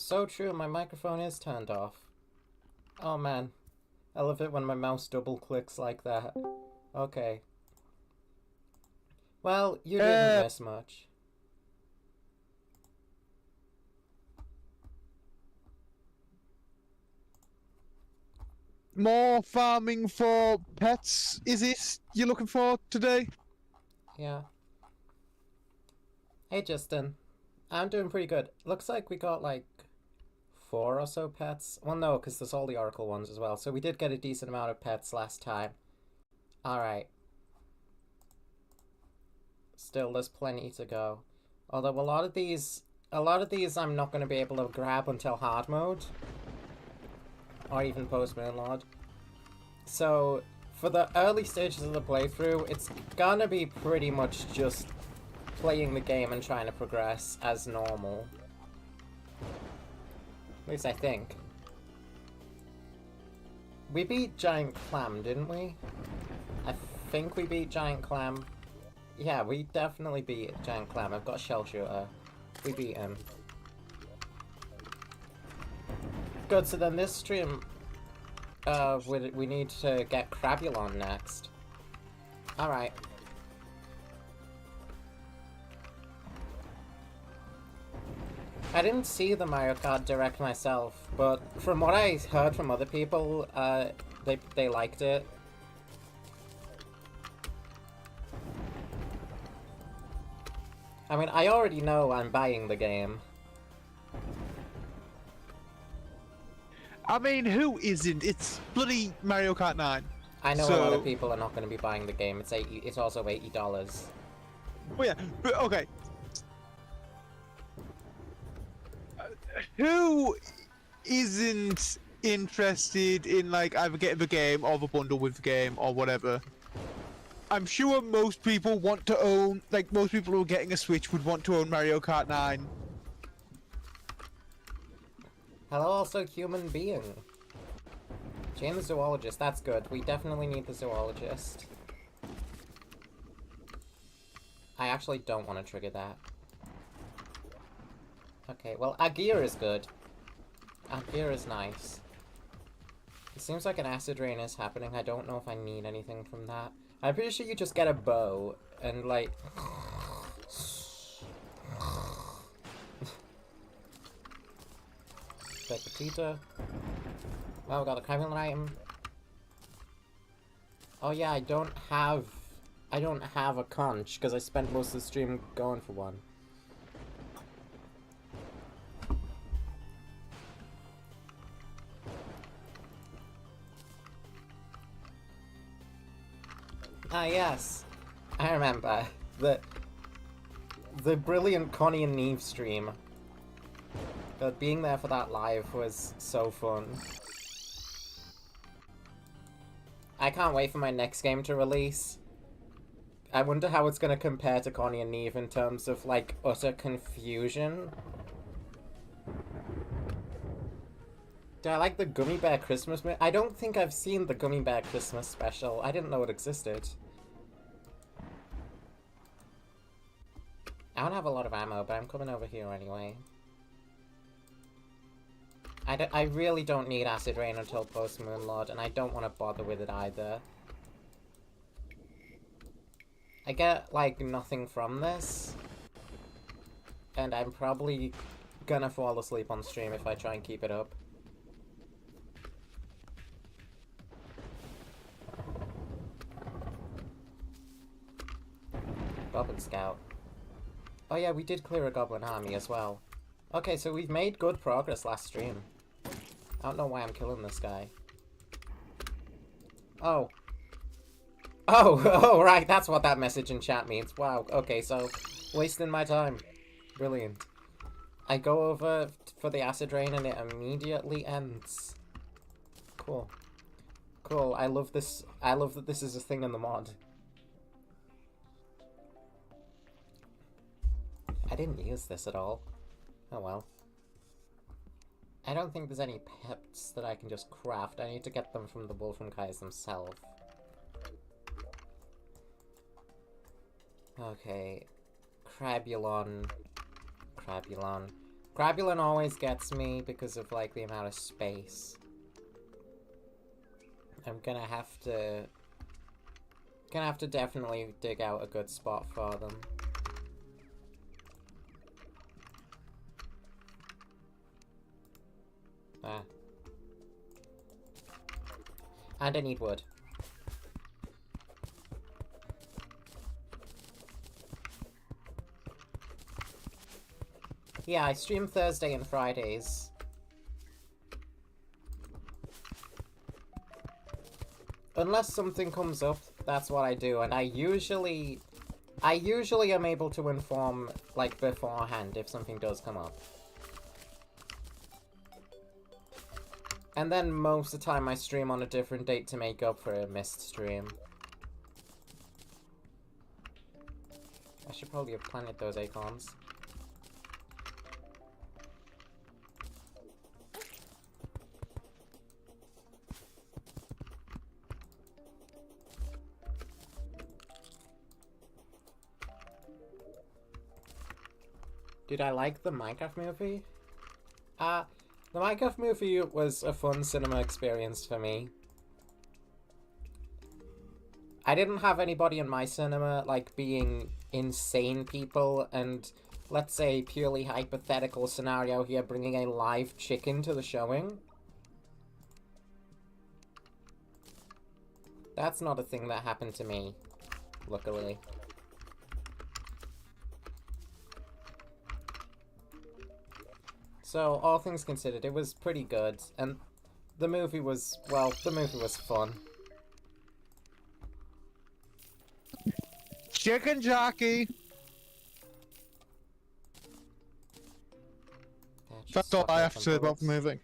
So true, my microphone is turned off. Oh man, I love it when my mouse double clicks like that. Okay. Well, you didn't miss much. More farming for pets, is it you're looking for today? Yeah. Hey Justin. I'm doing pretty good. Looks like we got like 4 or so pets. Well, no, because there's all the Oracle ones as well. So we did get a decent amount of pets last time. Alright. Still, there's plenty to go. Although a lot of these I'm not going to be able to grab until hard mode. Or even post Moonlord. So, for the early stages of the playthrough, it's gonna be pretty much just playing the game and trying to progress as normal. At least I think. We beat Giant Clam, didn't we? I think we beat Giant Clam. Yeah, we definitely beat Giant Clam. I've got Shell Shooter. We beat him. Good, so then this stream, we need to get Crabulon next. Alright. I didn't see the Mario Kart Direct myself, but from what I heard from other people, they liked it. I mean, I already know I'm buying the game. I mean, who isn't? It's bloody Mario Kart 9. I know a lot of people are not going to be buying the game. It's also $80. Well, yeah, but okay. Who isn't interested in like either getting the game or the bundle with the game or whatever? I'm sure most people want to own, like most people who are getting a Switch would want to own Mario Kart 9. Hello, also human being. Jane the zoologist, that's good. We definitely need the zoologist. I actually don't want to trigger that. Okay, well, Agir is good. Agir is nice. It seems like an acid rain is happening. I don't know if I need anything from that. I'm pretty sure you just get a bow and, like... Petita. Oh, we got a criminal item. Oh yeah, I don't have a conch because I spent most of the stream going for one. Ah yes, I remember the brilliant Connie and Neve stream. Being there for that live was so fun. I can't wait for my next game to release. I wonder how it's gonna compare to Connie and Neve in terms of, like, utter confusion. Do I like the Gummy Bear Christmas? I don't think I've seen the Gummy Bear Christmas special. I didn't know it existed. I don't have a lot of ammo, but I'm coming over here anyway. I really don't need Acid Rain until post Moonlord, and I don't want to bother with it either. I get, like, nothing from this. And I'm probably gonna fall asleep on stream if I try and keep it up. Goblin Scout. Oh yeah, we did clear a Goblin army as well. Okay, so we've made good progress last stream. I don't know why I'm killing this guy. Oh. Oh, oh, right, that's what that message in chat means. Wow, okay, so wasting my time. Brilliant. I go over for the acid rain and it immediately ends. Cool. Cool, I love this. I love that this is a thing in the mod. I didn't use this at all. Oh well. I don't think there's any pets that I can just craft. I need to get them from the Wolfram guys themselves. Okay. Crabulon. Crabulon. Crabulon always gets me because of, like, the amount of space. I'm gonna have to definitely dig out a good spot for them. Ah. And I need wood. Yeah, I stream Thursday and Fridays. Unless something comes up, that's what I do, and I usually am able to inform, like, beforehand if something does come up. And then most of the time I stream on a different date to make up for a missed stream. I should probably have planted those acorns. Did I like the Minecraft movie? The Minecraft movie was a fun cinema experience for me. I didn't have anybody in my cinema, like, being insane people, and let's say purely hypothetical scenario here, bringing a live chicken to the showing. That's not a thing that happened to me, luckily. So, all things considered, it was pretty good, and the movie was, well, the movie was fun. Chicken jockey! That's all I have to say about the movie.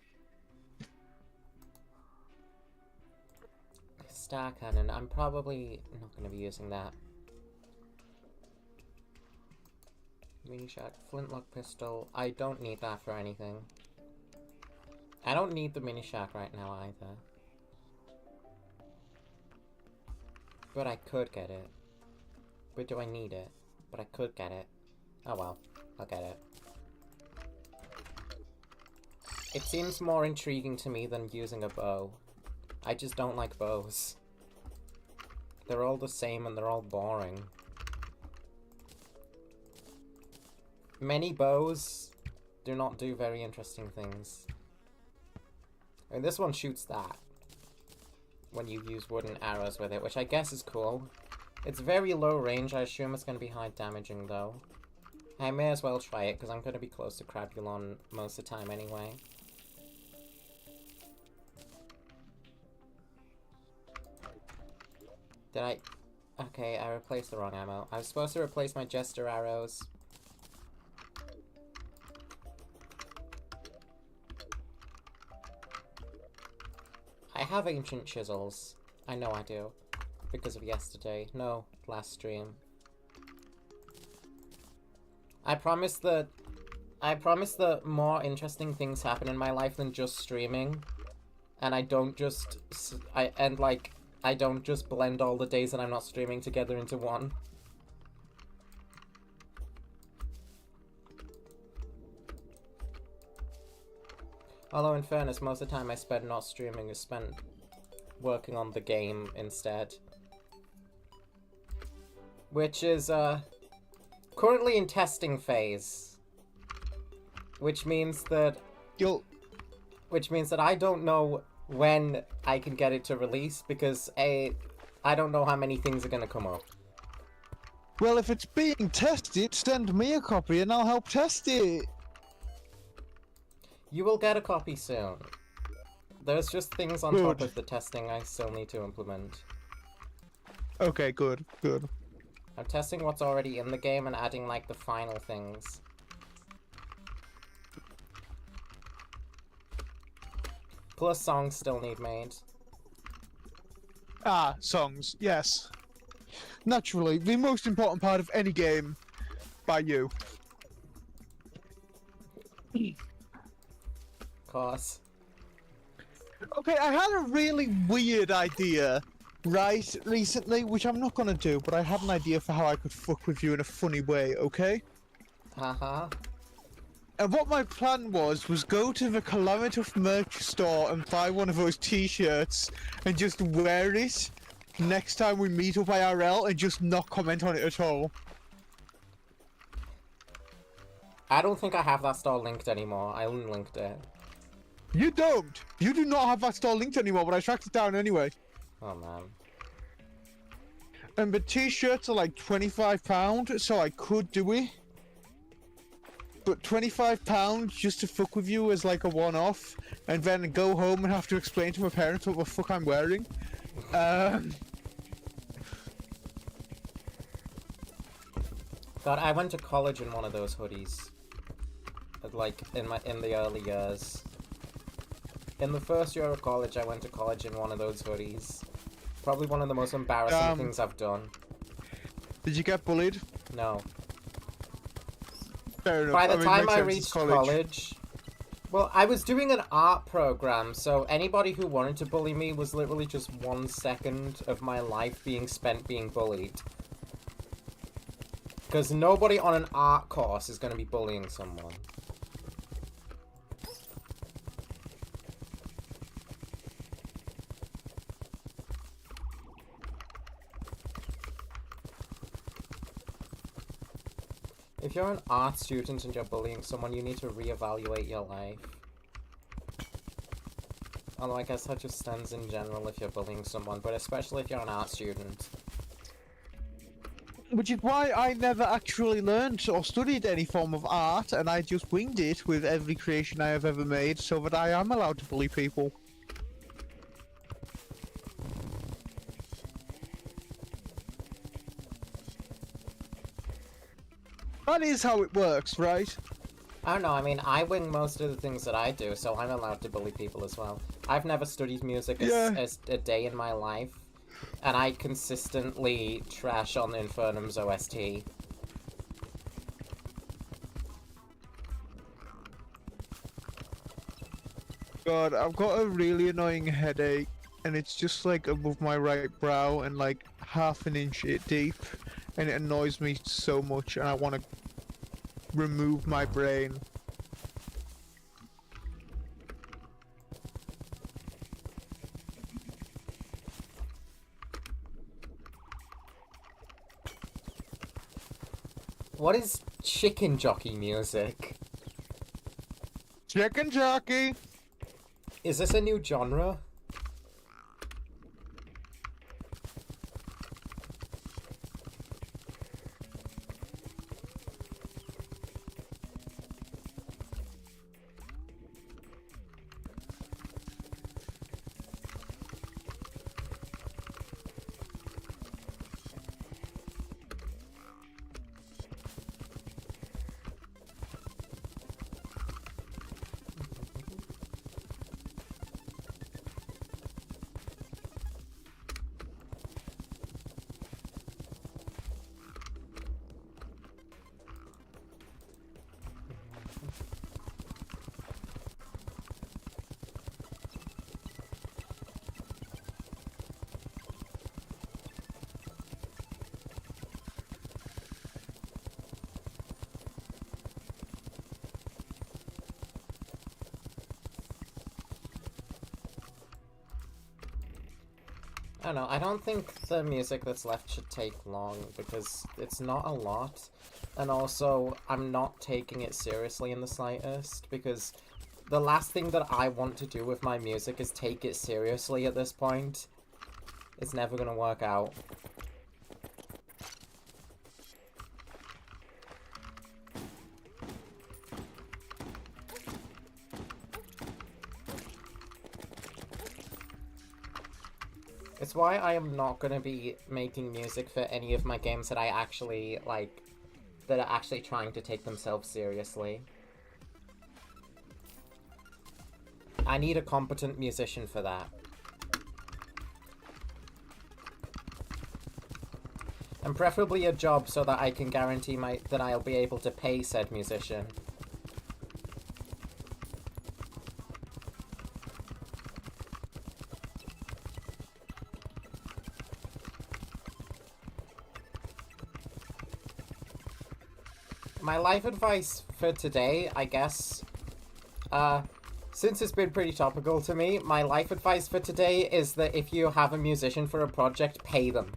Star Cannon, I'm probably not going to be using that. Mini shot, flintlock pistol. I don't need that for anything. I don't need the mini shack right now either. But I could get it. But do I need it? But I could get it. Oh well, I'll get it. It seems more intriguing to me than using a bow. I just don't like bows. They're all the same and they're all boring. Many bows do not do very interesting things. I mean, this one shoots that when you use wooden arrows with it, which I guess is cool. It's very low range. I assume it's going to be high damaging, though. I may as well try it, because I'm going to be close to Crabulon most of the time anyway. Did I... Okay, I replaced the wrong ammo. I was supposed to replace my Jester arrows. I have ancient chisels. I know I do. Because of yesterday. No, last stream. I promise that more interesting things happen in my life than just streaming. And I don't just... I don't just blend all the days that I'm not streaming together into one. Although, in fairness, most of the time I spend not streaming is spent working on the game instead. Which is, currently in testing phase. Which means that... Which means that I don't know when I can get it to release, because, I don't know how many things are gonna come up. Well, if it's being tested, send me a copy and I'll help test it. You will get a copy soon. There's just things on top of the testing I still need to implement. Okay, good, good. I'm testing what's already in the game and adding, like, the final things. Plus songs still need made. Ah, songs, yes. Naturally, the most important part of any game by you. Course. Okay, I had a really weird idea, right, recently, which I'm not gonna do, but I had an idea for how I could fuck with you in a funny way, okay? Uh-huh. And what my plan was go to the Calamity merch store and buy one of those t-shirts and just wear it next time we meet up IRL and just not comment on it at all. I don't think I have that store linked anymore. I unlinked it. You don't! You do not have that store linked anymore, but I tracked it down anyway. Oh, man. And the t-shirts are like £25, so I could do it. But £25 just to fuck with you as like a one-off, and then go home and have to explain to my parents what the fuck I'm wearing. God, I went to college in one of those hoodies. Like, in the early years. In the first year of college, I went to college in one of those hoodies. Probably one of the most embarrassing things I've done. Did you get bullied? No. Fair enough. By the time I makes sense, reached it's college... Well, I was doing an art program, so anybody who wanted to bully me was literally just 1 second of my life being spent being bullied. Because nobody on an art course is going to be bullying someone. If you're an art student and you're bullying someone, you need to reevaluate your life. Although I guess that just stands in general if you're bullying someone, but especially if you're an art student. Which is why I never actually learned or studied any form of art, and I just winged it with every creation I have ever made, so that I am allowed to bully people. That is how it works, right? I don't know, I mean, I wing most of the things that I do, so I'm allowed to bully people as well. I've never studied music as a day in my life, and I consistently trash on Infernum's OST. God, I've got a really annoying headache, and it's just like above my right brow and like half an inch deep, and it annoys me so much, and I want to remove my brain. What is chicken jockey music? Chicken jockey! Is this a new genre? I don't know, I don't think the music that's left should take long, because it's not a lot, and also, I'm not taking it seriously in the slightest, because the last thing that I want to do with my music is take it seriously at this point. It's never gonna work out. It's why I am not going to be making music for any of my games that I actually, like, that are actually trying to take themselves seriously. I need a competent musician for that. And preferably a job so that I can guarantee that I'll be able to pay said musician. My life advice for today, I guess, since it's been pretty topical to me, my life advice for today is that if you have a musician for a project, pay them.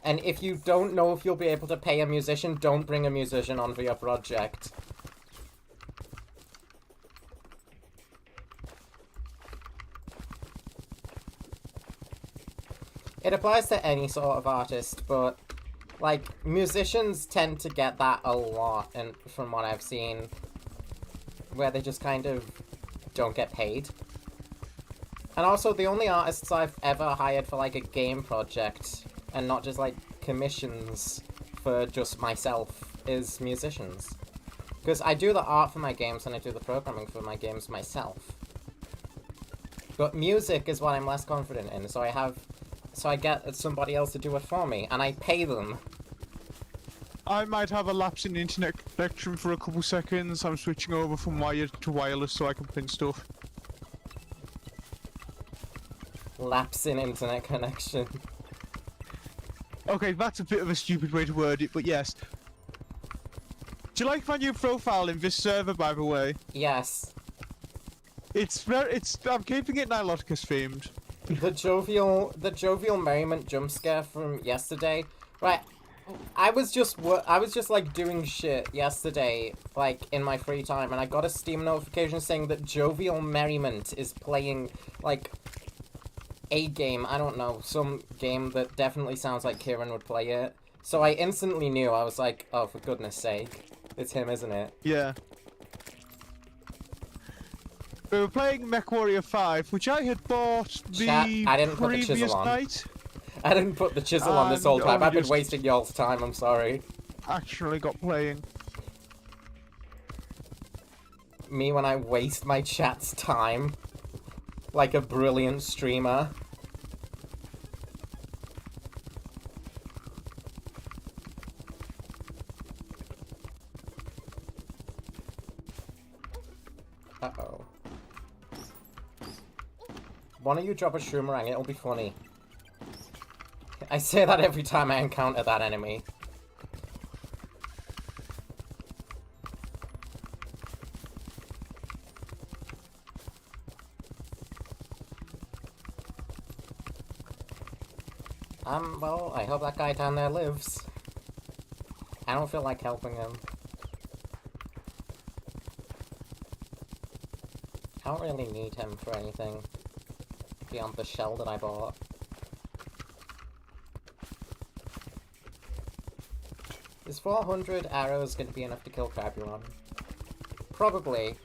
And if you don't know if you'll be able to pay a musician, don't bring a musician on for your project. It applies to any sort of artist, but, like, musicians tend to get that a lot, and from what I've seen, where they just kind of don't get paid. And also, the only artists I've ever hired for, like, a game project, and not just, like, commissions for just myself, is musicians. Because I do the art for my games, and I do the programming for my games myself. But music is what I'm less confident in, so I get somebody else to do it for me, and I pay them. I might have a lapse in internet connection for a couple seconds. I'm switching over from wired to wireless so I can print stuff. Lapse in internet connection. Okay, that's a bit of a stupid way to word it, but yes. Do you like my new profile in this server, by the way? Yes. I'm keeping it Niloticus themed. The jovial merriment jump scare from yesterday. Right, I was just like doing shit yesterday, like in my free time, and I got a Steam notification saying that Jovial Merriment is playing like a game. I don't know, some game that definitely sounds like Kieran would play it. So I instantly knew. I was like, oh, for goodness sake, it's him, isn't it? Yeah. We were playing MechWarrior 5, which I had bought the I didn't put the previous chisel on. night. I didn't put the chisel on this whole time. I've been wasting y'all's time, I'm sorry. Actually got playing. Me when I waste my chat's time. Like a brilliant streamer. Uh-oh. Why don't you drop a Shoomerang? It'll be funny. I say that every time I encounter that enemy. Well, I hope that guy down there lives. I don't feel like helping him. I don't really need him for anything beyond the shell that I bought. Is 400 arrows going to be enough to kill Crabulon? Probably.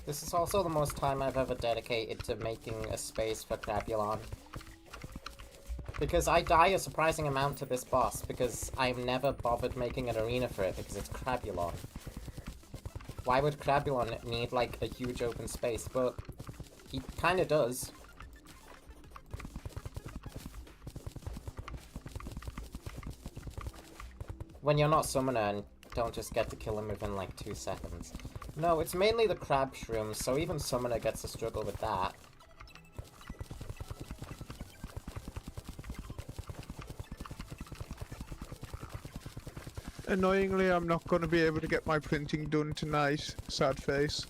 This is also the most time I've ever dedicated to making a space for Crabulon. Because I die a surprising amount to this boss, because I'm never bothered making an arena for it, because it's Crabulon. Why would Crabulon need, like, a huge open space? But he kinda does. When you're not summoner and don't just get to kill him within, like, 2 seconds. No, it's mainly the crab shrooms, so even summoner gets to struggle with that. Annoyingly, I'm not going to be able to get my printing done tonight. Sad face.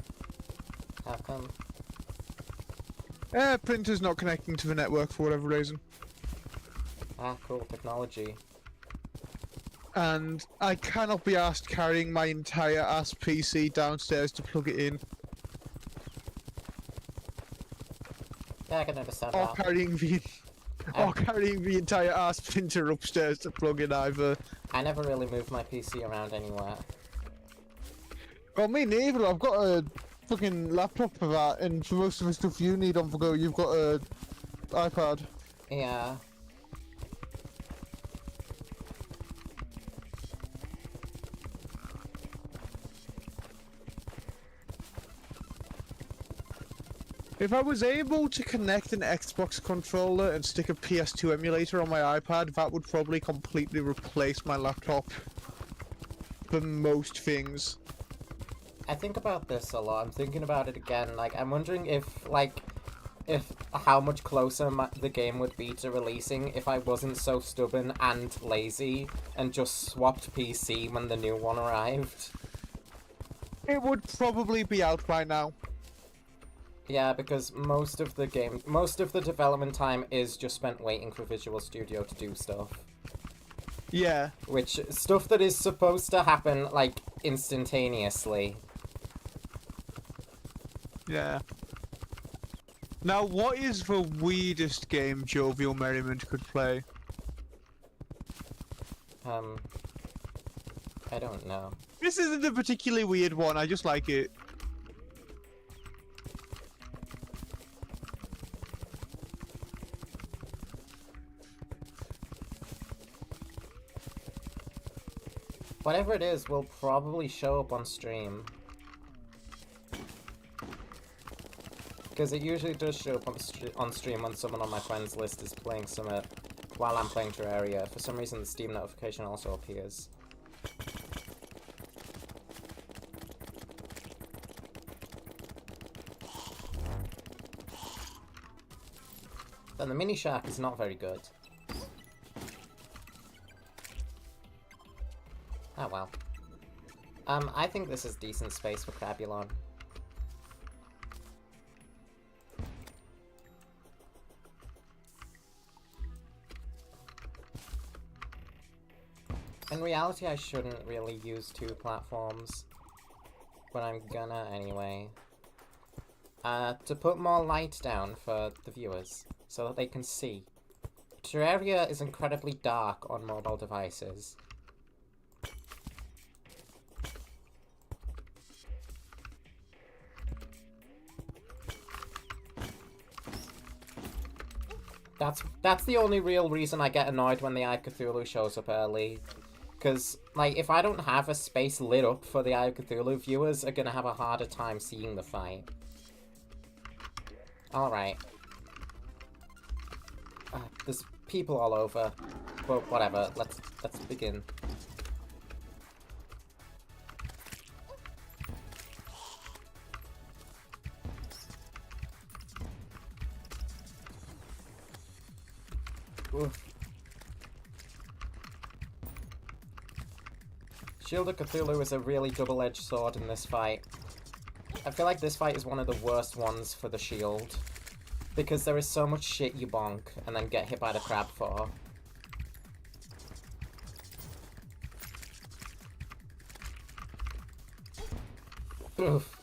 How come? Printer's not connecting to the network for whatever reason. Ah, cool, technology. And I cannot be asked carrying my entire ass PC downstairs to plug it in. Yeah, I can understand Or that. carrying the entire ass printer upstairs to plug in either. I never really move my PC around anywhere. Well, me neither. I've got a fucking laptop for that, and for most of the stuff you need on the go, you've got a iPad. Yeah. If I was able to connect an Xbox controller and stick a PS2 emulator on my iPad, that would probably completely replace my laptop for most things. I think about this a lot. I'm thinking about it again. Like, I'm wondering if, like, if how much closer the game would be to releasing if I wasn't so stubborn and lazy and just swapped PC when the new one arrived. It would probably be out by now. Yeah, because most of the development time is just spent waiting for Visual Studio to do stuff. Yeah. Which, stuff that is supposed to happen, like, instantaneously. Yeah. Now, what is the weirdest game Jovial Merriment could play? I don't know. This isn't a particularly weird one, I just like it. Whatever it is will probably show up on stream. Because it usually does show up on stream when someone on my friends list is playing Summit while I'm playing Terraria. For some reason the Steam notification also appears. Then the mini shack is not very good. Oh well. I think this is decent space for Crabulon. In reality, I shouldn't really use two platforms, but I'm gonna anyway. To put more light down for the viewers, so that they can see. Terraria is incredibly dark on mobile devices. That's the only real reason I get annoyed when the Eye of Cthulhu shows up early. Because, like, if I don't have a space lit up for the Eye of Cthulhu, viewers are gonna have a harder time seeing the fight. Alright. There's people all over. But whatever, let's begin. Oof. Shield of Cthulhu is a really double-edged sword in this fight. I feel like this fight is one of the worst ones for the shield. Because there is so much shit you bonk and then get hit by the crab for. Oof.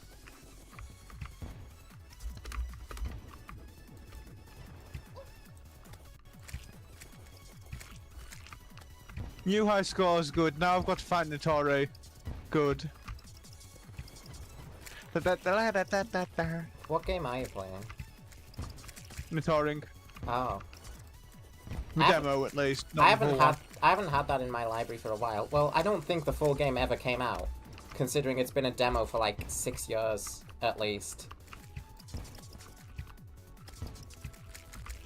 New high score is good. Now I've got to fight Natore. Good. What game are you playing? Natoring. Oh. The demo, at least. I haven't had that in my library for a while. Well, I don't think the full game ever came out, considering it's been a demo for like 6 years at least.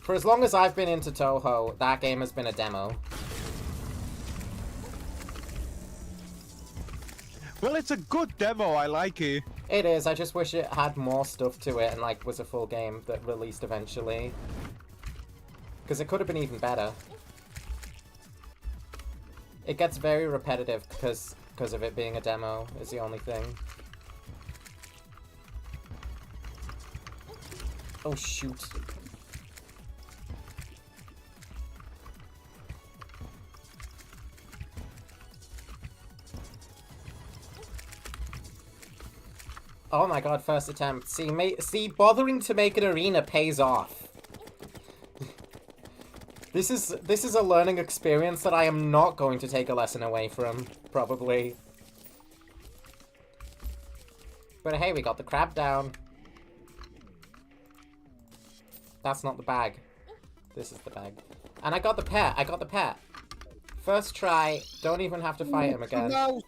For as long as I've been into Toho, that game has been a demo. Well, it's a good demo. I like it. It is. I just wish it had more stuff to it and like was a full game that released eventually. Because it could have been even better. It gets very repetitive because of it being a demo is the only thing. Oh shoot. Oh my god, first attempt. See, bothering to make an arena pays off. This is a learning experience that I am not going to take a lesson away from, probably. But hey, we got the crab down. That's not the bag. This is the bag. And I got the pet. First try, don't even have to fight him again. No.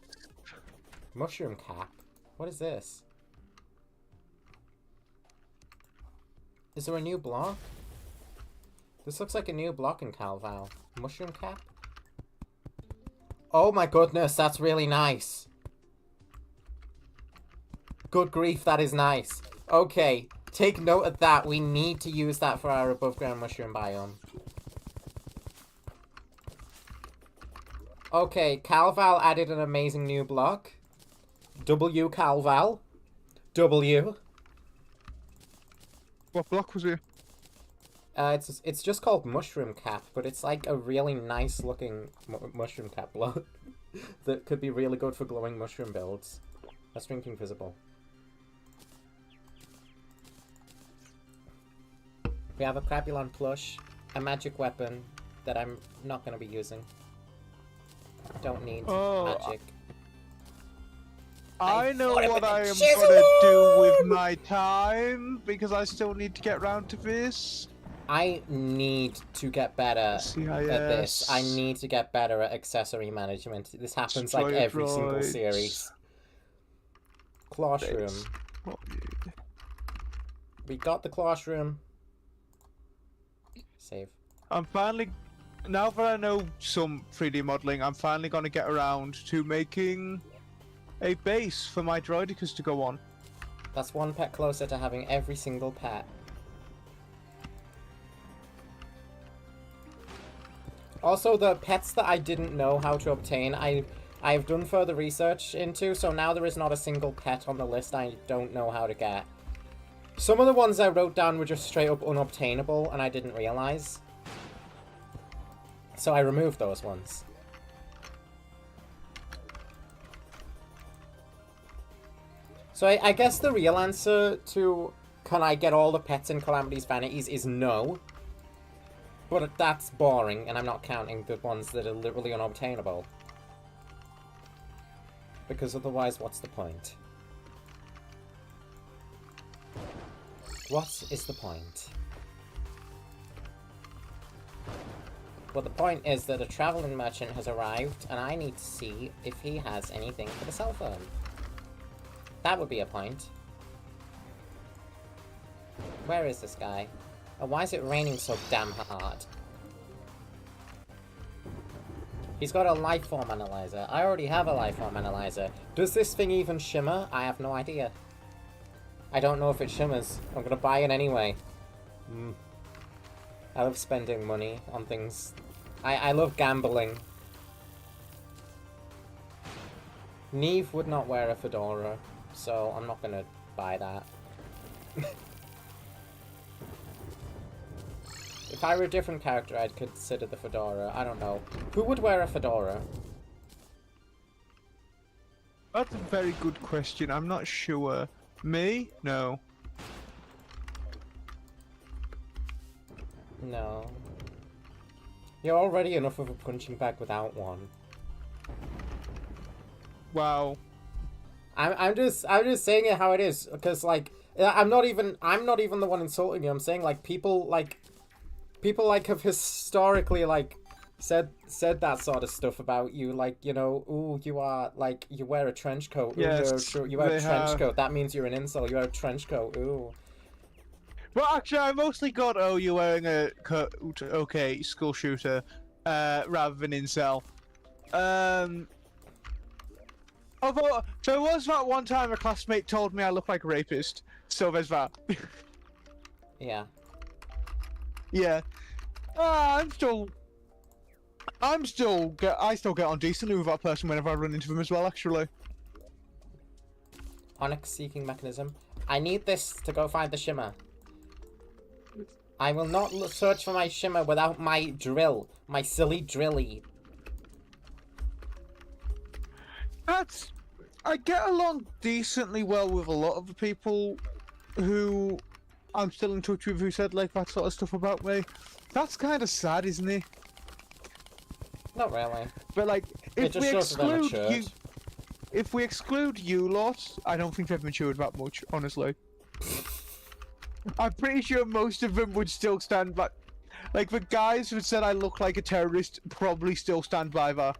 Mushroom cap? What is this? Is there a new block? This looks like a new block in Calval. Mushroom cap? Oh my goodness, that's really nice. Good grief, that is nice. Okay, Take note of that. We need to use that for our above ground mushroom biome. Okay, Calval added an amazing new block. W Calval. W. What block was it? It's just called mushroom cap, but it's like a really nice looking mushroom cap block that could be really good for glowing mushroom builds. Let's drink invisible. We have a Crabulon plush, a magic weapon that I'm not going to be using. Don't need magic. I know what I am gonna do with my time, because I still need to get round to this. I need to get better at this. I need to get better at accessory management. This happens like every single series. Classroom. We got the classroom. Save. I'm finally, now that I know some 3D modeling, I'm finally gonna get around to making a base for my droidicus to go on. That's one pet closer to having every single pet. Also, the pets that I didn't know how to obtain, I've done further research into, so now there is not a single pet on the list I don't know how to get. Some of the ones I wrote down were just straight up unobtainable, and I didn't realize. So I removed those ones. So I guess the real answer to can I get all the pets in Calamity's Vanities is no. But that's boring, and I'm not counting the ones that are literally unobtainable. Because otherwise, what's the point? What is the point? Well, the point is that a traveling merchant has arrived, and I need to see if he has anything for the cell phone. That would be a point. Where is this guy? Oh, why is it raining so damn hard? He's got a lifeform analyzer. I already have a lifeform analyzer. Does this thing even shimmer? I have no idea. I don't know if it shimmers. I'm gonna buy it anyway. I love spending money on things. I love gambling. Neve would not wear a fedora, so I'm not gonna buy that. If I were a different character, I'd consider the fedora. I don't know. Who would wear a fedora? That's a very good question. I'm not sure. Me? No. No. You're already enough of a punching bag without one. Wow. I'm just saying it how it is, because like I'm not even the one insulting you. I'm saying like people have historically like said that sort of stuff about you, like, you know, ooh, you are like, you wear a trench coat. Yes, you wear a trench coat. That means you're an incel. You wear a trench coat. Ooh. Well, actually, I mostly got, oh, you're wearing a coat, okay, school shooter, rather than incel. Although, so there was that one time a classmate told me I look like a rapist, so there's that. Yeah. Yeah. I still get on decently with that person whenever I run into them as well, actually. Onyx seeking mechanism. I need this to go find the shimmer. I will not search for my shimmer without my drill. My silly drilly. I get along decently well with a lot of the people who I'm still in touch with who said like that sort of stuff about me. That's kind of sad, isn't it? Not really. But like, if we exclude you lot, I don't think they've matured that much, honestly. I'm pretty sure most of them would still stand by. Like, the guys who said I look like a terrorist probably still stand by that.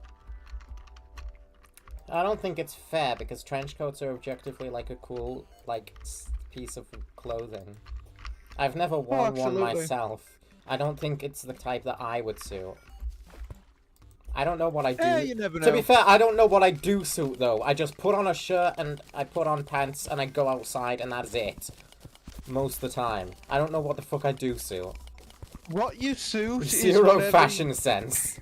I don't think it's fair, because trench coats are objectively like a cool, like, piece of clothing. I've never worn one myself. I don't think it's the type that I would suit. I don't know what I do. Yeah, you never know. To be fair, I don't know what I do suit, though. I just put on a shirt and I put on pants and I go outside and that's it. most of the time. I don't know what the fuck I do suit. What you suit is Zero whatever fashion sense.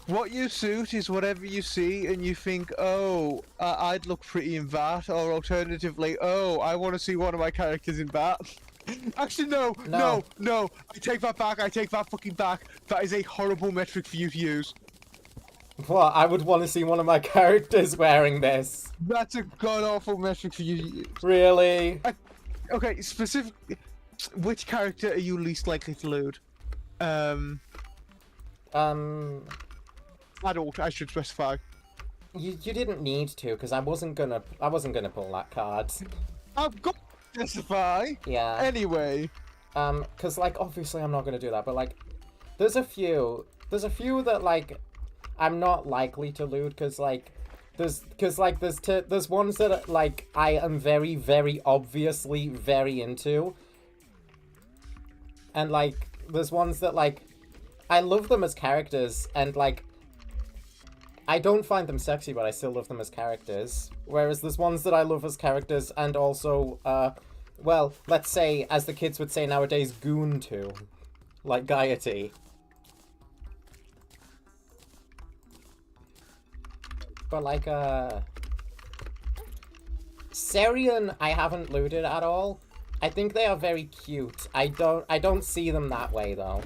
What you suit is whatever you see and you think, oh, I'd look pretty in that, or alternatively, oh, I want to see one of my characters in that. Actually, no. I take that back. I take that fucking back. That is a horrible metric for you to use. What? I would want to see one of my characters wearing this. That's a god-awful metric for you to use. Really? Okay, specifically, which character are you least likely to loot? Adult, I should specify. You didn't need to, because I wasn't gonna pull that card. I've got to specify. Yeah. Anyway. Because like obviously I'm not gonna do that, but like, there's a few that like I'm not likely to loot, because like there's ones that like I am very, very obviously very into, and like there's ones that like I love them as characters, and like I don't find them sexy, but I still love them as characters. Whereas there's ones that I love as characters and also, well, let's say, as the kids would say nowadays, goon to. Like Gaiety. But like, Serian I haven't looted at all. I think they are very cute. I don't see them that way, though.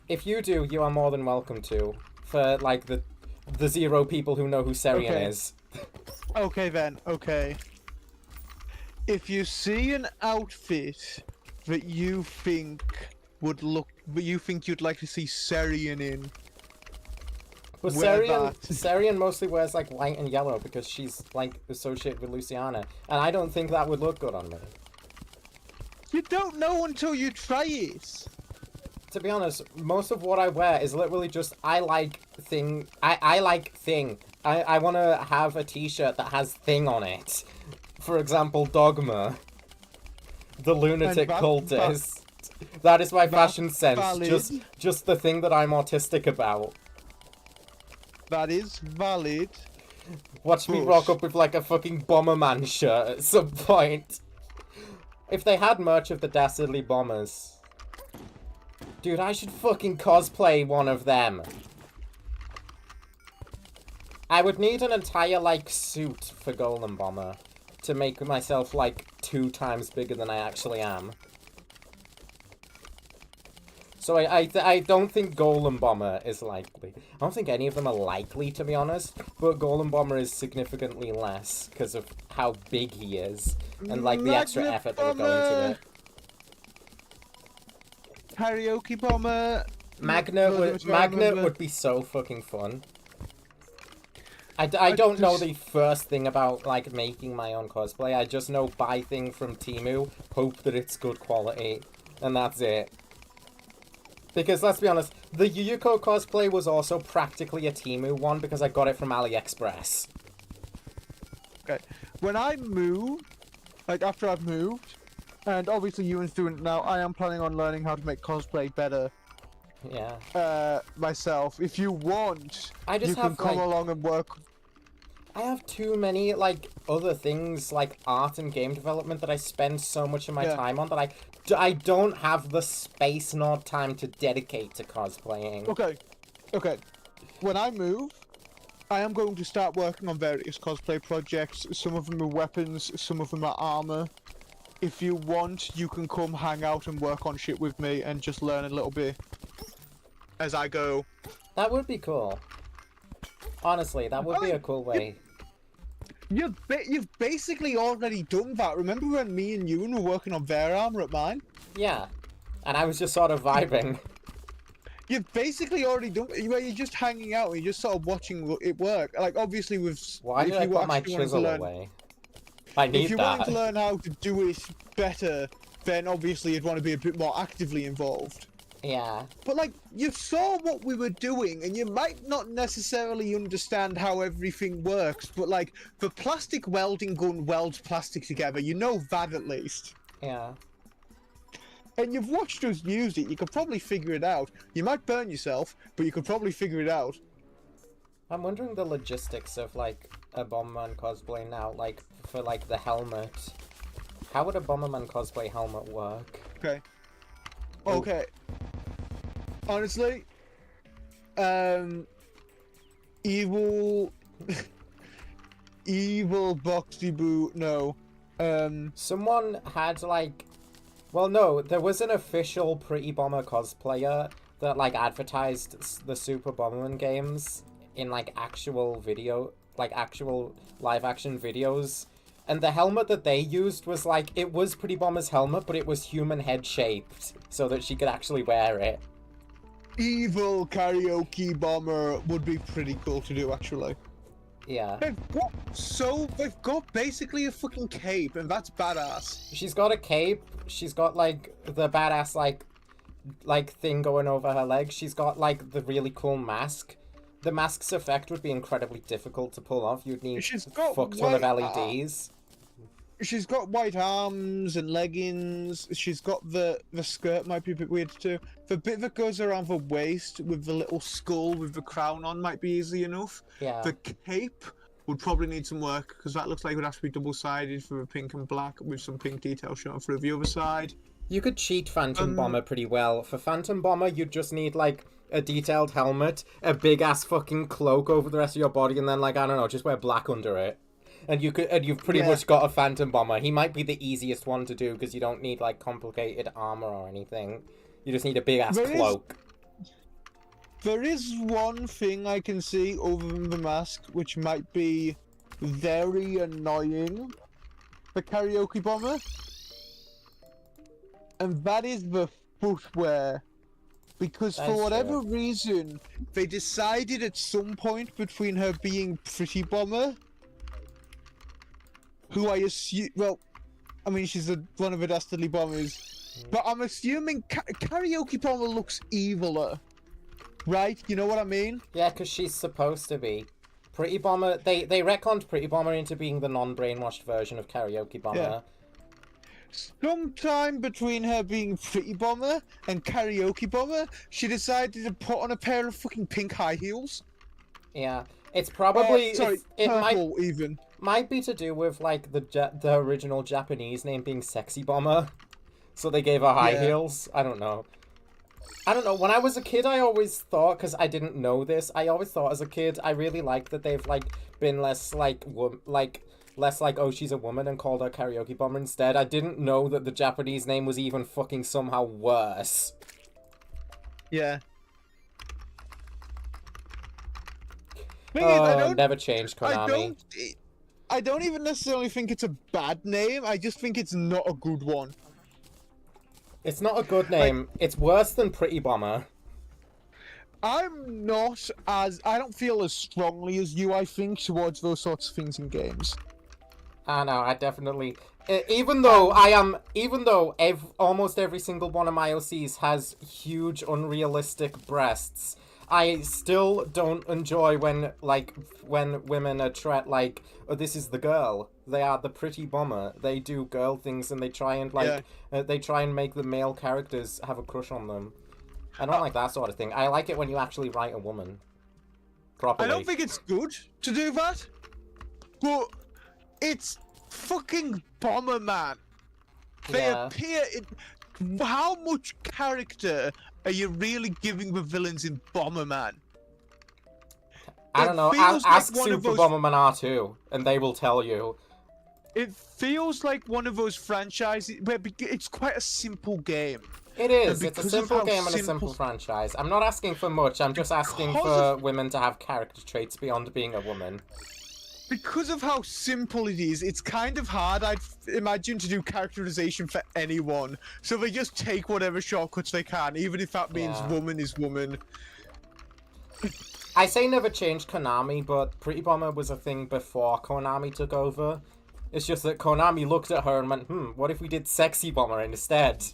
If you do, you are more than welcome to. For, like, the 0 people who know who Serian is. Okay then, okay. If you see an outfit that you think you'd like to see Serian in, But Serian mostly wears, like, white and yellow because she's, like, associated with Luciana. And I don't think that would look good on me. You don't know until you try it. To be honest, most of what I wear is literally just I like thing. I like thing. I want to have a t-shirt that has thing on it. For example, Dogma. The lunatic cultist. That is my fashion sense. Valid. Just the thing that I'm autistic about. That is valid. Watch me rock up with like a fucking Bomberman shirt at some point. If they had merch of the Dastardly Bombers. Dude, I should fucking cosplay one of them. I would need an entire, like, suit for Golem Bomber to make myself, like, 2 times bigger than I actually am. So I don't think Golem Bomber is likely. I don't think any of them are likely, to be honest. But Golem Bomber is significantly less because of how big he is. And, like, the extra effort that would go into it. Karaoke Bomber. Magnet would be so fucking fun. I don't know the first thing about like making my own cosplay. I just know buy thing from Temu, hope that it's good quality, and that's it. Because let's be honest, the Yuyuko cosplay was also practically a Temu one because I got it from AliExpress. Okay, when I move, like after I've moved. And obviously Ewan's doing it now. I am planning on learning how to make cosplay better. Yeah. Myself. If you want, you can come along and work. I have too many, like, other things, like art and game development that I spend so much of my time on that I don't have the space nor time to dedicate to cosplaying. Okay. When I move, I am going to start working on various cosplay projects. Some of them are weapons, some of them are armor. If you want, you can come hang out and work on shit with me and just learn a little bit as I go. That would be cool. Honestly, that would be a cool way. You've basically already done that. Remember when me and Ewan were working on their armor at mine? Yeah. And I was just sort of vibing. You've basically already done where you're just hanging out and you're just sort of watching it work. Like, obviously with... Why did I put my chisel away? I need that. If you wanted to learn how to do it better, then obviously you'd want to be a bit more actively involved. Yeah. But, like, you saw what we were doing, and you might not necessarily understand how everything works, but, like, the plastic welding gun welds plastic together. You know that, at least. Yeah. And you've watched us use it. You could probably figure it out. You might burn yourself, but you could probably figure it out. I'm wondering the logistics of, like, a Bomberman cosplay now, like, for, like, the helmet How would a Bomberman cosplay helmet work? Okay. Okay. Honestly, evil, evil Boxy Boo. No. Someone had like, well, no, there was an official Pretty Bomber cosplayer that like advertised the Super Bomberman games in like actual live action videos. And the helmet that they used was like, it was Pretty Bomber's helmet, but it was human head shaped so that she could actually wear it. Evil karaoke bomber would be pretty cool to do, actually. Yeah. They've got basically a fucking cape, and that's badass. She's got a cape. She's got like the badass like thing going over her legs. She's got like the really cool mask. The mask's effect would be incredibly difficult to pull off. You'd need a fuck ton of LEDs. She's got white arms and leggings. She's got the skirt might be a bit weird too. The bit that goes around the waist with the little skull with the crown on might be easy enough. Yeah. The cape would probably need some work because that looks like it would have to be double-sided for the pink and black with some pink detail showing through the other side. You could cheat Phantom Bomber pretty well. For Phantom Bomber, you'd just need like a detailed helmet, a big ass fucking cloak over the rest of your body, and then like I don't know, just wear black under it. And you've pretty much got a Phantom Bomber. He might be the easiest one to do because you don't need like complicated armor or anything. You just need a big ass cloak. There is one thing I can see other than the mask, which might be very annoying. The karaoke bomber. And that is the footwear. Because for whatever reason, they decided at some point between her being Pretty Bomber, who I assume, well, I mean, she's one of the Dastardly Bombers, but I'm assuming Karaoke Bomber looks eviler, right? You know what I mean? Yeah, because she's supposed to be. Pretty Bomber, they retconned Pretty Bomber into being the non-brainwashed version of Karaoke Bomber. Yeah. Sometime between her being Pretty Bomber and Karaoke Bomber, she decided to put on a pair of fucking pink high heels. Yeah, it's probably... purple even. Might be to do with, like, the original Japanese name being Sexy Bomber. So they gave her high heels. I don't know. When I was a kid, I always thought, because I didn't know this, I always thought as a kid, I really liked that they've, like, been less, like, less like, oh, she's a woman and called her Karaoke Bomber instead. I didn't know that the Japanese name was even fucking somehow worse. Yeah. Never changed Konami. I don't even necessarily think it's a bad name. I just think it's not a good one. It's not a good name. It's worse than Pretty Bomber. I don't feel as strongly as you, I think, towards those sorts of things in games. I know, I definitely... Even though almost every single one of my OCs has huge, unrealistic breasts, I still don't enjoy when women are like, oh, this is the girl. They are the Pretty Bomber. They do girl things and they try and, they try and make the male characters have a crush on them. I don't like that sort of thing. I like it when you actually write a woman. Properly. I don't think it's good to do that, but it's fucking Bomberman. They appear in... How much character are you really giving the villains in Bomberman? I don't know. Ask Super Bomberman R2, and they will tell you. It feels like one of those franchises where it's quite a simple game. It is. It's a simple game and a simple franchise. I'm not asking for much. I'm just asking for women to have character traits beyond being a woman. Because of how simple it is, it's kind of hard, I'd imagine, to do characterization for anyone. So they just take whatever shortcuts they can, even if that means woman is woman. I say never change Konami, but Pretty Bomber was a thing before Konami took over. It's just that Konami looked at her and went, what if we did Sexy Bomber instead?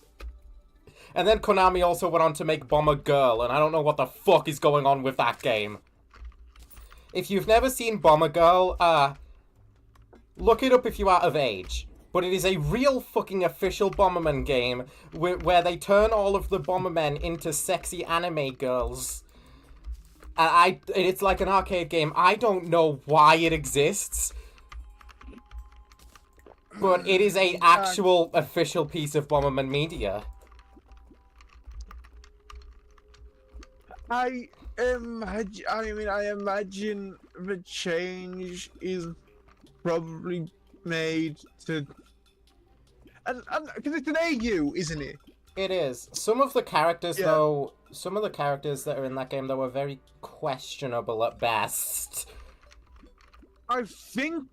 And then Konami also went on to make Bomber Girl, and I don't know what the fuck is going on with that game. If you've never seen Bomber Girl, look it up if you are of age. But it is a real fucking official Bomberman game where they turn all of the Bombermen into sexy anime girls. And it's like an arcade game. I don't know why it exists. But it is a actual official piece of Bomberman media. I imagine the change is probably made to, and because it's an AU, isn't it? It is. Some of the characters, Yeah. though, some of the characters that are in that game, though, are very questionable at best. I think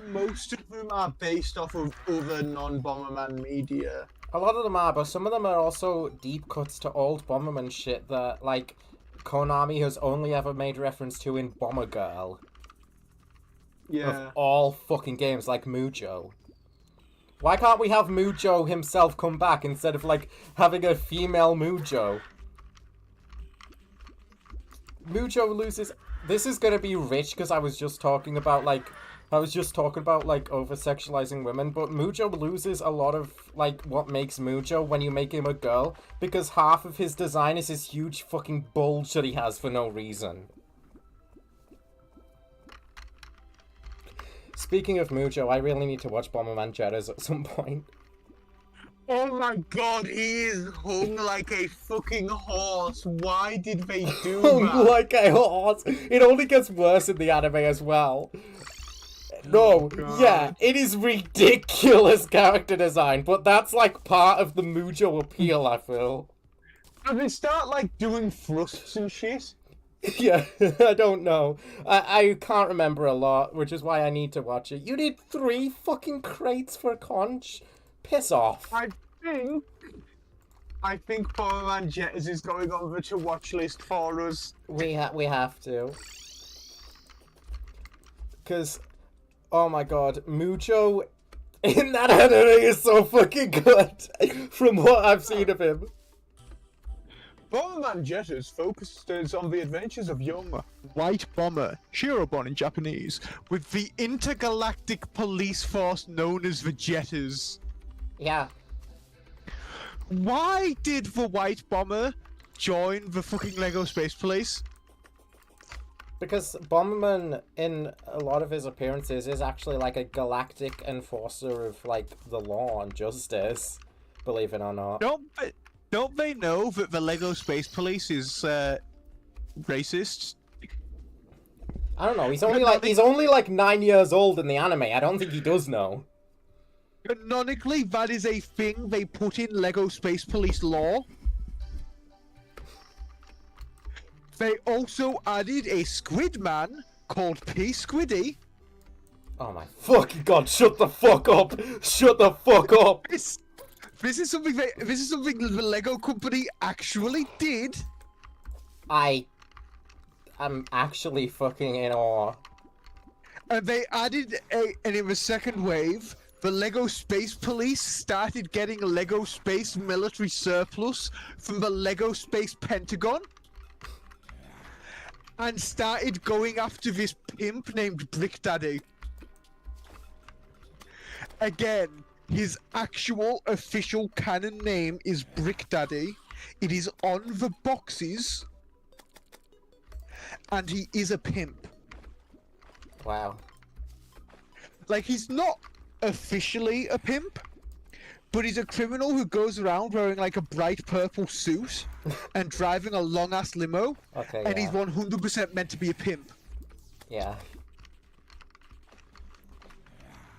most of them are based off of other non-Bomberman media. A lot of them are, but some of them are also deep cuts to old Bomberman shit that, like, Konami has only ever made reference to in Bomber Girl. Yeah. Of all fucking games, like Mujo. Why can't we have Mujo himself come back instead of, like, having a female Mujo? Mujo loses... This is gonna be rich because I was just talking about, like, over-sexualizing women, but Mujo loses a lot of, like, what makes Mujo when you make him a girl, because half of his design is his huge fucking bulge that he has for no reason. Speaking of Mujo, I really need to watch Bomberman Jettas at some point. Oh my god, he is hung like a fucking horse. Why did they do that? Hung like a horse. It only gets worse in the anime as well. No, yeah, it is ridiculous character design, but that's like part of the Mujo appeal, I feel. And they start like doing thrusts and shit. Yeah, I don't know. I can't remember a lot, which is why I need to watch it. You need 3 fucking crates for Conch? Piss off. I think Bomberman Jettas is going on the to-watch list for us. We have to. Because, oh my god, Mujo in that anime is so fucking good, from what I've seen of him. Bomberman Jettas focuses on the adventures of young white bomber, Shirobon in Japanese, with the intergalactic police force known as the Jettas. Yeah. Why did the white bomber join the fucking Lego Space Police? Because Bomberman, in a lot of his appearances, is actually like a galactic enforcer of, like, the law and justice, believe it or not. Don't they know that the Lego Space Police is racist? I don't know, he's only like 9 years old in the anime. I don't think he does know. Canonically, that is a thing they put in Lego Space Police law. They also added a squid man called P. Squiddy. Oh my fucking god, shut the fuck up! Shut the fuck up! This is something the Lego company actually did. I'm actually fucking in awe. And they added and in the second wave, the Lego Space Police started getting Lego Space military surplus from the Lego Space Pentagon. And started going after this pimp named Brick Daddy. Again, his actual official canon name is Brick Daddy. It is on the boxes. And he is a pimp. Wow. Like, he's not officially a pimp, but he's a criminal who goes around wearing like a bright purple suit and driving a long ass limo. Okay, and yeah. he's 100% meant to be a pimp. Yeah.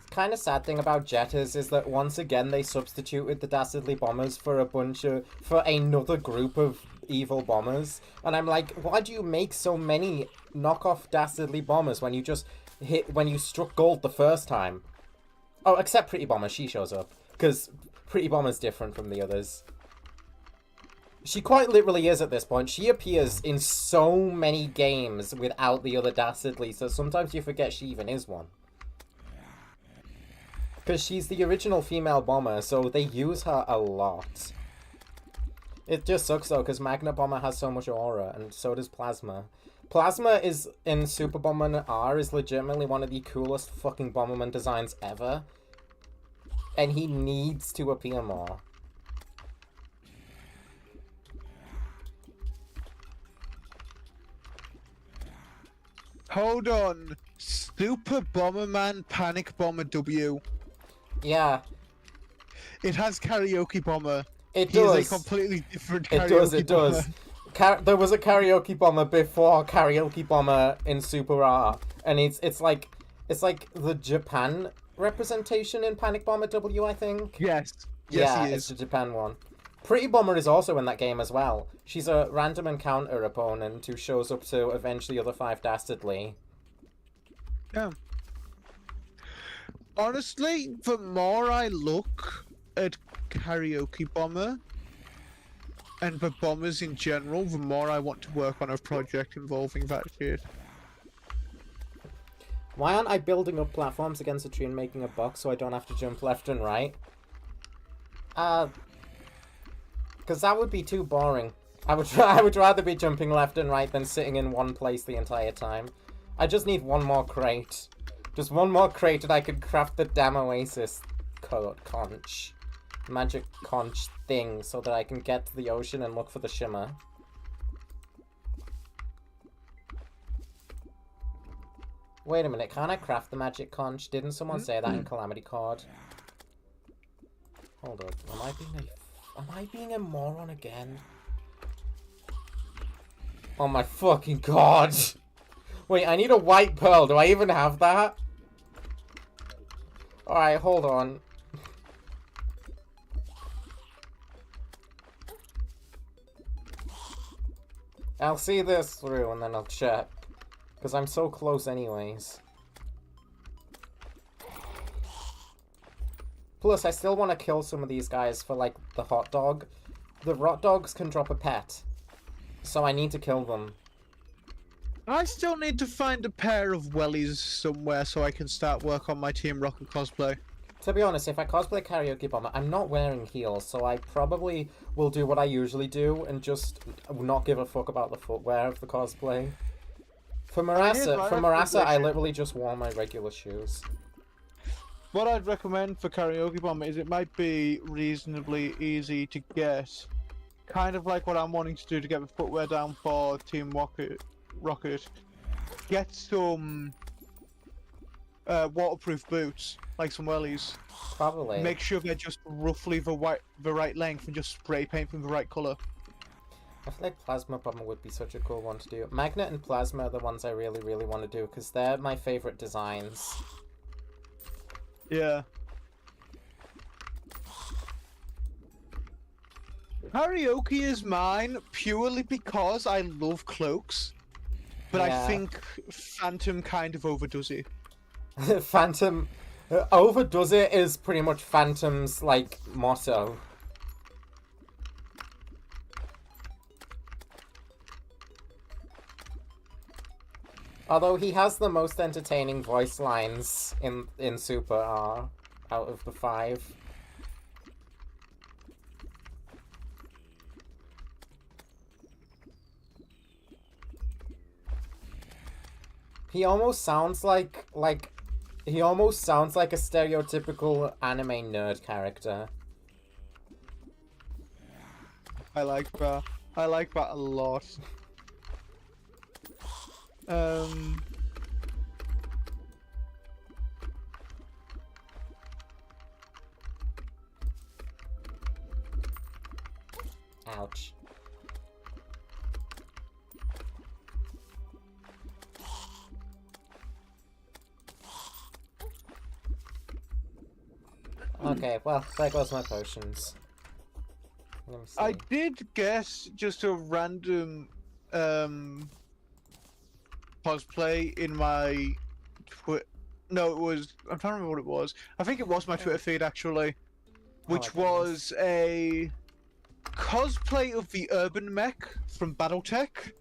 The kind of sad thing about Jettas is that once again they substituted the Dastardly Bombers for another group of evil bombers. And I'm like, why do you make so many knockoff Dastardly Bombers when you struck gold the first time? Oh, except Pretty Bomber, she shows up. Because Pretty Bomber's different from the others. She quite literally is at this point. She appears in so many games without the other Dastardly, so sometimes you forget she even is one. Because she's the original female bomber, so they use her a lot. It just sucks though, because Magna Bomber has so much aura, and so does Plasma. Plasma is, in Super Bomberman R, is legitimately one of the coolest fucking Bomberman designs ever. And he needs to appear more. Hold on. Super Bomberman Panic Bomber W. Yeah, It has Karaoke Bomber. it He is a does. completely different It Karaoke does, it Bomber. does. There was a Karaoke Bomber before Karaoke Bomber in Super R, and it's like the Japan representation in Panic Bomber W, I think. Yes. Yes, he Yeah, it's is. the Japan one. Pretty Bomber is also in that game as well. She's a random encounter opponent who shows up to avenge the other 5 dastardly. Yeah. Honestly, the more I look at Karaoke Bomber and the bombers in general, the more I want to work on a project involving that shit. Why aren't I building up platforms against a tree and making a box so I don't have to jump left and right? Because that would be too boring. I would rather be jumping left and right than sitting in one place the entire time. I just need one more crate. Just one more crate and I could craft the damn oasis conch. Magic conch thing so that I can get to the ocean and look for the shimmer. Wait a minute, can't I craft the magic conch? Didn't someone say that in Calamity Card? Hold up, am I being a moron again? Oh my fucking god! Wait, I need a white pearl. Do I even have that? Alright, hold on. I'll see this through and then I'll check. Because I'm so close anyways. Plus, I still want to kill some of these guys for, like, the hot dog. The rot dogs can drop a pet. So I need to kill them. I still need to find a pair of wellies somewhere so I can start work on my Team Rocket cosplay. To be honest, if I cosplay Karaoke Bomber, I'm not wearing heels, so I probably will do what I usually do and just not give a fuck about the footwear of the cosplay. For Marasa, I literally just wore my regular shoes. What I'd recommend for Karaoke Bomber is it might be reasonably easy to get. Kind of like what I'm wanting to do to get the footwear down for Team Rocket. Get some waterproof boots, like some wellies. Probably. Make sure they're just roughly the right length and just spray paint them the right colour. I feel like Plasma Bomber would be such a cool one to do. Magnet and Plasma are the ones I really, really want to do because they're my favourite designs. Yeah. Karaoke is mine purely because I love cloaks, but Yeah. I think Phantom kind of overdoes it. Phantom overdoes it is pretty much Phantom's like motto. Although he has the most entertaining voice lines in Super R out of the 5. He almost sounds like he almost sounds like a stereotypical anime nerd character. I like that. I like that a lot. Ouch. Okay, well, there goes my potions. Let me see. I did guess just a random cosplay in my no, it was, I'm trying to remember what it was. I think it was my Twitter feed actually, which was a cosplay of the Urban Mech from BattleTech,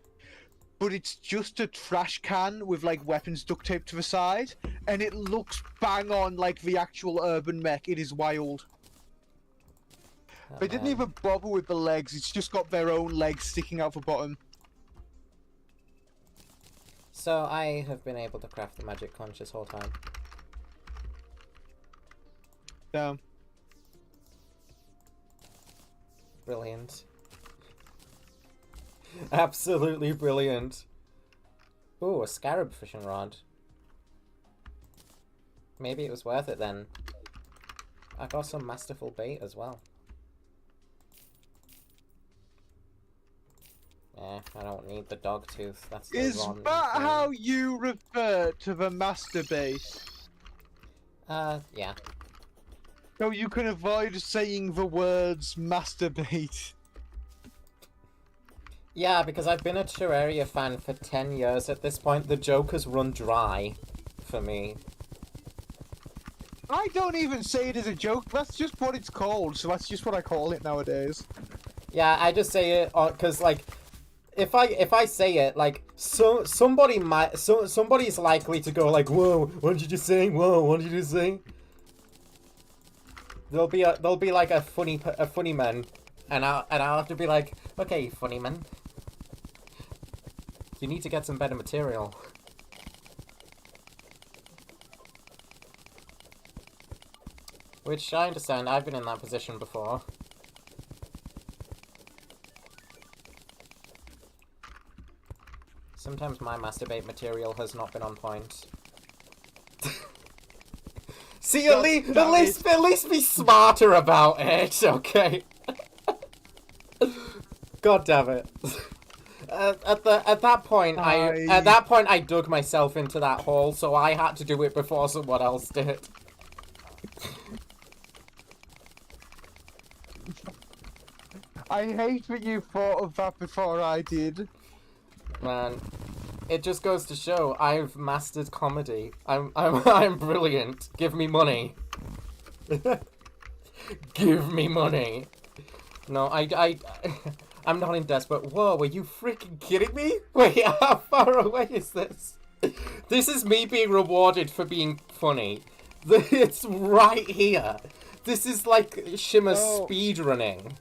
but it's just a trash can with like weapons duct taped to the side, and it looks bang on like the actual Urban Mech. It is wild. They didn't even bother with the legs, it's just got their own legs sticking out the bottom. So I have been able to craft the magic conch this whole time. Yeah. Brilliant. Absolutely brilliant. Ooh, a scarab fishing rod. Maybe it was worth it then. I got some masterful bait as well. I don't need the dog tooth. That's the Is wrong that thing. how you refer to the master base? Yeah. So you can avoid saying the words masturbate. Yeah, because I've been a Terraria fan for 10 years at this point. The joke has run dry for me. I don't even say it as a joke. That's just what it's called. So that's just what I call it nowadays. Yeah, I just say it because, like, if I say it, like, somebody's likely to go like, "Whoa, what did you just say? Whoa, what did you just say?" There'll be like a funny man, and I'll have to be like, "Okay, funny man, you need to get some better material." Which I understand. I've been in that position before. Sometimes my masturbate material has not been on point. See, at least be smarter about it, okay? God damn it! At that point, I dug myself into that hole, so I had to do it before someone else did. I hate that you thought of that before I did. Man, it just goes to show I've mastered comedy. I'm brilliant. Give me money. Give me money. No, I'm not in desperate. Whoa, were you freaking kidding me? Wait, how far away is this? This is me being rewarded for being funny. It's right here. This is like Shimmer speedrunning.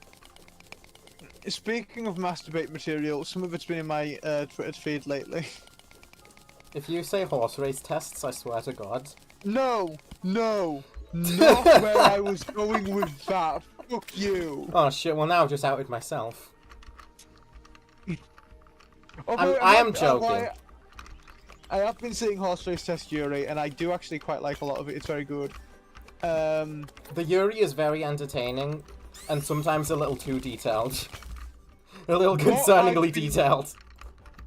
Speaking of masturbate material, some of it's been in my Twitter feed lately. If you say horse race tests, I swear to God. No, not where I was going with that. Fuck you. Oh shit, well now I've just outed myself. I am joking. I have been seeing horse race test Yuri, and I do actually quite like a lot of it. It's very good. The Yuri is very entertaining, and sometimes a little too detailed. A little concerningly detailed.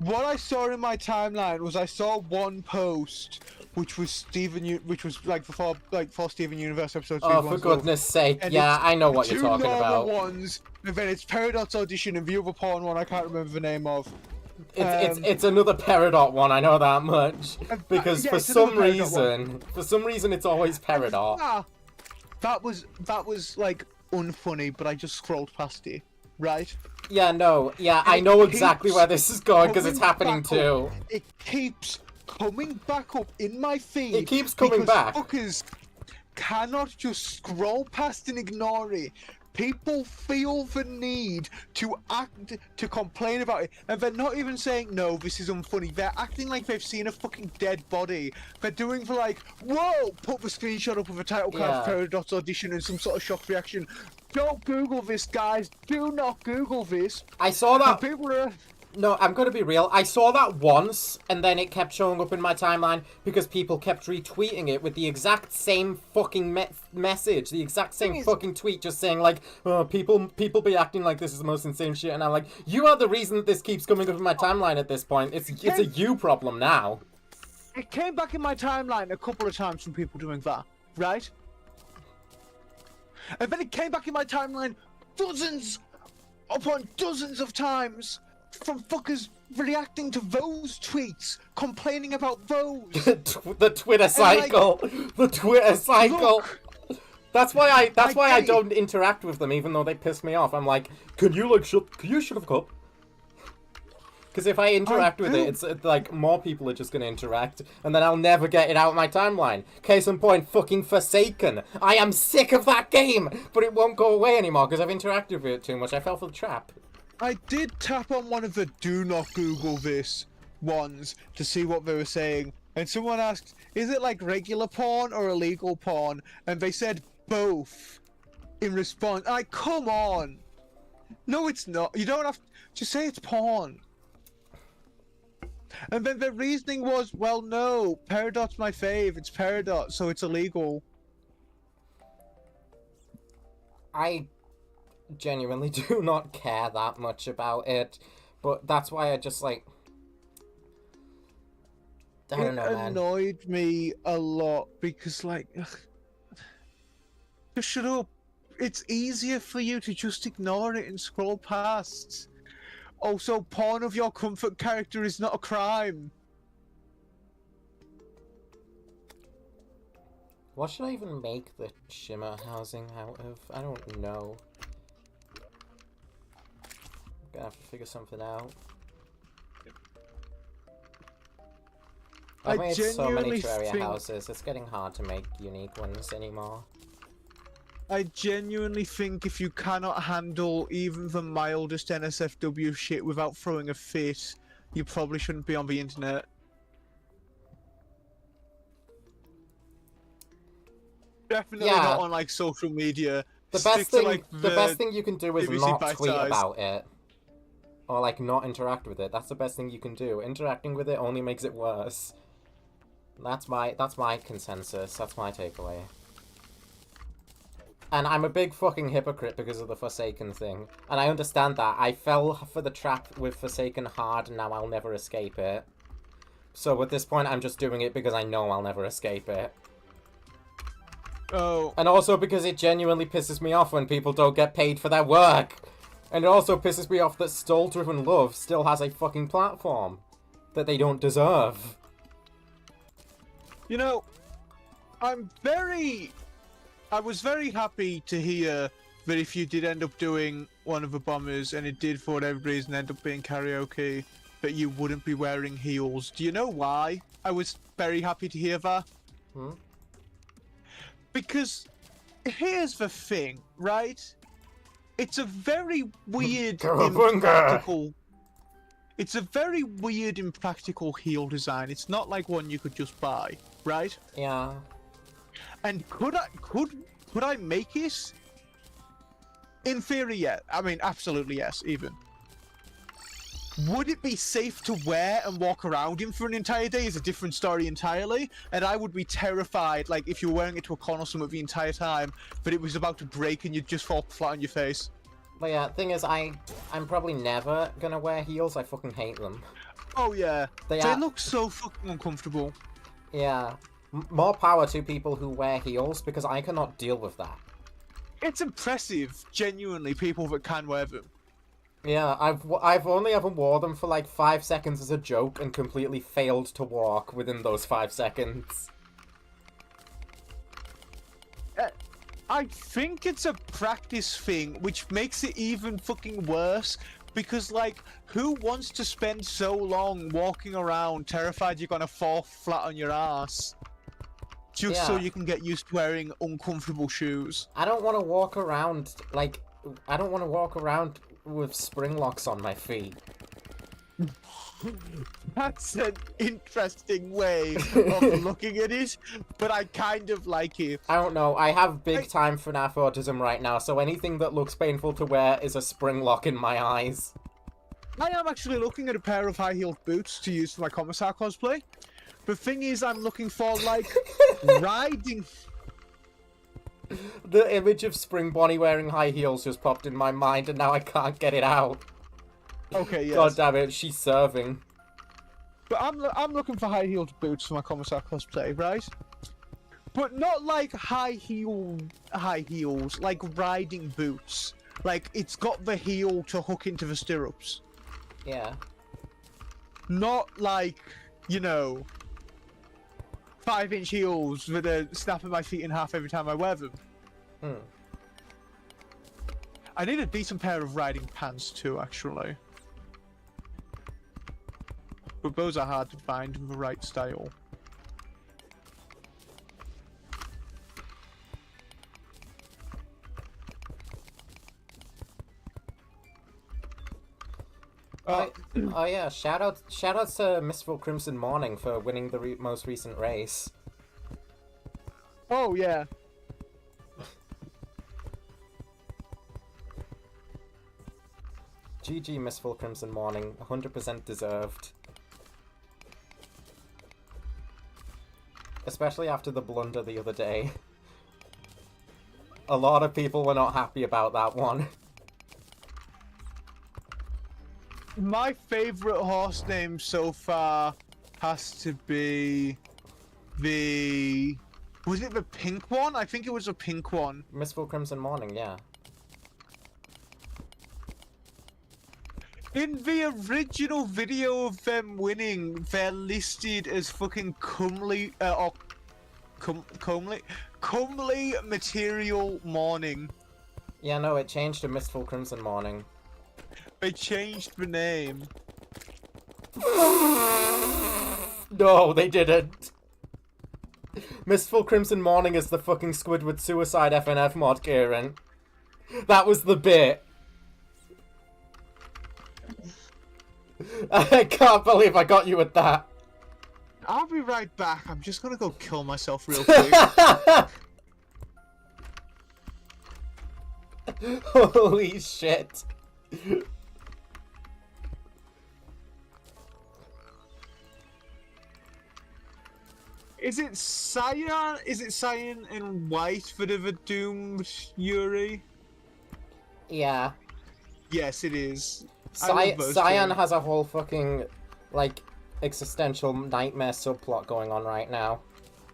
What I saw in my timeline was I saw one post, which was before Steven Universe episode 3. Oh, for goodness sake! Yeah, I know what you're talking about. Two normal ones, and then it's Peridot's audition and the other porn one I can't remember the name of. It's another Peridot one. I know that much because for some reason it's always Peridot. That was like unfunny, but I just scrolled past it, right? Yeah, no, yeah, I know exactly where this is going because it's happening too. It keeps coming back up in my feed. It keeps coming back. Fuckers cannot just scroll past and ignore it. People feel the need to complain about it, and they're not even saying, no, this is unfunny. They're acting like they've seen a fucking dead body. They're doing the like, whoa, put the screenshot up with a title card, Peridot's audition, and some sort of shock reaction. Don't Google this, guys. Do not Google this. I saw that. People are... No, I'm gonna be real. I saw that once, and then it kept showing up in my timeline because people kept retweeting it with the exact same fucking message, the exact same fucking tweet, just saying like, "Oh, people be acting like this is the most insane shit," and I'm like, "You are the reason that this keeps coming up in my timeline at this point. It's a you problem now." It came back in my timeline a couple of times from people doing that, right? And then it came back in my timeline dozens upon dozens of times from fuckers reacting to those tweets, complaining about those. The Twitter cycle. Like, the Twitter cycle. Look, that's why I don't interact with them, even though they piss me off. I'm like, can you shut the fuck up? Because if I interact with it, it's like more people are just going to interact, and then I'll never get it out of my timeline. Case in point, fucking Forsaken. I am sick of that game, but it won't go away anymore because I've interacted with it too much. I fell for the trap. I did tap on one of the do not Google this ones to see what they were saying, and someone asked, is it like regular porn or illegal porn? And they said both in response. Like, come on. No, it's not. You don't have to just say it's porn. And then the reasoning was, well, no, Peridot's my fave. It's Peridot, so it's illegal. I genuinely do not care that much about it, but that's why I just like. I don't know, man. It annoyed me a lot because, like, just shut up. It's easier for you to just ignore it and scroll past. Also, porn of your comfort character is not a crime. What should I even make the shimmer housing out of? I don't know. I'm gonna have to figure something out. I've made so many Terraria houses, it's getting hard to make unique ones anymore. I genuinely think if you cannot handle even the mildest NSFW shit without throwing a fit, you probably shouldn't be on the internet. Definitely not on like social media. The best thing you can do is not tweet about it. Or like not interact with it. That's the best thing you can do. Interacting with it only makes it worse. That's my consensus. That's my takeaway. And I'm a big fucking hypocrite because of the Forsaken thing. And I understand that. I fell for the trap with Forsaken hard and now I'll never escape it. So at this point I'm just doing it because I know I'll never escape it. Oh. And also because it genuinely pisses me off when people don't get paid for their work. And it also pisses me off that Stole-Driven Love still has a fucking platform that they don't deserve. You know, I was very happy to hear that if you did end up doing one of the bombers and it did for whatever reason end up being karaoke, that you wouldn't be wearing heels. Do you know why I was very happy to hear that? Because here's the thing, right? It's a very weird impractical... It's a very weird impractical heel design. It's not like one you could just buy, right? Yeah. And could I make it? In theory, yeah. I mean, absolutely yes, even. Would it be safe to wear and walk around in for an entire day is a different story entirely. And I would be terrified, like, if you were wearing it to a con or something the entire time, but it was about to break and you'd just fall flat on your face. But yeah, thing is, I'm probably never gonna wear heels. I fucking hate them. Oh yeah. They look so fucking uncomfortable. Yeah. More power to people who wear heels, because I cannot deal with that. It's impressive, genuinely, people that can wear them. Yeah, I've only ever wore them for like 5 seconds as a joke and completely failed to walk within those 5 seconds. I think it's a practice thing, which makes it even fucking worse. Because, like, who wants to spend so long walking around terrified you're gonna fall flat on your ass? Just so you can get used to wearing uncomfortable shoes. I don't want to walk around, like, I don't want to walk around with spring locks on my feet. That's an interesting way of looking at it, but I kind of like it. I don't know, I have big time FNAF autism right now, so anything that looks painful to wear is a spring lock in my eyes. I am actually looking at a pair of high-heeled boots to use for my Commissar cosplay. The thing is, I'm looking for, like, riding... The image of Spring Bonnie wearing high heels just popped in my mind, and now I can't get it out. Okay, yes. God damn it, she's serving. But I'm looking for high-heeled boots for my Commissar cosplay, right? But not like high heels, like riding boots. Like, it's got the heel to hook into the stirrups. Yeah. Not like, you know, 5-inch heels with a snapping my feet in half every time I wear them. I need a decent pair of riding pants too, actually. But those are hard to find in the right style. Oh yeah, shout out to Mistful Crimson Morning for winning the most recent race. Oh yeah. GG Mistful Crimson Morning, 100% deserved. Especially after the blunder the other day. A lot of people were not happy about that one. My favorite horse name so far has to be the... Was it the pink one? I think it was a pink one. Mistful Crimson Morning, yeah. In the original video of them winning, they're listed as fucking comely material morning. Yeah, no, it changed to Mistful Crimson Morning. They changed the name. No, they didn't. Mistful Crimson Morning is the fucking Squidward Suicide FNF mod, Kieran. That was the bit. I can't believe I got you with that. I'll be right back. I'm just gonna go kill myself real quick. Holy shit. Is it cyan? Is it cyan and white that are the doomed Yuri? Yeah. Yes, it is. Cyan has a whole fucking, like, existential nightmare subplot going on right now.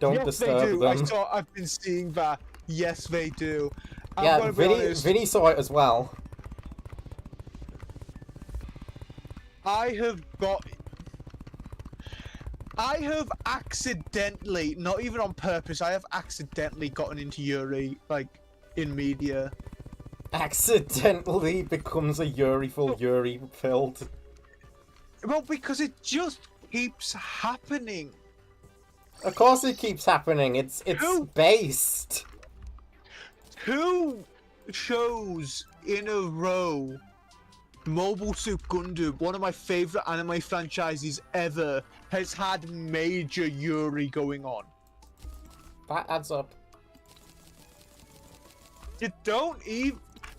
Don't disturb them. I've been seeing that. Yes, they do. Yeah, Vinny saw it as well. I have accidentally, not even on purpose, I have accidentally gotten into Yuri, like, in media. Accidentally becomes a Yuri-ful Yuri filled. Well, because it just keeps happening. Of course it keeps happening. It's based. 2 shows in a row. Mobile Suit Gundam, one of my favorite anime franchises ever, has had major Yuri going on. That adds up.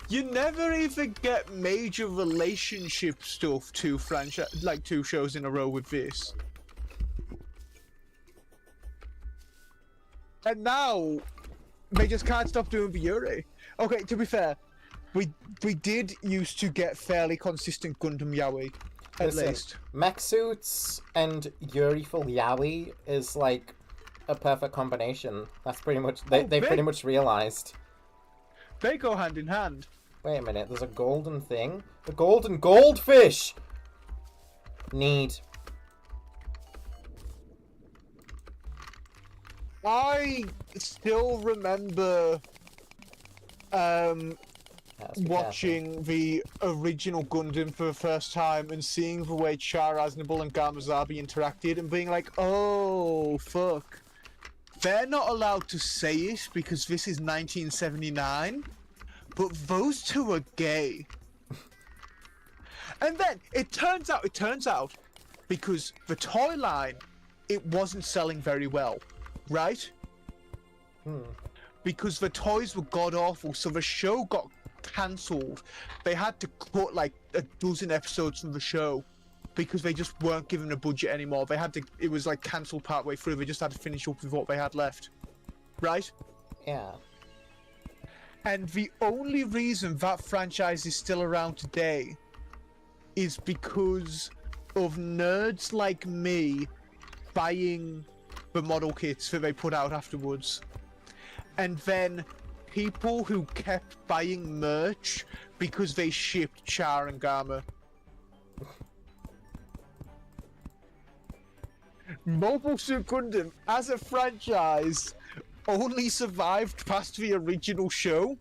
You never even get major relationship stuff to franchise, like 2 shows in a row with this. And now, they just can't stop doing the Yuri. Okay, to be fair, we did used to get fairly consistent Gundam Yaoi, at least. Mech suits and Yuri-ful Yaoi is like a perfect combination. That's pretty much they pretty much realized. They go hand in hand. Wait a minute, there's a golden thing? The golden goldfish! Need. I still remember watching the original Gundam for the first time and seeing the way Char Aznable and Gamazabi interacted and being like, oh, fuck. They're not allowed to say it because this is 1979, but those 2 are gay. And then it turns out, because the toy line, it wasn't selling very well, right? Because the toys were god-awful, so the show got cancelled. They had to cut like a dozen episodes from the show because they just weren't given a budget anymore. It was like cancelled partway through. They just had to finish up with what they had left. Right? Yeah. And the only reason that franchise is still around today is because of nerds like me buying the model kits that they put out afterwards. And then people who kept buying merch because they shipped Char and Gama. Mobile Suit Gundam, as a franchise, only survived past the original show.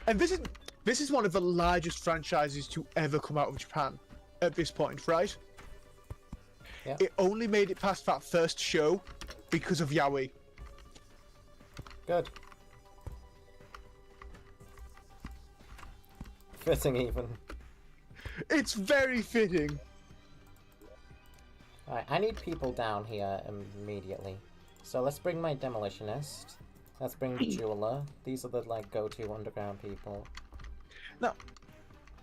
And this is one of the largest franchises to ever come out of Japan at this point, right? Yeah. It only made it past that first show because of Yaoi. Good. Fitting even. It's very fitting. Alright, I need people down here immediately. So let's bring my Demolitionist. Let's bring the Jeweler. These are the, like, go-to underground people. Now,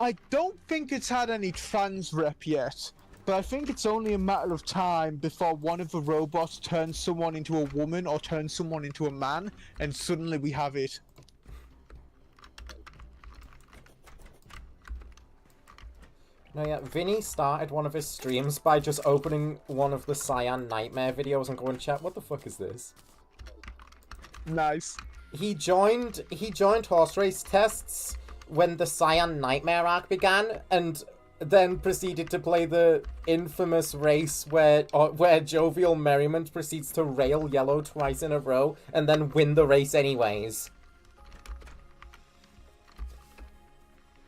I don't think it's had any trans rep yet, but I think it's only a matter of time before one of the robots turns someone into a woman or turns someone into a man, and suddenly we have it. No, yeah, Vinny started one of his streams by just opening one of the Cyan Nightmare videos and going, chat, what the fuck is this? Nice. He joined horse race tests when the Cyan Nightmare arc began, and then proceeded to play the infamous race where Jovial Merriment proceeds to rail Yellow twice in a row and then win the race anyways.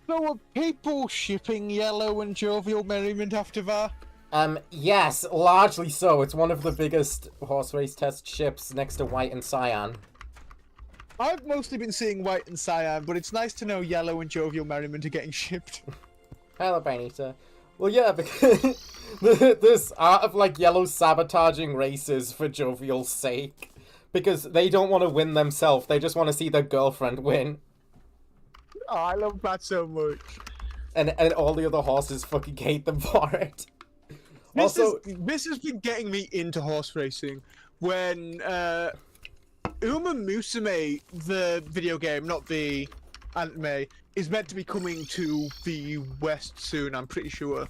So are people shipping Yellow and Jovial Merriment after that? Yes, largely so. It's one of the biggest horse race test ships next to White and Cyan. I've mostly been seeing White and Cyan, but it's nice to know Yellow and Jovial Merriment are getting shipped. Hello, Benita. Well, yeah, because this art of, like, Yellow sabotaging races for Jovial's sake. Because they don't want to win themselves, they just want to see their girlfriend win. Oh, I love that so much. And all the other horses fucking hate them for it. This has been getting me into horse racing. When, Uma Musume, the video game, not the anime, is meant to be coming to the West soon, I'm pretty sure.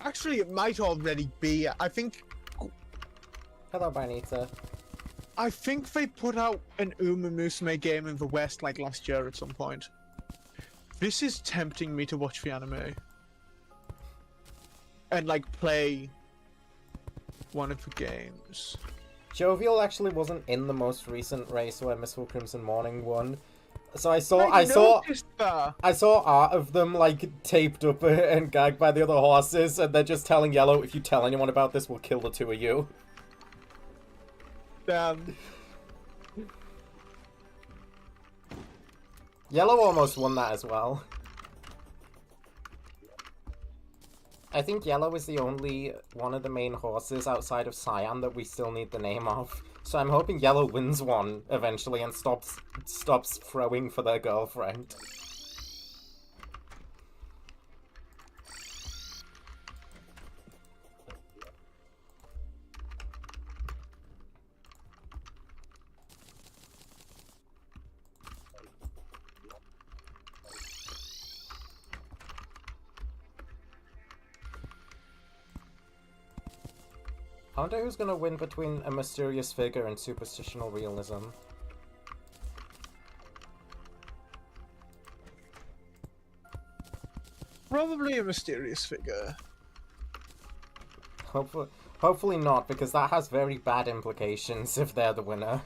Actually, it might already be. I think... Hello, Benita. I think they put out an Uma Musume game in the West like last year at some point. This is tempting me to watch the anime. And like play one of the games. Jovial actually wasn't in the most recent race where Mistful Crimson Morning won. So I saw art of them like taped up and gagged by the other horses, and they're just telling Yellow, if you tell anyone about this, we'll kill the two of you. Damn. Yellow almost won that as well. I think Yellow is the only one of the main horses outside of Cyan that we still need the name of. So I'm hoping Yellow wins one eventually and stops throwing for their girlfriend. I wonder who's gonna win between a mysterious figure and superstitional realism. Probably a mysterious figure. Hopefully not, because that has very bad implications if they're the winner.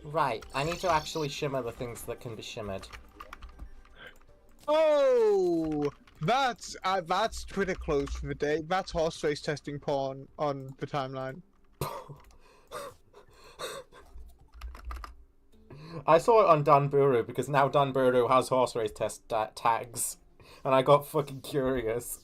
Right, I need to actually shimmer the things that can be shimmered. Oh, that's Twitter closed for the day. That's horse race testing porn on the timeline. I saw it on Danburu because now Danburu has horse race test tags, and I got fucking curious.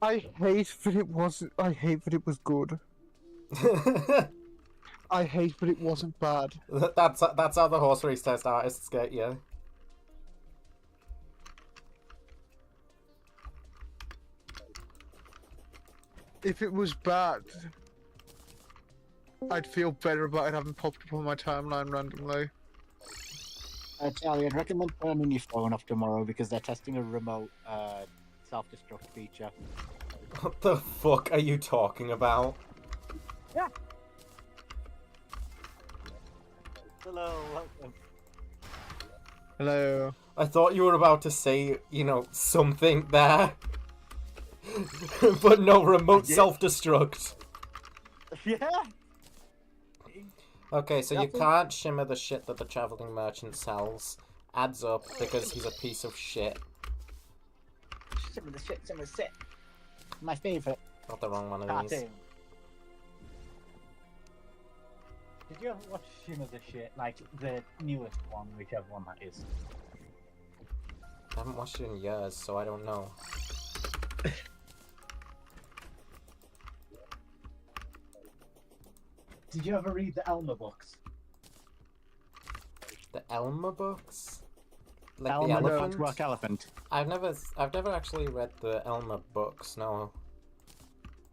I hate that it wasn't. I hate that it was good. I hate that it wasn't bad. That's how the horse race test artists get you. If it was bad, I'd feel better about it having popped up on my timeline randomly. Charlie, I'd recommend turning your phone off tomorrow because they're testing a remote self-destruct feature. What the fuck are you talking about? Yeah. Hello, welcome. Hello. I thought you were about to say, you know, something there. But no, remote self-destruct. Yeah. Okay, so you can't shimmer the shit that the traveling merchant sells. Adds up because he's a piece of shit. Shimmer the shit, shimmer the shit. My favorite. Not the wrong one of these. Cartoon. Did you ever watch Shimmer the Shit? Like the newest one, whichever one that is. I haven't watched it in years, so I don't know. Did you ever read the Elmer books? The Elmer books? Like the Elmer the elephant? Rock Elephant. I've never actually read the Elmer books, no.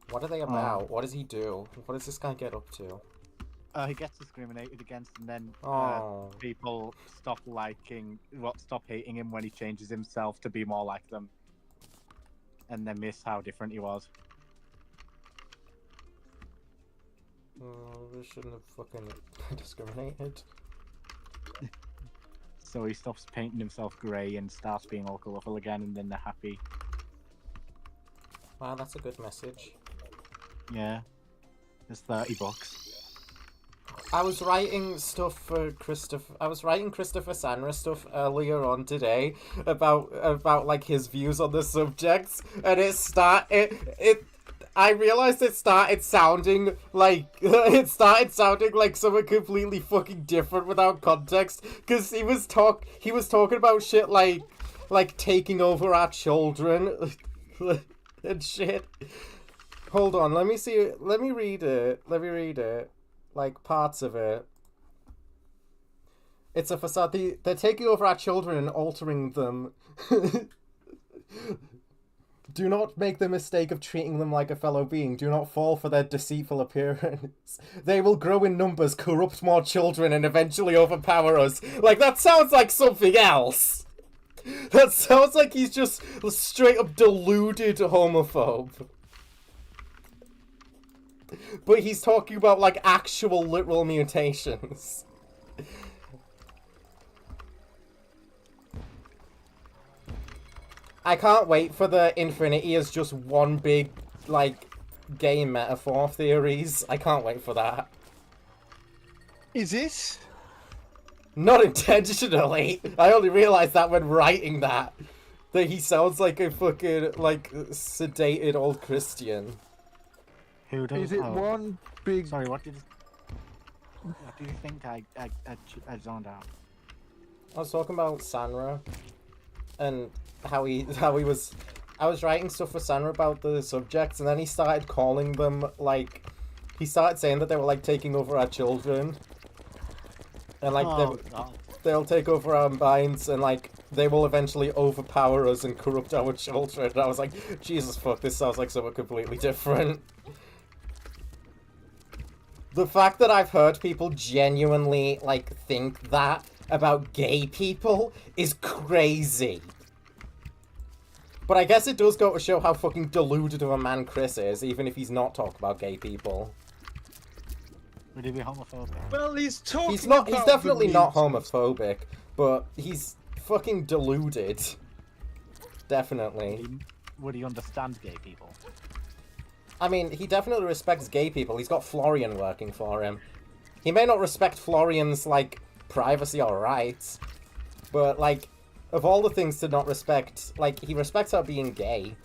What are they about? What does he do? What does this guy get up to? He gets discriminated against, and then Oh. people stop hating him when he changes himself to be more like them, and they miss how different he was. Oh, we shouldn't have fucking discriminated. So he stops painting himself grey and starts being all colourful again, and then they're happy. Wow, that's a good message. Yeah. It's $30. I was writing stuff for Christopher. I was writing Christopher Sanra stuff earlier on today about like his views on the subjects, and I realized it started sounding like something completely fucking different without context, because he was talking about shit like taking over our children and shit. Hold on, let me read it. Like, parts of it. It's a facade. They're taking over our children and altering them. Do not make the mistake of treating them like a fellow being. Do not fall for their deceitful appearance. They will grow in numbers, corrupt more children, and eventually overpower us. Like, that sounds like something else. That sounds like he's just a straight up deluded homophobe. But he's talking about, like, actual literal mutations. I can't wait for the Infinity as just one big, like, game metaphor theories. I can't wait for that. Is it? Not intentionally. I only realized that when writing that. That he sounds like a fucking, like, sedated old Christian. Who does? Is it one big? Sorry, what did you think I zoned out? I was talking about Sanra and how he was. I was writing stuff for Sanra about the subjects, and then he started calling them, like, he started saying that they were like taking over our children, and like they'll take over our minds, and like they will eventually overpower us and corrupt our children. And I was like, Jesus fuck, this sounds like something completely different. The fact that I've heard people genuinely, like, think that about gay people is crazy. But I guess it does go to show how fucking deluded of a man Chris is, even if he's not talking about gay people. Would he be homophobic? Well, he's talking. He's definitely not homophobic, but he's fucking deluded. Definitely. Would he understand gay people? I mean, he definitely respects gay people. He's got Florian working for him. He may not respect Florian's, like, privacy or rights, but, like, of all the things to not respect, like, he respects her being gay.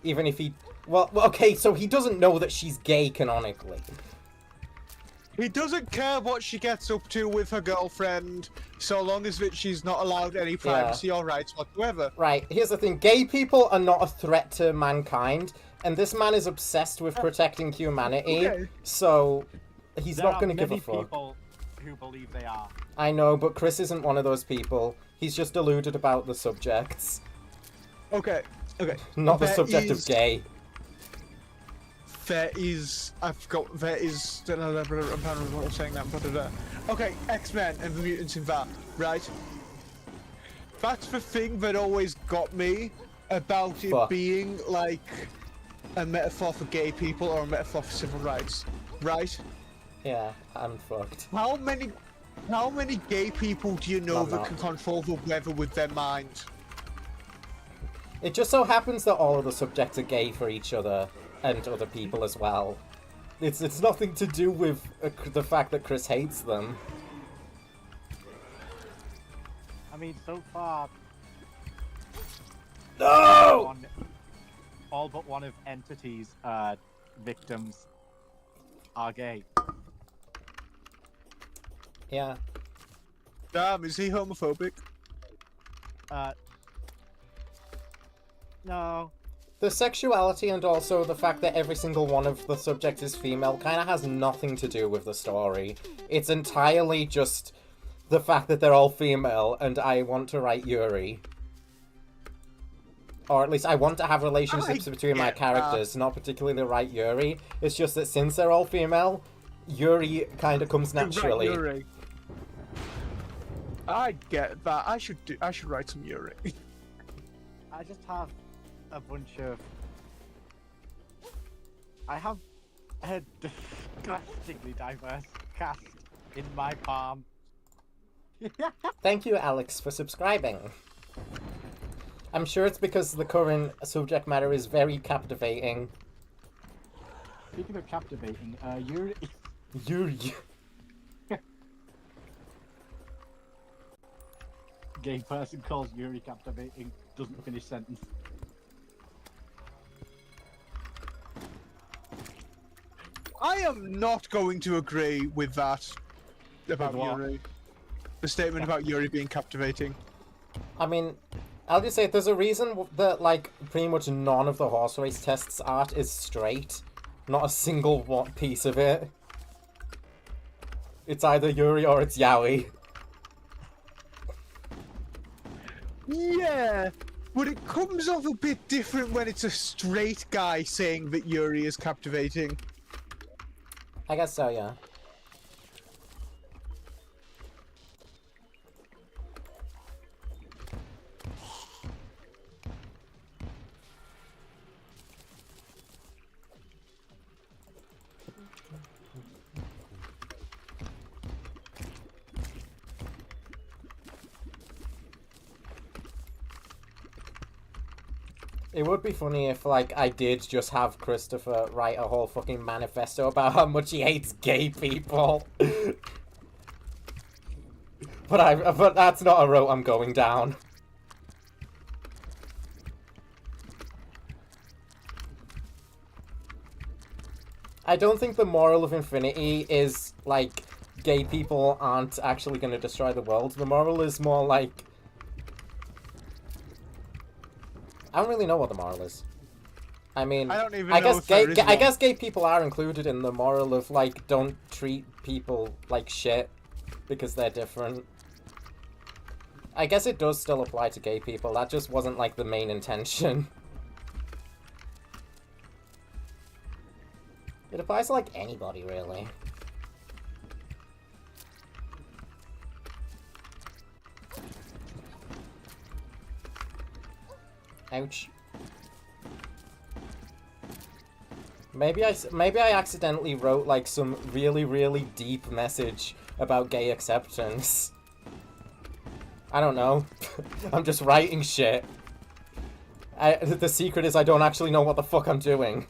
Even if he... Well, okay, so he doesn't know that she's gay canonically. He doesn't care what she gets up to with her girlfriend, so long as she's not allowed any privacy or rights whatsoever. Right, here's the thing. Gay people are not a threat to mankind, and this man is obsessed with protecting humanity, so he's not going to give a fuck. There are many people who believe they are. I know, but Chris isn't one of those people. He's just deluded about the subjects. Okay. Not the subject of gay. There is... I forgot. There is... I'm trying to remember what I was saying that. Okay, X-Men and the Mutants in that, right? That's the thing that always got me about it being, like, a metaphor for gay people or a metaphor for civil rights, right? Yeah, I'm fucked. How many gay people do you know that can control the weather with their mind? It just so happens that all of the subjects are gay for each other and other people as well. It's nothing to do with the fact that Chris hates them. I mean, so far... No! All but one of Entity's victims are gay. Yeah. Damn, is he homophobic? No. The sexuality and also the fact that every single one of the subjects is female kind of has nothing to do with the story. It's entirely just the fact that they're all female and I want to write Yuri. Or at least I want to have relationships between my characters, not particularly write Yuri. It's just that since they're all female, Yuri kind of comes naturally. Right, Yuri. I get that. I should write some Yuri. I just have a bunch of. I have a disgustingly diverse cast in my palm. Thank you, Alex, for subscribing. I'm sure it's because the current subject matter is very captivating. Speaking of captivating, Yuri. Yuri. Gay person calls Yuri captivating, doesn't finish sentence. I am not going to agree with that about Yuri. The statement about Yuri being captivating. I mean, I'll just say there's a reason that, like, pretty much none of the horse race tests art is straight. Not a single piece of it. It's either Yuri or it's Yaoi. Yeah, but it comes off a bit different when it's a straight guy saying that Yuri is captivating. I guess so, yeah. It would be funny if, like, I did just have Christopher write a whole fucking manifesto about how much he hates gay people. But that's not a road I'm going down. I don't think the moral of Infinity is, like, gay people aren't actually going to destroy the world. The moral is more like... I don't really know what the moral is. I mean, I don't even I know guess if I guess gay people are included in the moral of, like, don't treat people like shit because they're different. I guess it does still apply to gay people. That just wasn't, like, the main intention. It applies to, like, anybody, really. Ouch. Maybe I accidentally wrote, like, some really, really deep message about gay acceptance. I don't know. I'm just writing shit. The secret is I don't actually know what the fuck I'm doing.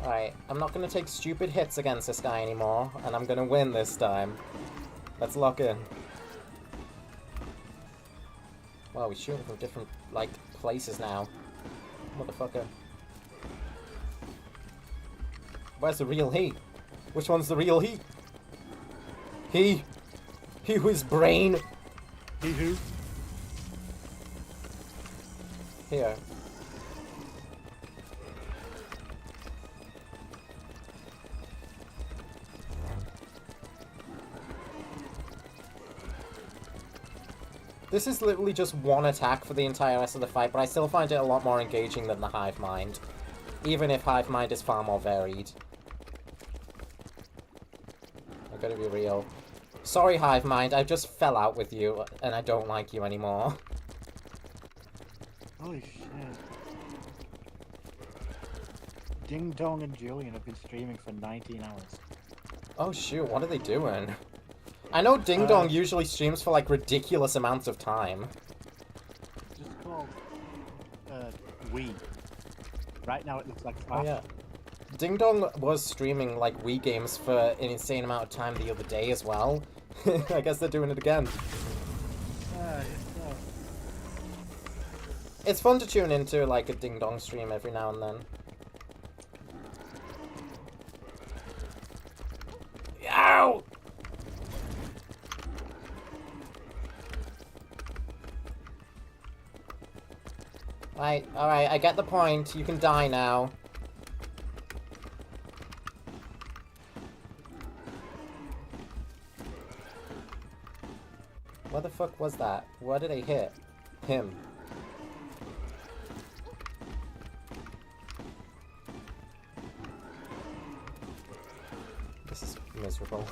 Alright, I'm not gonna take stupid hits against this guy anymore, and I'm gonna win this time. Let's lock in. Wow, we're shooting from different, like, places now. Motherfucker. Where's the real he? Which one's the real he? He whose brain... He who? Here. This is literally just one attack for the entire rest of the fight, but I still find it a lot more engaging than the Hive Mind. Even if Hive Mind is far more varied. I gotta be real. Sorry, Hive Mind, I just fell out with you, and I don't like you anymore. Holy shit. Ding Dong and Julian have been streaming for 19 hours. Oh shoot, what are they doing? I know Ding Dong usually streams for, like, ridiculous amounts of time. Just called Wii. Right now it looks like Oh Smash. yeah. Ding Dong was streaming like Wii games for an insane amount of time the other day as well. I guess they're doing it again. It's fun to tune into like a Ding Dong stream every now and then. Ow! Alright, I get the point. You can die now. What the fuck was that? Where did I hit? Him. This is miserable.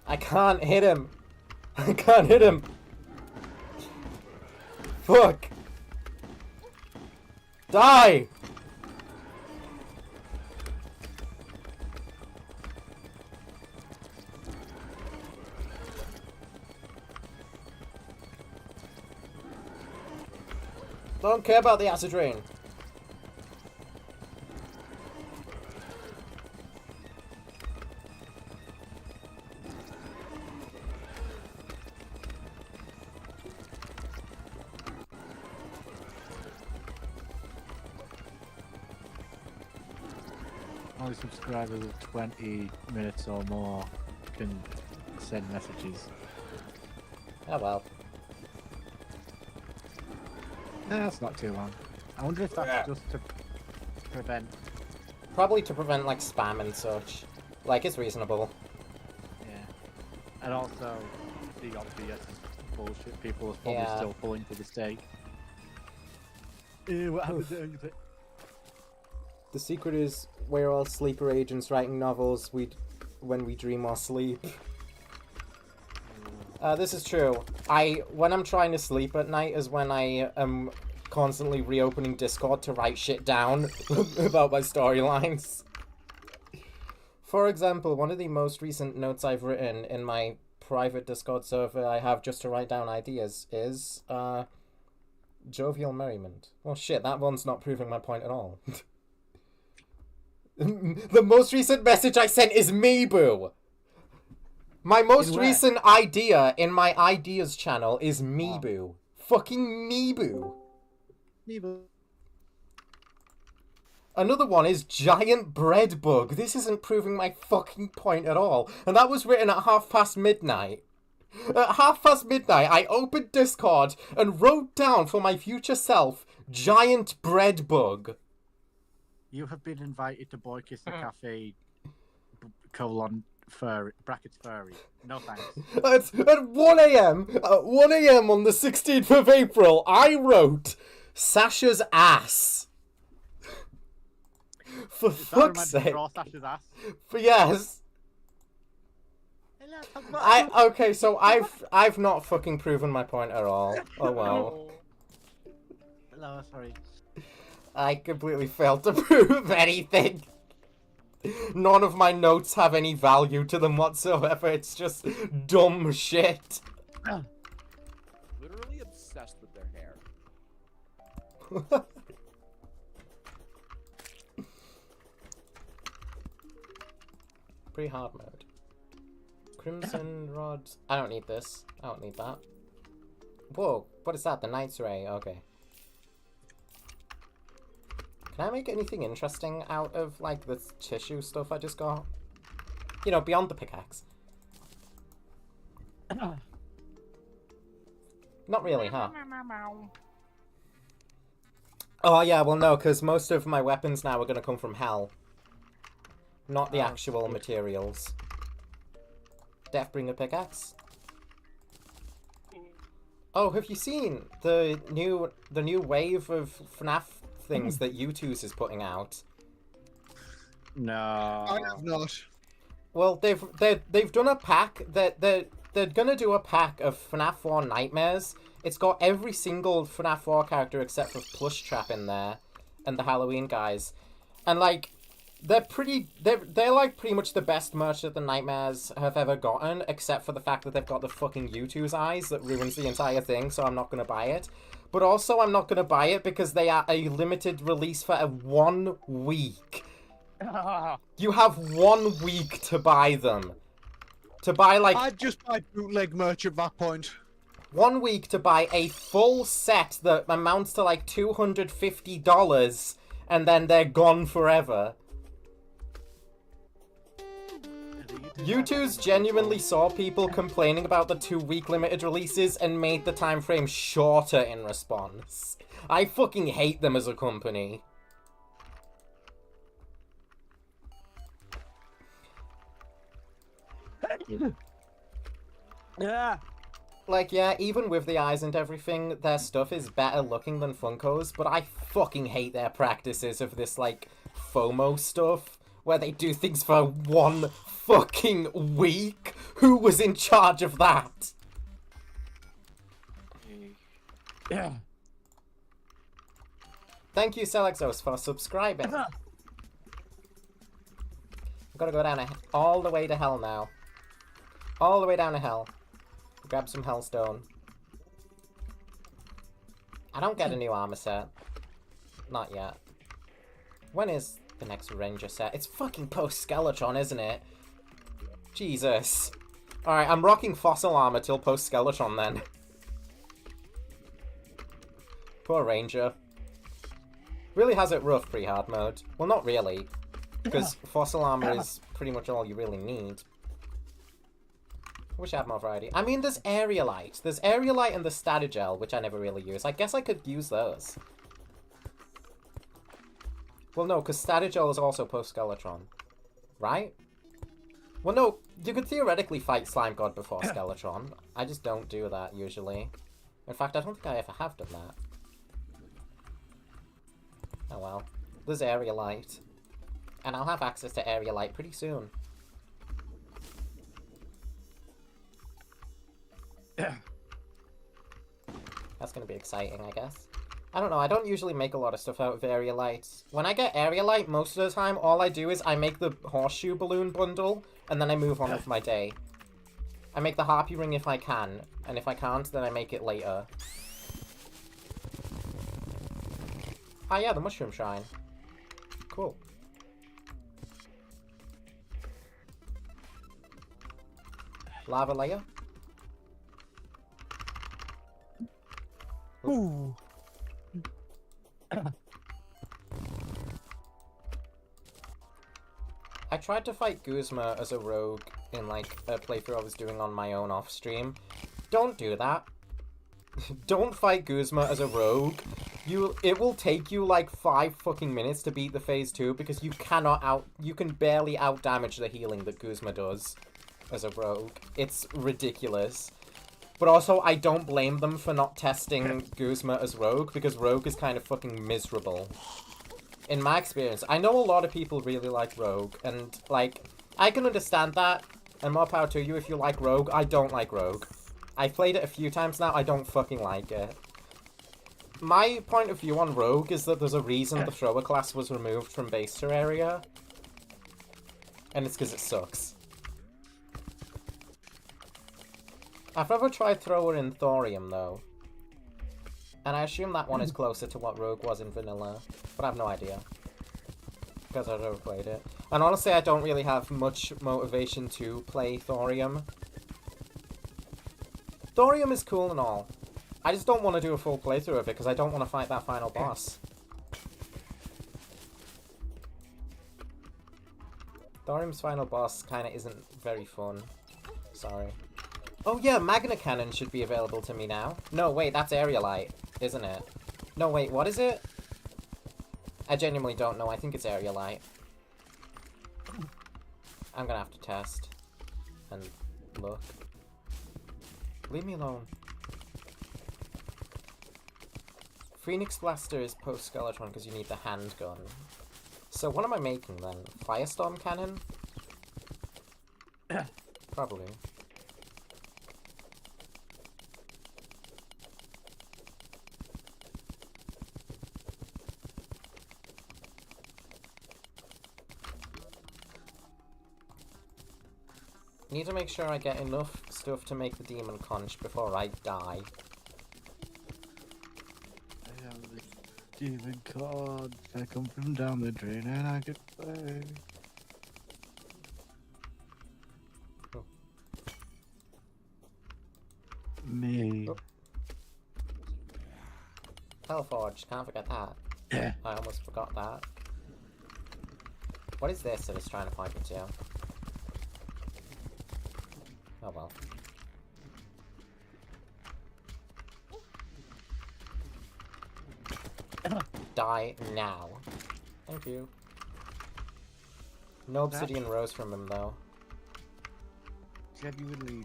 I can't hit him! I can't hit him! Fuck! Die! Don't care about the acid rain. Only subscribers of 20 minutes or more can send messages. Oh well. No, that's not too long. I wonder if that's just to prevent... Probably to prevent like spam and such. Like, it's reasonable. Yeah. And also, the obvious bullshit people are probably still pulling for the stake. What happened to The secret is we're all sleeper agents writing novels when we dream or sleep. This is true. When I'm trying to sleep at night is when I am constantly reopening Discord to write shit down about my storylines. For example, one of the most recent notes I've written in my private Discord server I have just to write down ideas is, jovial merriment. Well shit, that one's not proving my point at all. The most recent message I sent is Meeboo! My most recent idea in my ideas channel is Meeboo. Wow. Fucking Meeboo. Meeboo. Another one is giant bread bug. This isn't proving my fucking point at all. And that was written at midnight. At midnight, I opened Discord and wrote down for my future self, giant bread bug. You have been invited to Boy Kiss the Cafe, furry, brackets furry. No thanks. At 1 a.m. At 1 a.m. on the 16th of April, I wrote Sasha's ass. For fuck's sake. Draw Sasha's ass? Yes. Okay, so I've not fucking proven my point at all. Oh well. No, sorry. I completely failed to prove anything. None of my notes have any value to them whatsoever. It's just dumb shit. Literally obsessed with their hair. Pre-hard mode. Crimson rods. I don't need this. I don't need that. Whoa, what is that? The Knight's Ray. Okay. Can I make anything interesting out of, like, the tissue stuff I just got? You know, beyond the pickaxe. Not really, huh? Oh, yeah, well, no, because most of my weapons now are going to come from hell. Not the actual materials. Death bring a pickaxe? Oh, have you seen the new wave of FNAF things that U2's is putting out? No. I have not. Well, they've done a pack that they're gonna do a pack of FNAF 4 Nightmares. It's got every single FNAF 4 character except for Plush Trap in there, and the Halloween guys, and like they're like pretty much the best merch that the Nightmares have ever gotten, except for the fact that they've got the fucking U2's eyes that ruins the entire thing. So I'm not gonna buy it. But also, I'm not going to buy it because they are a limited release for 1 week. You have 1 week to buy them. To buy, like... I'd just buy bootleg merch at that point. 1 week to buy a full set that amounts to, like, $250, and then they're gone forever. U2's genuinely saw people complaining about the 2-week limited releases and made the time frame shorter in response. I fucking hate them as a company. Yeah. Like, yeah, even with the eyes and everything, their stuff is better looking than Funko's, but I fucking hate their practices of this, like, FOMO stuff, where they do things for 1 fucking week. Who was in charge of that? Yeah. Thank you, Selexos, for subscribing. I've got to go down all the way to hell now. All the way down to hell. Grab some Hellstone. I don't get a new armor set. Not yet. When is the next Ranger set? It's fucking post-Skeletron, isn't it? Jesus. Alright, I'm rocking fossil armor till post-Skeletron then. Poor Ranger. Really has it rough pre-hard mode. Well, not really. Because fossil armor is pretty much all you really need. I wish I had more variety. I mean, there's Aerialite. There's Aerialite and the Statogel, which I never really use. I guess I could use those. Well, no, because Statogel is also post-Skeletron. Right? Well, no, you could theoretically fight Slime God before Skeletron. I just don't do that, usually. In fact, I don't think I ever have done that. Oh well. There's Aerialite. And I'll have access to Aerialite pretty soon. That's gonna be exciting, I guess. I don't know, I don't usually make a lot of stuff out of Aerialite. When I get Aerialite, most of the time, all I do is I make the horseshoe balloon bundle, and then I move on with my day. I make the harpy ring if I can, and if I can't, then I make it later. Ah yeah, the mushroom shrine. Cool. Lava layer. Ooh. I tried to fight Guzma as a rogue in, like, a playthrough I was doing on my own off-stream. Don't do that. Don't fight Guzma as a rogue. It will take you, like, 5 fucking minutes to beat the phase 2 because you can barely out-damage the healing that Guzma does as a rogue. It's ridiculous. But also, I don't blame them for not testing Guzma as rogue because rogue is kind of fucking miserable. In my experience, I know a lot of people really like rogue, and, like, I can understand that, and more power to you if you like rogue. I don't like rogue. I've played it a few times now, I don't fucking like it. My point of view on rogue is that there's a reason the thrower class was removed from base Terraria, and it's because it sucks. I've never tried thrower in Thorium, though. And I assume that one is closer to what Rogue was in Vanilla, but I have no idea. Because I've never played it. And honestly, I don't really have much motivation to play Thorium. Thorium is cool and all. I just don't want to do a full playthrough of it, because I don't want to fight that final boss. Thorium's final boss kind of isn't very fun. Sorry. Oh yeah, Magna Cannon should be available to me now. No, wait, that's Aerialite, isn't it? No, wait, what is it? I genuinely don't know. I think it's Aerialite. I'm gonna have to test. And look. Leave me alone. Phoenix Blaster is post-Skeletron because you need the handgun. So what am I making then? Firestorm Cannon? Probably. Need to make sure I get enough stuff to make the Demon Conch before I die. Stealing cards, I come from down the drain and I could play. Oh. Me. Oh. Hellforge, can't forget that. Yeah. I almost forgot that. What is this that it's trying to point me to? Oh well. Die now. Thank you. No obsidian rose from him though. Genuinely,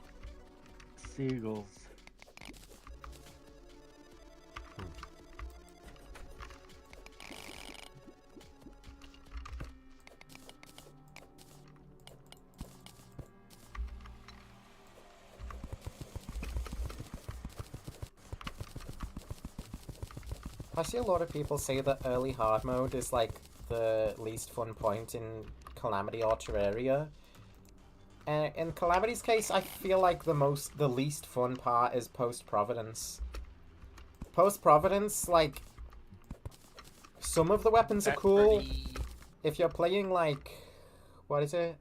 seagulls. I see a lot of people say that early hard mode is like the least fun point in Calamity or Terraria. In Calamity's case, I feel like the least fun part is Post-Providence. Post-Providence, like, some of the weapons are cool. If you're playing like, what is it?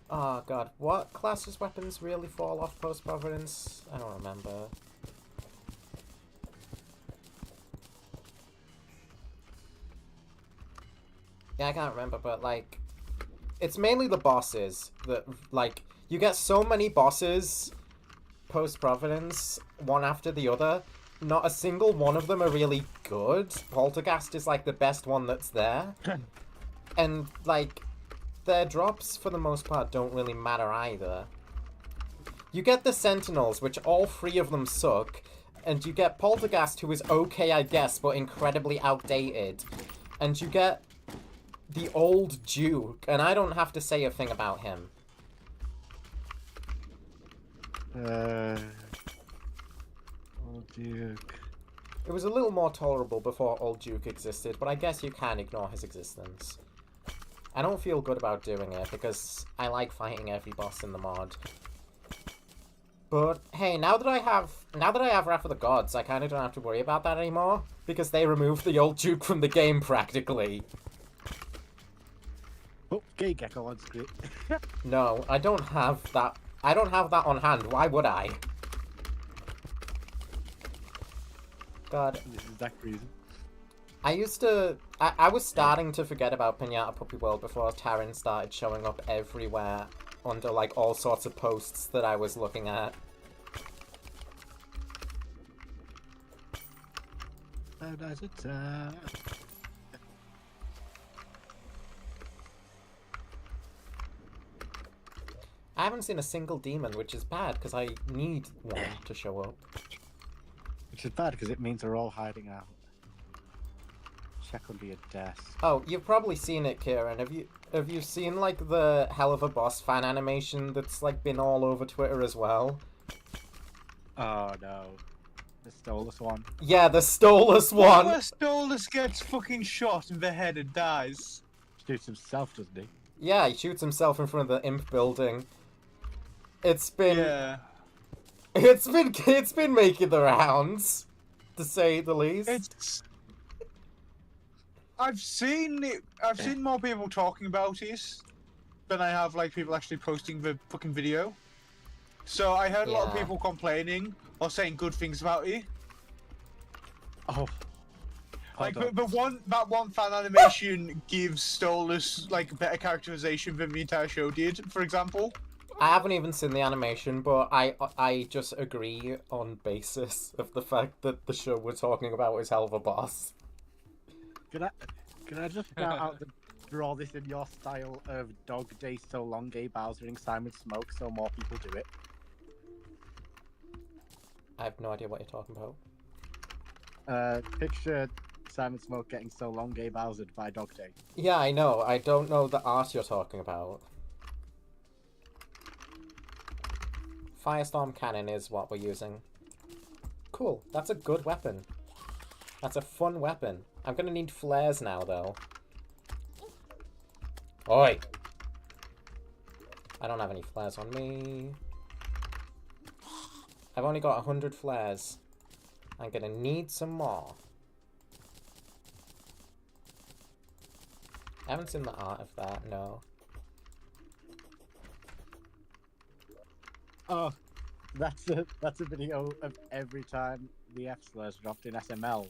Oh god, what class's weapons really fall off Post-Providence? I don't remember. Yeah, I can't remember, but, like, it's mainly the bosses that, like, you get so many bosses post-Providence, one after the other. Not a single one of them are really good. Poltergeist is, like, the best one that's there. And, like, their drops, for the most part, don't really matter either. You get the Sentinels, which all three of them suck. And you get Poltergeist, who is okay, I guess, but incredibly outdated. And you get the old Duke, and I don't have to say a thing about him. Old Duke. It was a little more tolerable before old Duke existed, but I guess you can ignore his existence. I don't feel good about doing it, because I like fighting every boss in the mod. But, hey, now that I have Wrath of the Gods, I kind of don't have to worry about that anymore, because they removed the old Duke from the game, practically. Oh, gay gecko on screen. No, I don't have that. I don't have that on hand. Why would I? God. This is that reason. I used to... I was starting to forget about Pinata Puppy World before Taryn started showing up everywhere under, like, all sorts of posts that I was looking at. I haven't seen a single demon, which is bad, because I need one to show up. Which is bad, because it means they're all hiding out. Check under your desk. Oh, you've probably seen it, Kieran. Have you seen, like, the Hell of a Boss fan animation that's, like, been all over Twitter as well? Oh, no. The Stolus one. Yeah, the Stolus one! Where Stolus gets fucking shot in the head and dies. Shoots himself, doesn't he? Yeah, he shoots himself in front of the imp building. It's been... Yeah. It's been making the rounds, to say the least. It's... I've seen more people talking about it than I have, like, people actually posting the fucking video. So I heard a lot of people complaining or saying good things about it. Oh. Like, that one fan animation gives Stolus, like, better characterization than the entire show did, for example. I haven't even seen the animation, but I just agree on basis of the fact that the show we're talking about is Hell of a Boss. Can I just shout out the draw this in your style of Dog Day So Long Gay Bowsering Simon Smoke so more people do it? I have no idea what you're talking about. Picture Simon Smoke getting so long gay Bowsered by Dog Day. Yeah, I know. I don't know the art you're talking about. Firestorm Cannon is what we're using. Cool. That's a good weapon. That's a fun weapon. I'm gonna need flares now, though. Oi! I don't have any flares on me. I've only got 100 flares. I'm gonna need some more. I haven't seen the art of that, no. Oh, that's a video of every time the F slurs dropped in SML.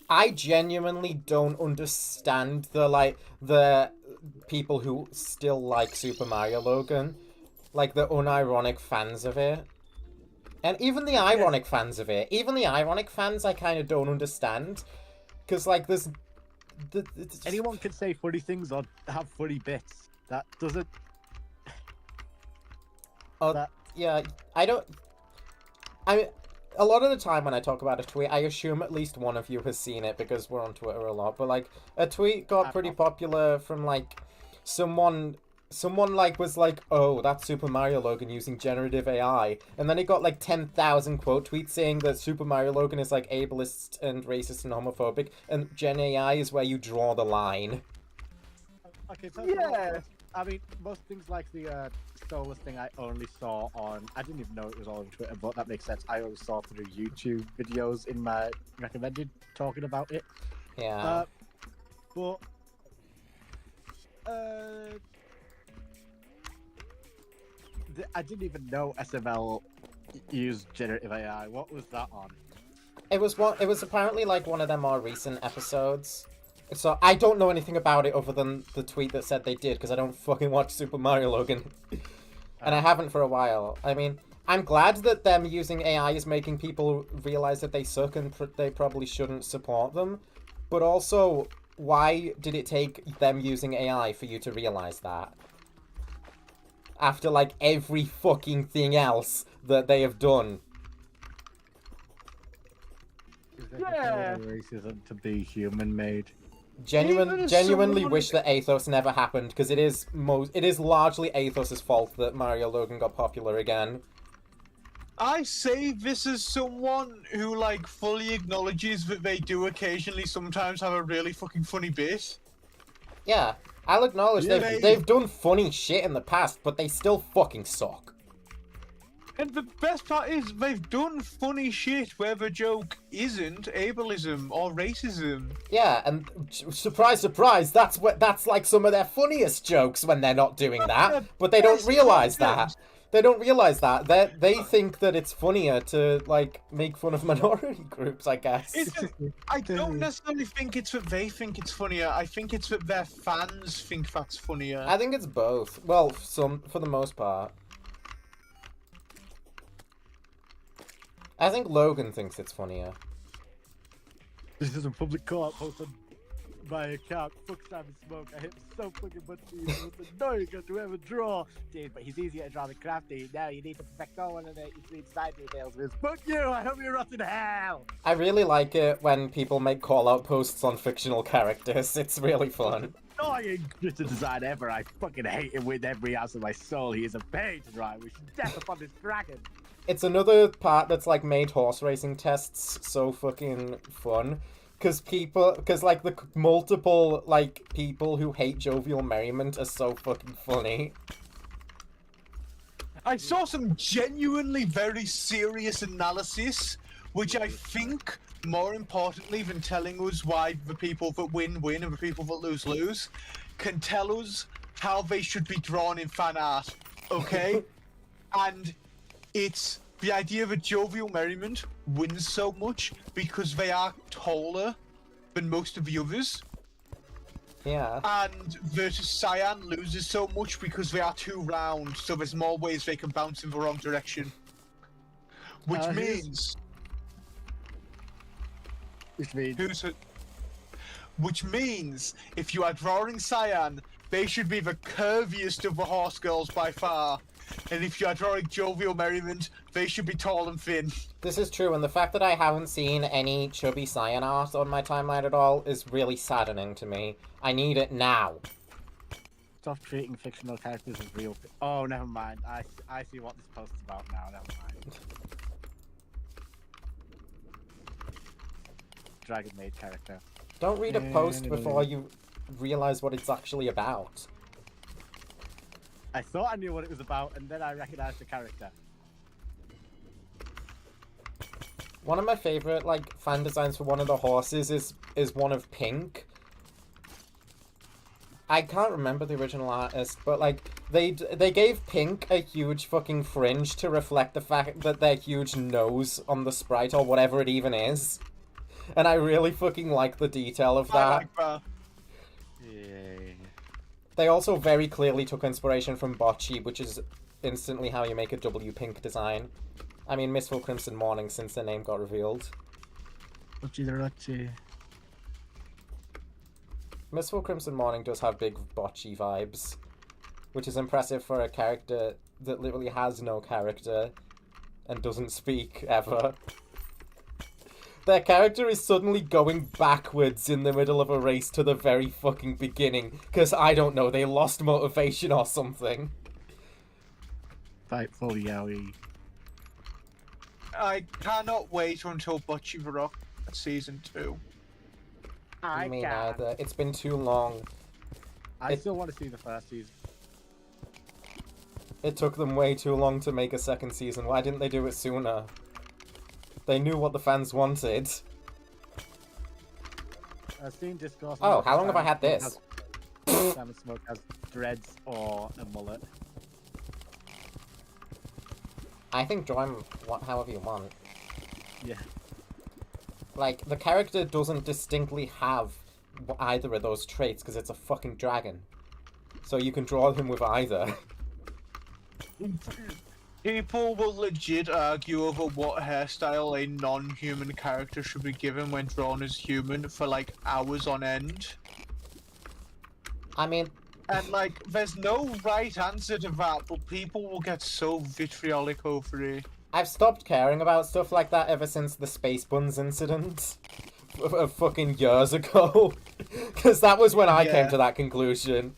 I genuinely don't understand the people who still like Super Mario Logan. Like, the unironic fans of it. And even the ironic fans of it. Even the ironic fans I kind of don't understand. Because, like, there's... Anyone can say funny things or have funny bits. That doesn't... Yeah, I don't... A lot of the time when I talk about a tweet, I assume at least one of you has seen it because we're on Twitter a lot. But, like, a tweet got pretty popular from, like, someone like was like, oh, that's Super Mario Logan using generative AI, and then it got like 10,000 quote tweets saying that Super Mario Logan is like ableist and racist and homophobic, and Gen AI is where you draw the line. Okay, so yeah. I mean, most things like the Star Wars thing I only saw on... I didn't even know it was all on Twitter, but that makes sense. I only saw through YouTube videos in my recommended talking about it. Yeah. But... I didn't even know SML used generative AI. What was that on? It was apparently like one of their more recent episodes. So I don't know anything about it other than the tweet that said they did, because I don't fucking watch Super Mario Logan. And I haven't for a while. I mean, I'm glad that them using AI is making people realize that they suck and they probably shouldn't support them. But also, why did it take them using AI for you to realize that? After, like, every fucking thing else that they have done. Yeah. Racism to be human-made. Genuinely wish that Athos never happened, because it is largely Athos' fault that Mario Logan got popular again. I say this as someone who, like, fully acknowledges that they do occasionally sometimes have a really fucking funny bit. Yeah, I'll acknowledge they've done funny shit in the past, but they still fucking suck. And the best part is they've done funny shit where the joke isn't ableism or racism. Yeah, and surprise, surprise, that's like some of their funniest jokes when they're not doing that, but they don't realize that. They don't realize that. They think that it's funnier to, like, make fun of minority groups, I guess. I don't necessarily think it's that they think it's funnier. I think it's that their fans think that's funnier. I think it's both. Well, for the most part. I think Logan thinks it's funnier. This is a public call-out posted by account. Fuck Simon Smoke. I hit him so fucking much. It's annoying to ever draw. Dude, but he's easier to draw than Crafty. Now you need to perfect all one of the side details with. Fuck you! I hope you rot in hell! I really like it when people make call-out posts on fictional characters. It's really fun. Annoying Christian design ever. I fucking hate him with every ounce of my soul. He is a pain to draw. We should death upon this dragon. It's another part that's, like, made horse racing tests so fucking fun. Because like, the multiple, like, people who hate Jovial Merriment are so fucking funny. I saw some genuinely very serious analysis, which I think, more importantly than telling us why the people that win win and the people that lose lose, can tell us how they should be drawn in fan art, okay? And it's the idea that Jovial Merriment wins so much because they are taller than most of the others. Yeah. And that Cyan loses so much because they are too round, so there's more ways they can bounce in the wrong direction. Which means... Which means, if you are drawing Cyan, they should be the curviest of the horse girls by far. And if you are drawing Jovial Merriment, they should be tall and thin. This is true, and the fact that I haven't seen any chubby Cyan art on my timeline at all is really saddening to me. I need it now. Stop treating fictional characters as real. Oh, never mind. I see what this post is about now. Never mind. Dragon Maid character. Don't read a post before you realize what it's actually about. I thought I knew what it was about, and then I recognized the character. One of my favorite like fan designs for one of the horses is one of pink. I can't remember the original artist, but like they gave Pink a huge fucking fringe to reflect the fact that their huge nose on the sprite or whatever it even is, and I really fucking like the detail of that. I like that. Yay. They also very clearly took inspiration from Bocce, which is instantly how you make a W Pink design. I mean, Mistful Crimson Morning since their name got revealed. Mistful Crimson Morning does have big Bocce vibes, which is impressive for a character that literally has no character and doesn't speak ever. Their character is suddenly going backwards in the middle of a race to the very fucking beginning, because I don't know, they lost motivation or something. Fightful Yowie. I cannot wait until Bocce Rock season 2. Me neither. It's been too long. I still want to see the first season. It took them way too long to make a second season. Why didn't they do it sooner? They knew what the fans wanted. I've seen discourse. Oh, how long have I had this? Simon Smoke has dreads or a mullet. I think draw him however you want. Yeah. Like, the character doesn't distinctly have either of those traits because it's a fucking dragon. So you can draw him with either. People will legit argue over what hairstyle a non-human character should be given when drawn as human for like hours on end. I mean... And like, there's no right answer to that, but people will get so vitriolic over it. I've stopped caring about stuff like that ever since the Space Buns incident. Fucking years ago. Because that was when I came to that conclusion.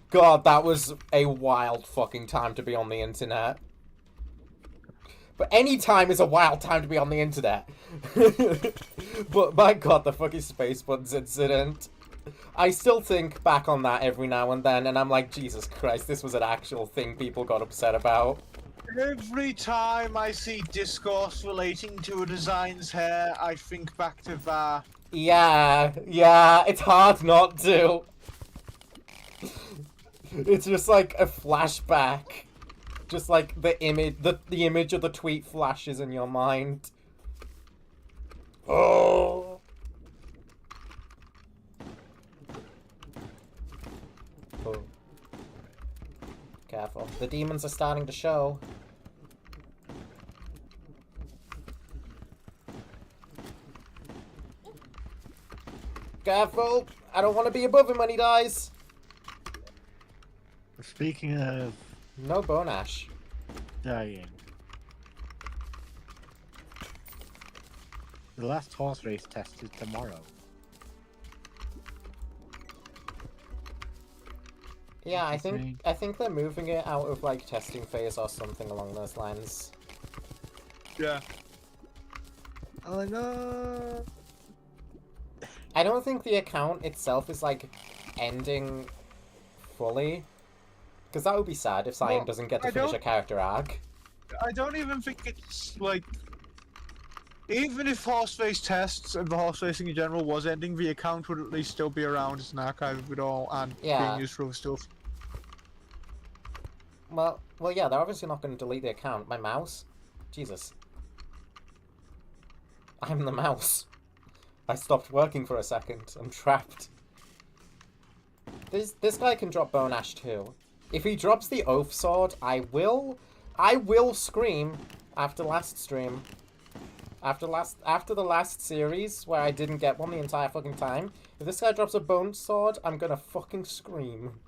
God, that was a wild fucking time to be on the internet. But any time is a wild time to be on the internet. But my god, the fucking Space Buns incident. I still think back on that every now and then, and I'm like, Jesus Christ, this was an actual thing people got upset about. Every time I see discourse relating to a design's hair, I think back to that. Yeah, it's hard not to. It's just like a flashback. Just like the image of the tweet flashes in your mind. Oh. Oh. Careful. The demons are starting to show. Careful! I don't want to be above him when he dies! Speaking of No bone ash. dying, the last horse race test is tomorrow. Yeah, I think they're moving it out of like testing phase or something along those lines. Yeah. Oh no! I don't think the account itself is like ending fully. Because that would be sad if Cyan doesn't get to finish a character arc. I don't even think it's like... Even if horse race tests and the horse racing in general was ending, the account would at least still be around as an archive of it all and being used for other stuff. Well, yeah, they're obviously not going to delete the account. My mouse? Jesus. I'm the mouse. I stopped working for a second. I'm trapped. This guy can drop Bone Ash too. If he drops the Oath Sword, I will scream after last stream. After the last series, where I didn't get one the entire fucking time. If this guy drops a Bone Sword, I'm gonna fucking scream.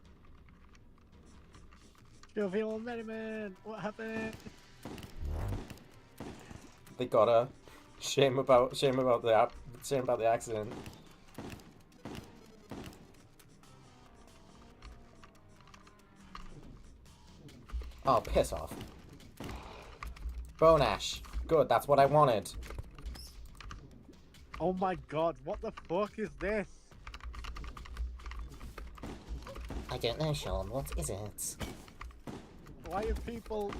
Jovial Merriman, what happened? They got a shame about the accident. Oh, piss off. Bone Ash. Good, that's what I wanted. Oh my god, what the fuck is this? I don't know, Sean. What is it? Why are people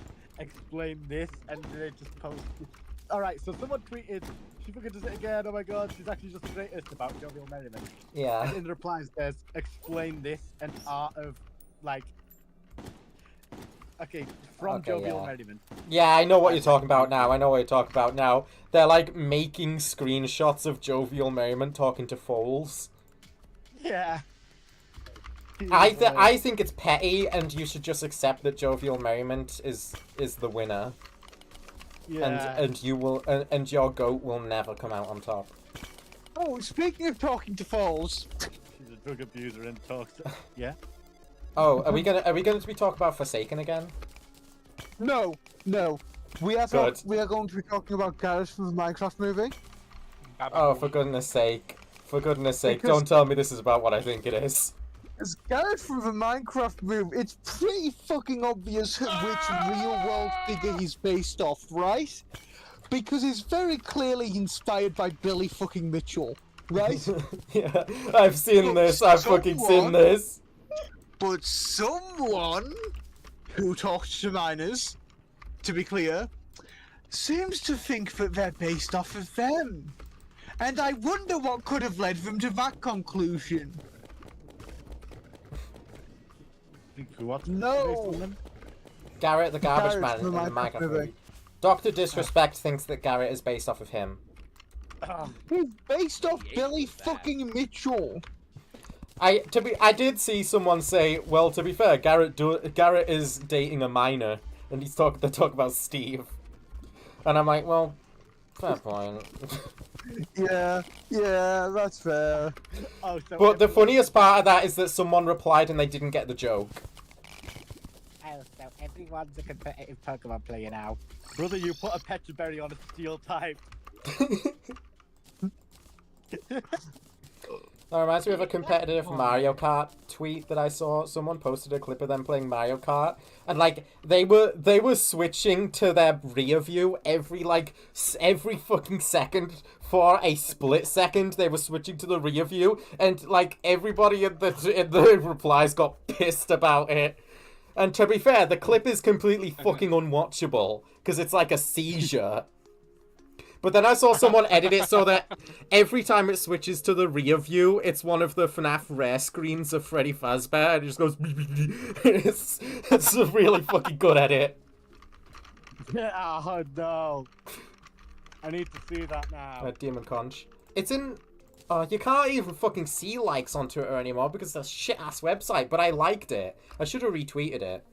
explain this, and they just post. Alright, so someone tweeted, she fucking does it again, oh my god, she's actually just the greatest about Jovial Merriment. Yeah. And in the replies, there's explain this and art of, like, okay, from Okay, Jovial yeah. Merriment. Yeah, I know what you're talking about now. I know what you're talking about now. They're like making screenshots of Jovial Merriment talking to foals. Yeah. I think it's petty, and you should just accept that Jovial Merriment is the winner, Yeah. and you will and your goat will never come out on top. Oh, speaking of talking to foals, She's a drug abuser and talks. Yeah. Oh, are we gonna to be talking about Forsaken again? no. We are Good. going to be talking about Garrett from the Minecraft movie. Oh, for goodness sake! For goodness sake! Because- Don't tell me this is about what I think it is. As Garrett from the Minecraft movie, it's pretty fucking obvious which real-world figure he's based off, right? Because he's very clearly inspired by Billy fucking Mitchell, right? Yeah, I've seen this. I've fucking seen Someone- this. But someone who talks to miners, to be clear, seems to think that they're based off of them. And I wonder what could have led them to that conclusion. What? No. Garrett, the garbage Garrett man from in the the Minecraft Minecraft movie. movie. Doctor Disrespect thinks that Garrett is based off of him. He's based off Billy fucking Mitchell. I did see someone say, well, to be fair, Garrett is dating a miner, and they talk about Steve, and I'm like, well, fair point. Yeah, that's fair. Oh, so But the funniest part of that is that someone replied and they didn't get the joke. Oh, so everyone's a competitive Pokemon player now. Brother, you put a Petraberry on a steel type. That reminds me of a competitive Mario Kart tweet that I saw. Someone posted a clip of them playing Mario Kart, and like they were switching to their rear view every fucking second. For a split second, they were switching to the rear view, and like everybody in the replies got pissed about it. And to be fair, the clip is completely fucking unwatchable because it's like a seizure. But then I saw someone edit it so that every time it switches to the rear view, it's one of the FNAF rare screens of Freddy Fazbear, and it just goes... it's a really fucking good edit. Oh no. I need to see that now. Demon Conch. It's in... Oh, you can't even fucking see likes on Twitter anymore because it's a shit-ass website, but I liked it. I should have retweeted it.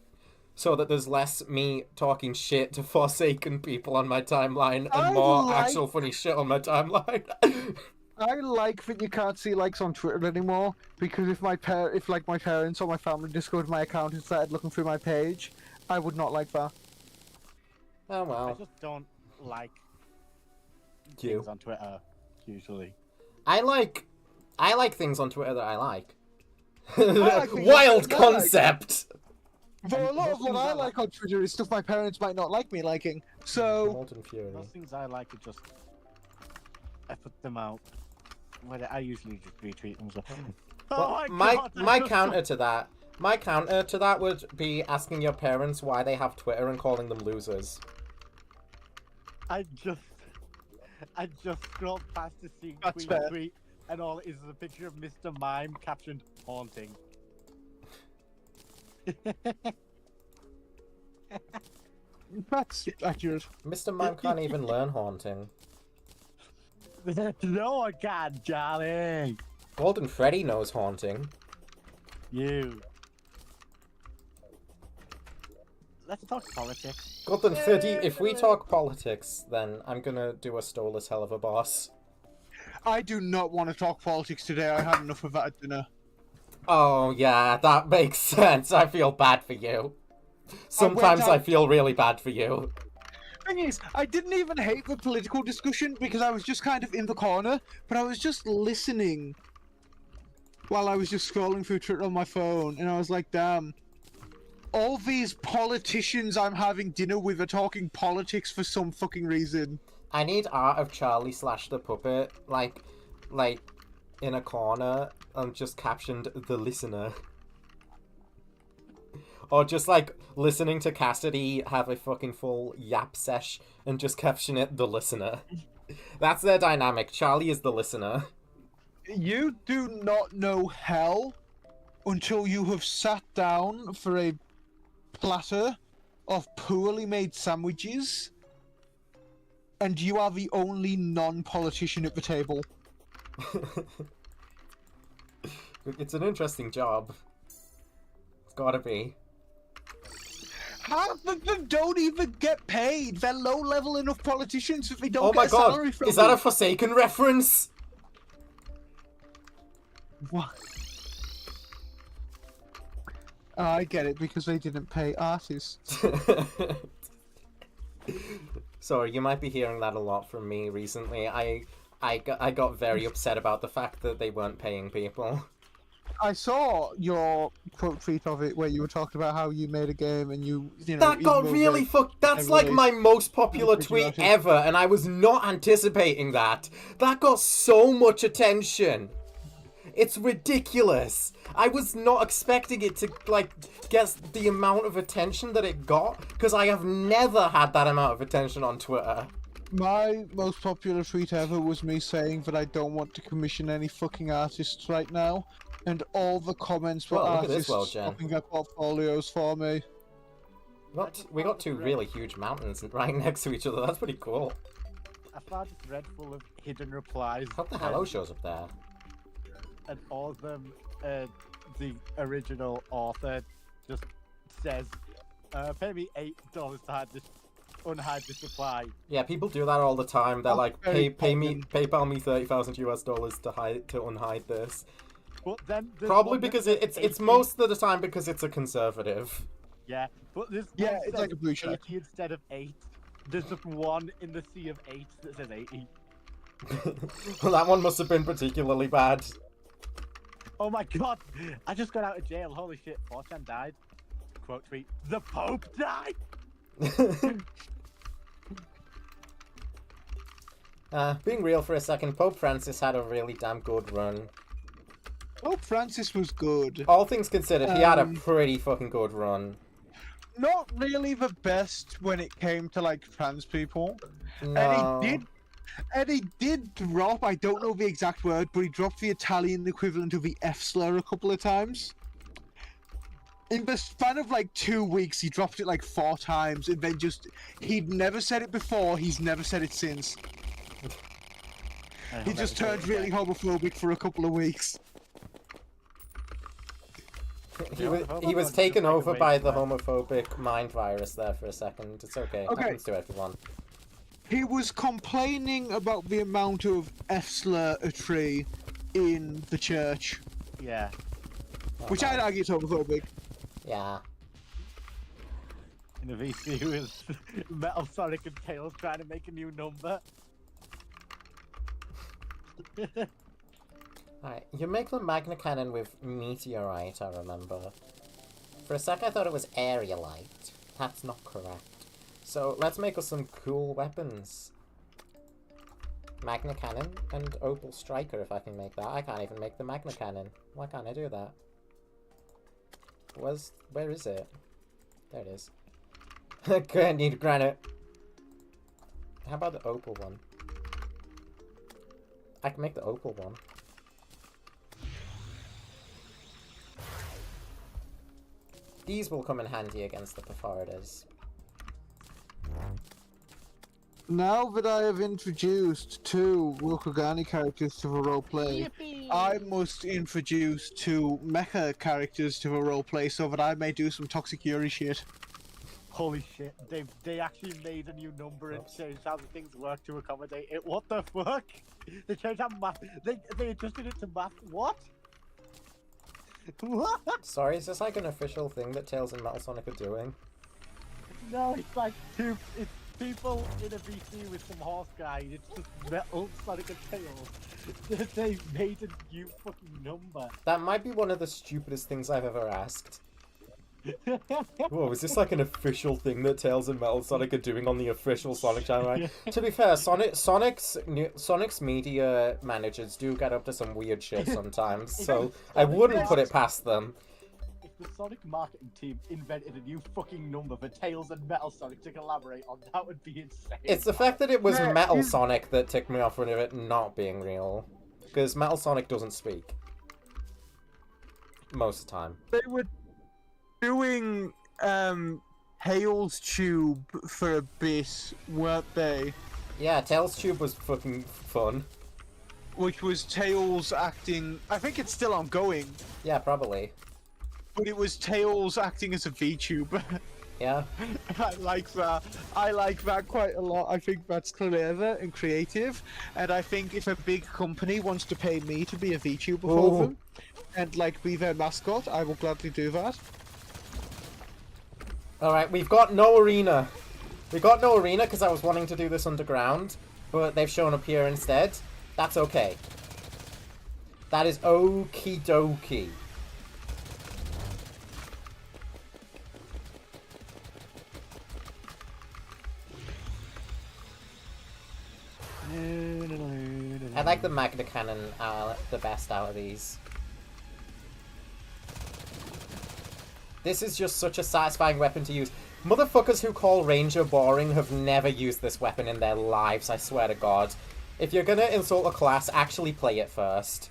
So that there's less me talking shit to Forsaken people on my timeline and more actual funny shit on my timeline. I like that you can't see likes on Twitter anymore, because if my parents or my family just go to my account and started looking through my page, I would not like that. Oh I well. just don't like You. things on Twitter, usually. I like things on Twitter that I like. like things Wild that I like. concept! But a lot of what I like on Twitter is stuff my parents might not like me liking. So Molten Fury. Those things I like are just... I put them out. Well, I usually just retweet them. So... Well, Oh my God, my I just- counter to that would be asking your parents why they have Twitter and calling them losers. I just scrolled past to see That's Queen fair. tweet, and all it is a picture of Mr. Mime captioned "haunting." that's accurate. Mr. Mime can't even learn haunting. No, I can't, Charlie. Golden Freddy knows haunting. You. Let's talk politics. Golden Freddy, if we talk politics, then I'm gonna do a Stolas hell of a boss. I do not want to talk politics today. I had enough of that at dinner. Oh yeah, that makes sense. I feel bad for you. Sometimes I out- feel really bad for you. Thing is, I didn't even hate the political discussion because I was just kind of in the corner, but I was just listening while I was just scrolling through Twitter on my phone, and I was like, damn. All these politicians I'm having dinner with are talking politics for some fucking reason. I need art of Charlie / the puppet, like in a corner, and just captioned the listener. Or just like listening to Cassidy have a fucking full yap sesh and just caption it the listener. That's their dynamic. Charlie is the listener. You do not know hell until you have sat down for a platter of poorly made sandwiches and you are the only non-politician at the table. It's an interesting job. It's gotta be. Half of them don't even get paid. They're low-level enough politicians that they don't Oh my get a salary god, from is that them. a Forsaken reference? What? Oh, I get it, because they didn't pay artists. Sorry, you might be hearing that a lot from me recently. I got very upset about the fact that they weren't paying people. I saw your quote tweet of it where you were talking about how you made a game and you know... That got really fucked. That's like my most popular tweet ever, and I was not anticipating that. That got so much attention. It's ridiculous. I was not expecting it to, like, get the amount of attention that it got, because I have never had that amount of attention on Twitter. My most popular tweet ever was me saying that I don't want to commission any fucking artists right now, and all the comments were artists swapping their portfolios for me. We got two really huge mountains right next to each other. That's pretty cool. I found a thread full of hidden replies. Hope the hello shows up there. And all of them, the original author just says, pay me $8 to unhide this reply. Yeah, people do that all the time. They're like, PayPal me $30,000 to unhide this. But then probably because it's most of the time because it's a conservative. Yeah, but this it's like a blue shirt. 80 instead of 8. There's just one in the sea of 8 that says 80. Well, that one must have been particularly bad. Oh my god! I just got out of jail. Holy shit! 4chan died. Quote tweet: The Pope died. Being real for a second, Pope Francis had a really damn good run. Pope Francis was good. All things considered, he had a pretty fucking good run. Not really the best when it came to, like, trans people. No. And he did drop, I don't know the exact word, but he dropped the Italian equivalent of the F slur a couple of times. In the span of like 2 weeks, he dropped it like 4 times, and then he'd never said it before, he's never said it since. He just turned really homophobic for a couple of weeks. He was taken over by the homophobic mind virus there for a second. It's okay. It happens to everyone. He was complaining about the amount of F-slurry in the church. Yeah. Which I'd argue is homophobic. Yeah. In the VC with Metal Sonic and Tails trying to make a new number. Alright, you make the Magna Cannon with Meteorite, I remember. For a sec I thought it was Aerialite. That's not correct. So, let's make us some cool weapons. Magna Cannon and Opal Striker, if I can make that. I can't even make the Magna Cannon. Why can't I do that? Where is it? There it is. I need granite. How about the Opal one? I can make the Opal one. These will come in handy against the Perforators. Now that I have introduced 2 Rokugani characters to the roleplay, I must introduce 2 mecha characters to the roleplay so that I may do some Toxic Yuri shit. Holy shit, they actually made a new number and changed how the things work to accommodate it. What the fuck? They changed how math. They adjusted it to math. What? What? Sorry, is this like an official thing that Tails and Metal Sonic are doing? No, it's like it's people in a VC with some horse guy. It's just Metal Sonic and Tails. They made a new fucking number. That might be one of the stupidest things I've ever asked. Whoa, is this like an official thing that Tails and Metal Sonic are doing on the official Sonic channel? Right? To be fair, Sonic's media managers do get up to some weird shit sometimes, so I wouldn't put it past them. the Sonic marketing team invented a new fucking number for Tails and Metal Sonic to collaborate on, that would be insane. It's the fact that it was Yeah, Metal Sonic that ticked me off with it not being real. Because Metal Sonic doesn't speak. Most of the time. They were doing Hale's Tube for a bit, weren't they? Yeah, Tails Tube was fucking fun. Which was Tails acting. I think it's still ongoing, Yeah, probably. but it was Tails acting as a VTuber. Yeah. I like that. I like that quite a lot. I think that's clever and creative. And I think if a big company wants to pay me to be a VTuber for Ooh. them and like be their mascot, I will gladly do that. Alright, we've got no arena. We got no arena because I was wanting to do this underground, but they've shown up here instead. That's okay. That is okie dokie. I like the Magna Cannon the best out of these. This is just such a satisfying weapon to use. Motherfuckers who call Ranger boring have never used this weapon in their lives, I swear to God. If you're gonna insult a class, actually play it first.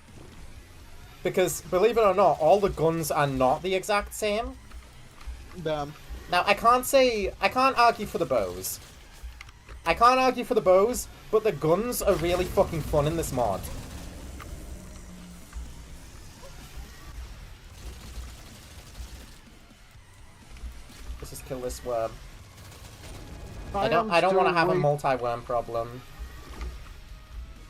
Because, believe it or not, all the guns are not the exact same. Damn. Now, I can't argue for the bows. I can't argue for the bows, but the guns are really fucking fun in this mod. Let's just kill this worm. I don't want to have a multi-worm problem.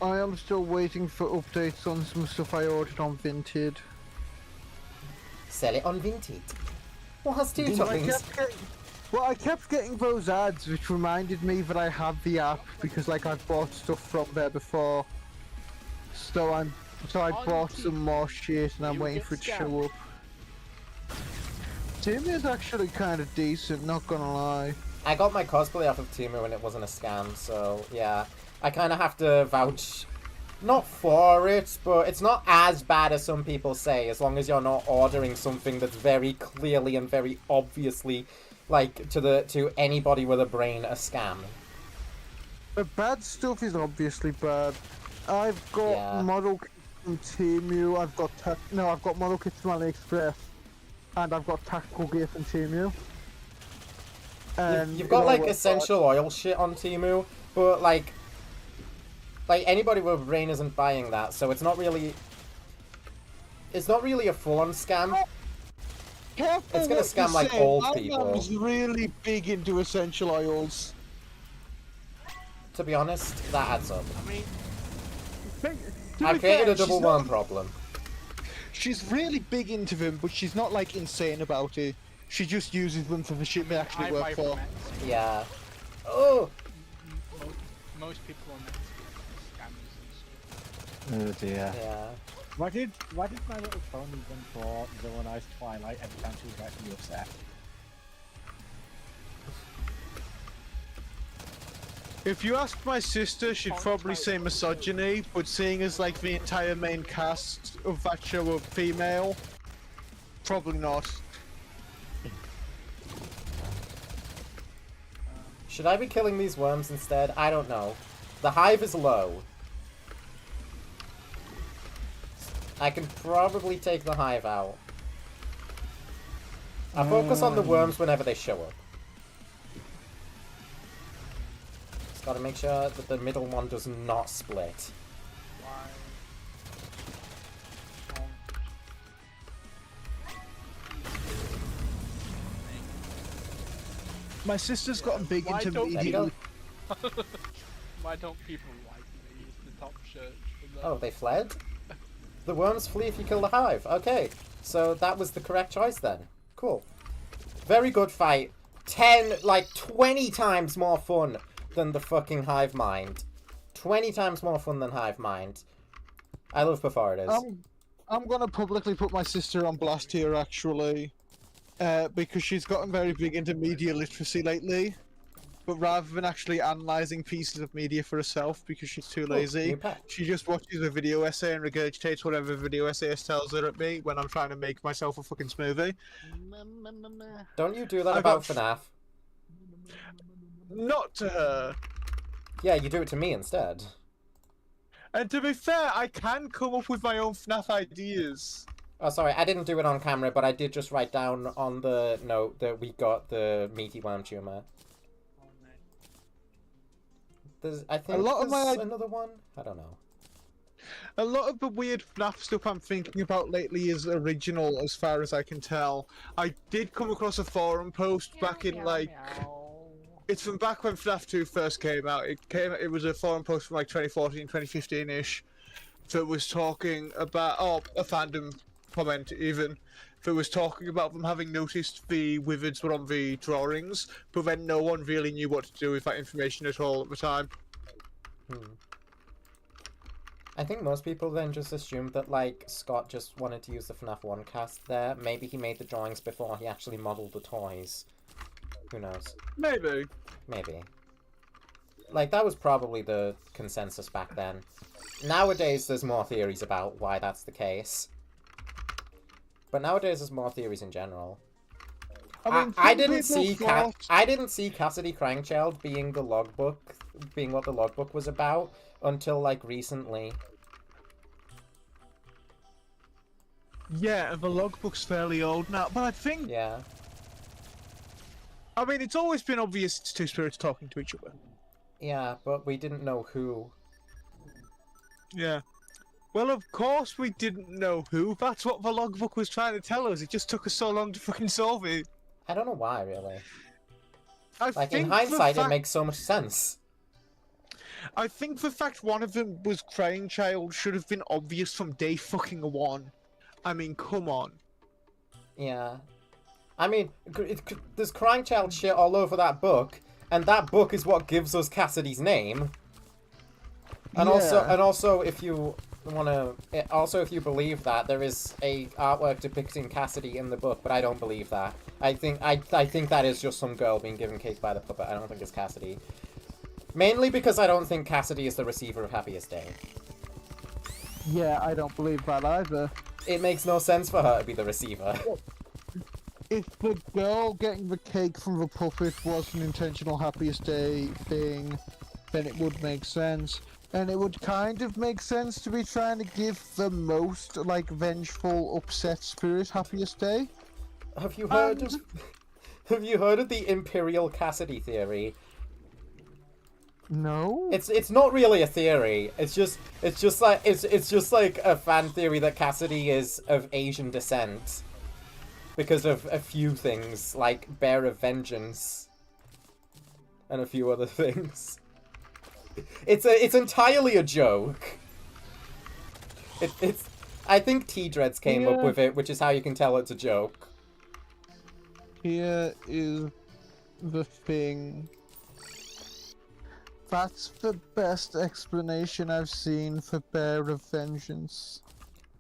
I am still waiting for updates on some stuff I ordered on Vinted. Sell it on Vinted. What has two toppings? I kept getting those ads, which reminded me that I have the app because, like, I've bought stuff from there before. So I bought some more shit, and I'm waiting for it to show up. Timmy is actually kind of decent, not gonna lie. I got my cosplay off of Temu when it wasn't a scam, so yeah. I kind of have to vouch, not for it, but it's not as bad as some people say, as long as you're not ordering something that's very clearly and very obviously, like, to anybody with a brain, a scam. The bad stuff is obviously bad. I've got model kits from Temu, I've got model kits from AliExpress, and I've got tactical gear from Temu. You've got, like, essential oil shit on Temu, but, like, anybody with a brain isn't buying that, so it's not really a full-on scam. Careful, it's gonna scam, like, old people. I'm really big into essential oils. To be honest, that adds up. I mean, I've created a double worm problem. She's really big into them, but she's not, like, insane about it. She just uses them for the shit they actually work for. Yeah. Oh! Most people are meant to be scammers and stuff. oh dear. Yeah. Why did My Little Pony run for villainize Twilight every time she was actually upset? If you ask my sister, she'd probably say misogyny, but seeing as, like, the entire main cast of that show are female, probably not. Should I be killing these worms instead? I don't know. The hive is low. I can probably take the hive out. I focus on the worms whenever they show up. Just gotta make sure that the middle one does not split. My sister's gotten big into media. Why don't people like me? It's the top search for that. Oh, they fled? The worms flee if you kill the hive. Okay, so that was the correct choice then. Cool. Very good fight. 20 times more fun than the fucking hive mind. 20 times more fun than hive mind. I love perforators. I'm gonna publicly put my sister on blast here, actually. Because she's gotten very big into media literacy lately. but rather than actually analysing pieces of media for herself because she's too lazy, new pet. she just watches a video essay and regurgitates whatever the video essayist tells her at me when I'm trying to make myself a fucking smoothie. Don't you do that I about got FNAF? Not to her. Yeah, you do it to me instead. And to be fair, I can come up with my own FNAF ideas. Oh, sorry, I didn't do it on camera, but I did just write down on the note that we got the meaty worm tumor. I think there's another one? I don't know. A lot of the weird FNAF stuff I'm thinking about lately is original, as far as I can tell. I did come across a forum post back in, like... It's from back when FNAF 2 first came out. It was a forum post from, like, 2014, 2015-ish, that was talking about... Oh, a fandom comment, even. That was talking about them having noticed the wizards were on the drawings, but then no one really knew what to do with that information at all at the time. I think most people then just assumed that, like, Scott just wanted to use the FNAF 1 cast there. Maybe he made the drawings before he actually modelled the toys. Who knows? Maybe. Maybe. Like, that was probably the consensus back then. Nowadays, there's more theories about why that's the case. But nowadays, there's more theories in general. I didn't see Cassidy Crankchild being the logbook, being what the logbook was about until, like, recently. Yeah, and the logbook's fairly old now, but I think... Yeah. I mean, it's always been obvious it's two spirits talking to each other. Yeah, but we didn't know who. Yeah. Well, of course we didn't know who. That's what the logbook was trying to tell us. It just took us so long to fucking solve it. I don't know why, really. I Like, think in hindsight, it makes so much sense. I think the fact one of them was Crying Child should have been obvious from day fucking one. I mean, come on. Yeah. I mean, there's Crying Child shit all over that book, and that book is what gives us Cassidy's name. And also, if you if you believe that, there is a artwork depicting Cassidy in the book, but I don't believe that. I think that is just some girl being given cake by the puppet. I don't think it's Cassidy. Mainly because I don't think Cassidy is the receiver of Happiest Day. Yeah, I don't believe that either. It makes no sense for her to be the receiver. If the girl getting the cake from the puppet was an intentional Happiest Day thing, then it would make sense. And it would kind of make sense to be trying to give the most, like, vengeful, upset spirit Happiest Day. Have you heard of the Imperial Cassidy theory? No. It's not really a theory. It's just like a fan theory that Cassidy is of Asian descent because of a few things like Bear of Vengeance and a few other things. It's entirely a joke. I think T-Dreads came up with it, which is how you can tell it's a joke. Here is the thing. That's the best explanation I've seen for Bear of Vengeance.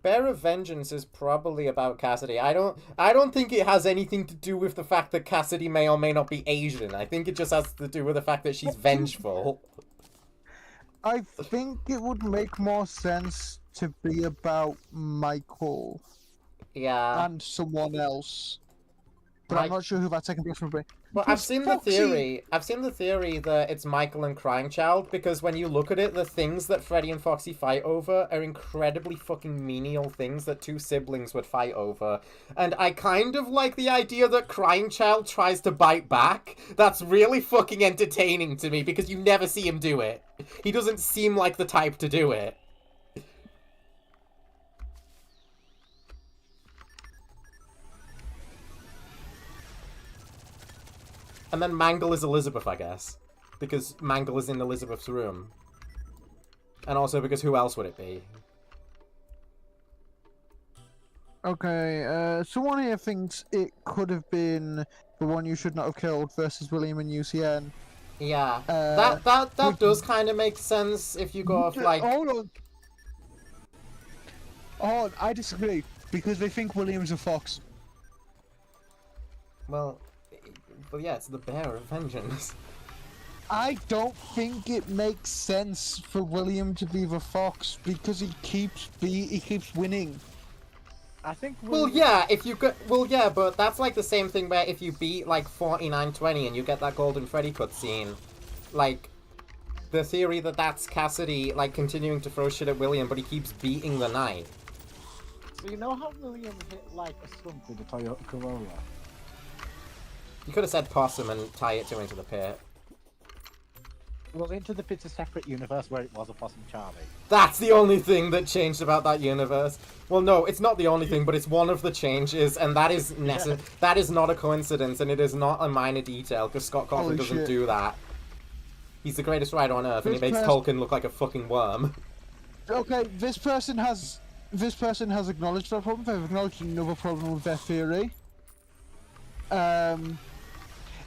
Bear of Vengeance is probably about Cassidy. I don't think it has anything to do with the fact that Cassidy may or may not be Asian. I think it just has to do with the fact that she's vengeful. I think it would make more sense to be about Michael. Yeah. And someone else. But I'm not sure who that second person would be. Well, I've seen the theory that it's Michael and Crying Child, because when you look at it, the things that Freddy and Foxy fight over are incredibly fucking menial things that two siblings would fight over. And I kind of like the idea that Crying Child tries to bite back. That's really fucking entertaining to me, because you never see him do it. He doesn't seem like the type to do it. And then Mangle is Elizabeth, I guess. Because Mangle is in Elizabeth's room. And also because who else would it be? Okay, someone here thinks it could have been the one you should not have killed versus William and UCN. Yeah, that does kind of make sense if you go off, like... Hold on. Oh, I disagree, because they think William's a fox. Well, yeah, it's the Bear of Vengeance. I don't think it makes sense for William to be the fox because he keeps winning. I think. Well, yeah, if you go, well, yeah, but that's like the same thing where if you beat like 49-20 and you get that Golden Freddy cutscene, like the theory that that's Cassidy like continuing to throw shit at William, but he keeps beating the knight. So you know how William hit like a stump with the Toyota Corolla? You could have said possum and tie it to Into the Pit. Well, Into the Pit's a separate universe where it was a Possum Charlie. That's the only thing that changed about that universe. Well, no, it's not the only thing, but it's one of the changes, and that is that is not a coincidence, and it is not a minor detail, because Scott Cawthon doesn't do that. He's the greatest writer on Earth, and he makes Tolkien look like a fucking worm. Okay, this person has acknowledged that problem. They've acknowledged another problem with their theory.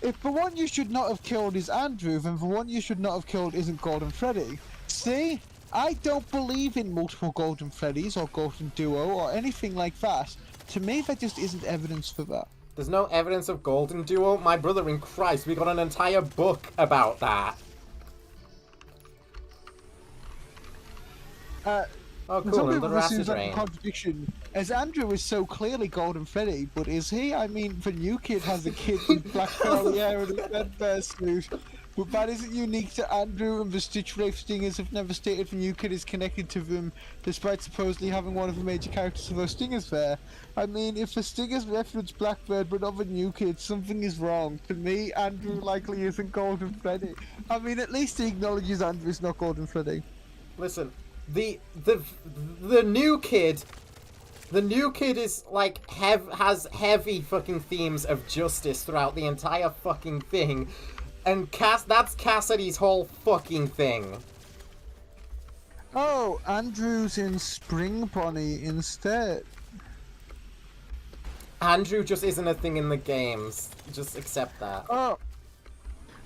If the one you should not have killed is Andrew, then the one you should not have killed isn't Golden Freddy. See? I don't believe in multiple Golden Freddys or Golden Duo or anything like that. To me, there just isn't evidence for that. There's no evidence of Golden Duo? My brother in Christ, we got an entire book about that. Oh, cool, and the rat is rain. Contradiction, as Andrew is so clearly Golden Freddy, but is he? I mean, the new kid has a kid with black curly hair and a red bear suit, but that isn't unique to Andrew, and the Stitch Wraith Stingers have never stated the new kid is connected to them, despite supposedly having one of the major characters of those Stingers there. I mean, if the Stingers reference Blackbird but not the new kid, something is wrong. To me, Andrew likely isn't Golden Freddy. I mean, at least he acknowledges Andrew's not Golden Freddy. Listen, the new kid is like has heavy fucking themes of justice throughout the entire fucking thing, and that's Cassidy's whole fucking thing. Oh, Andrew's in Spring Bonnie instead. Andrew just isn't a thing in the games. Just accept that. Oh,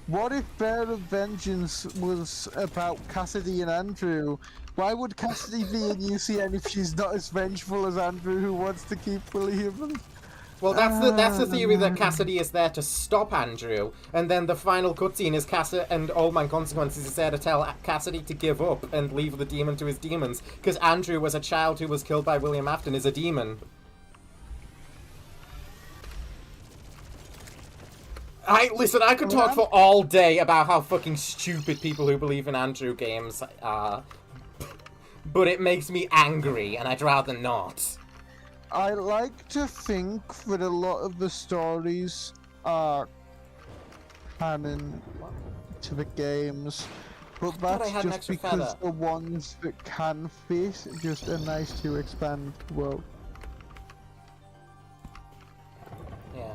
what if Bear of Vengeance was about Cassidy and Andrew? Why would Cassidy be in UCN if she's not as vengeful as Andrew, who wants to keep William? Well, that's the theory that Cassidy is there to stop Andrew, and then the final cutscene is Cassidy and Old Man Consequences is there to tell Cassidy to give up and leave the demon to his demons, because Andrew was a child who was killed by William Afton is a demon. Listen, I could talk for all day about how fucking stupid people who believe in Andrew games are. But it makes me angry, and I'd rather not. I like to think that a lot of the stories are canon to the games, but that's just because the ones that can fit just are nice to expand the world. Yeah.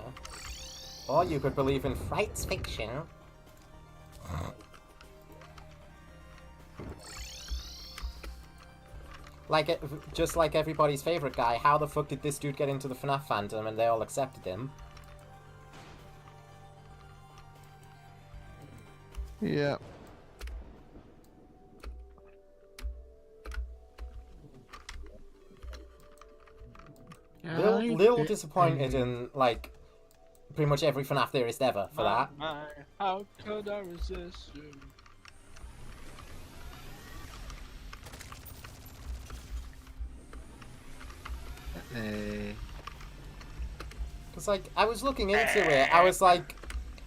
Or you could believe in Fright's fiction. Just like everybody's favorite guy, how the fuck did this dude get into the FNAF fandom and they all accepted him? Yeah. Little disappointed in, like, pretty much every FNAF theorist ever for that. How could I resist you? Because, like, I was looking into it, I was like,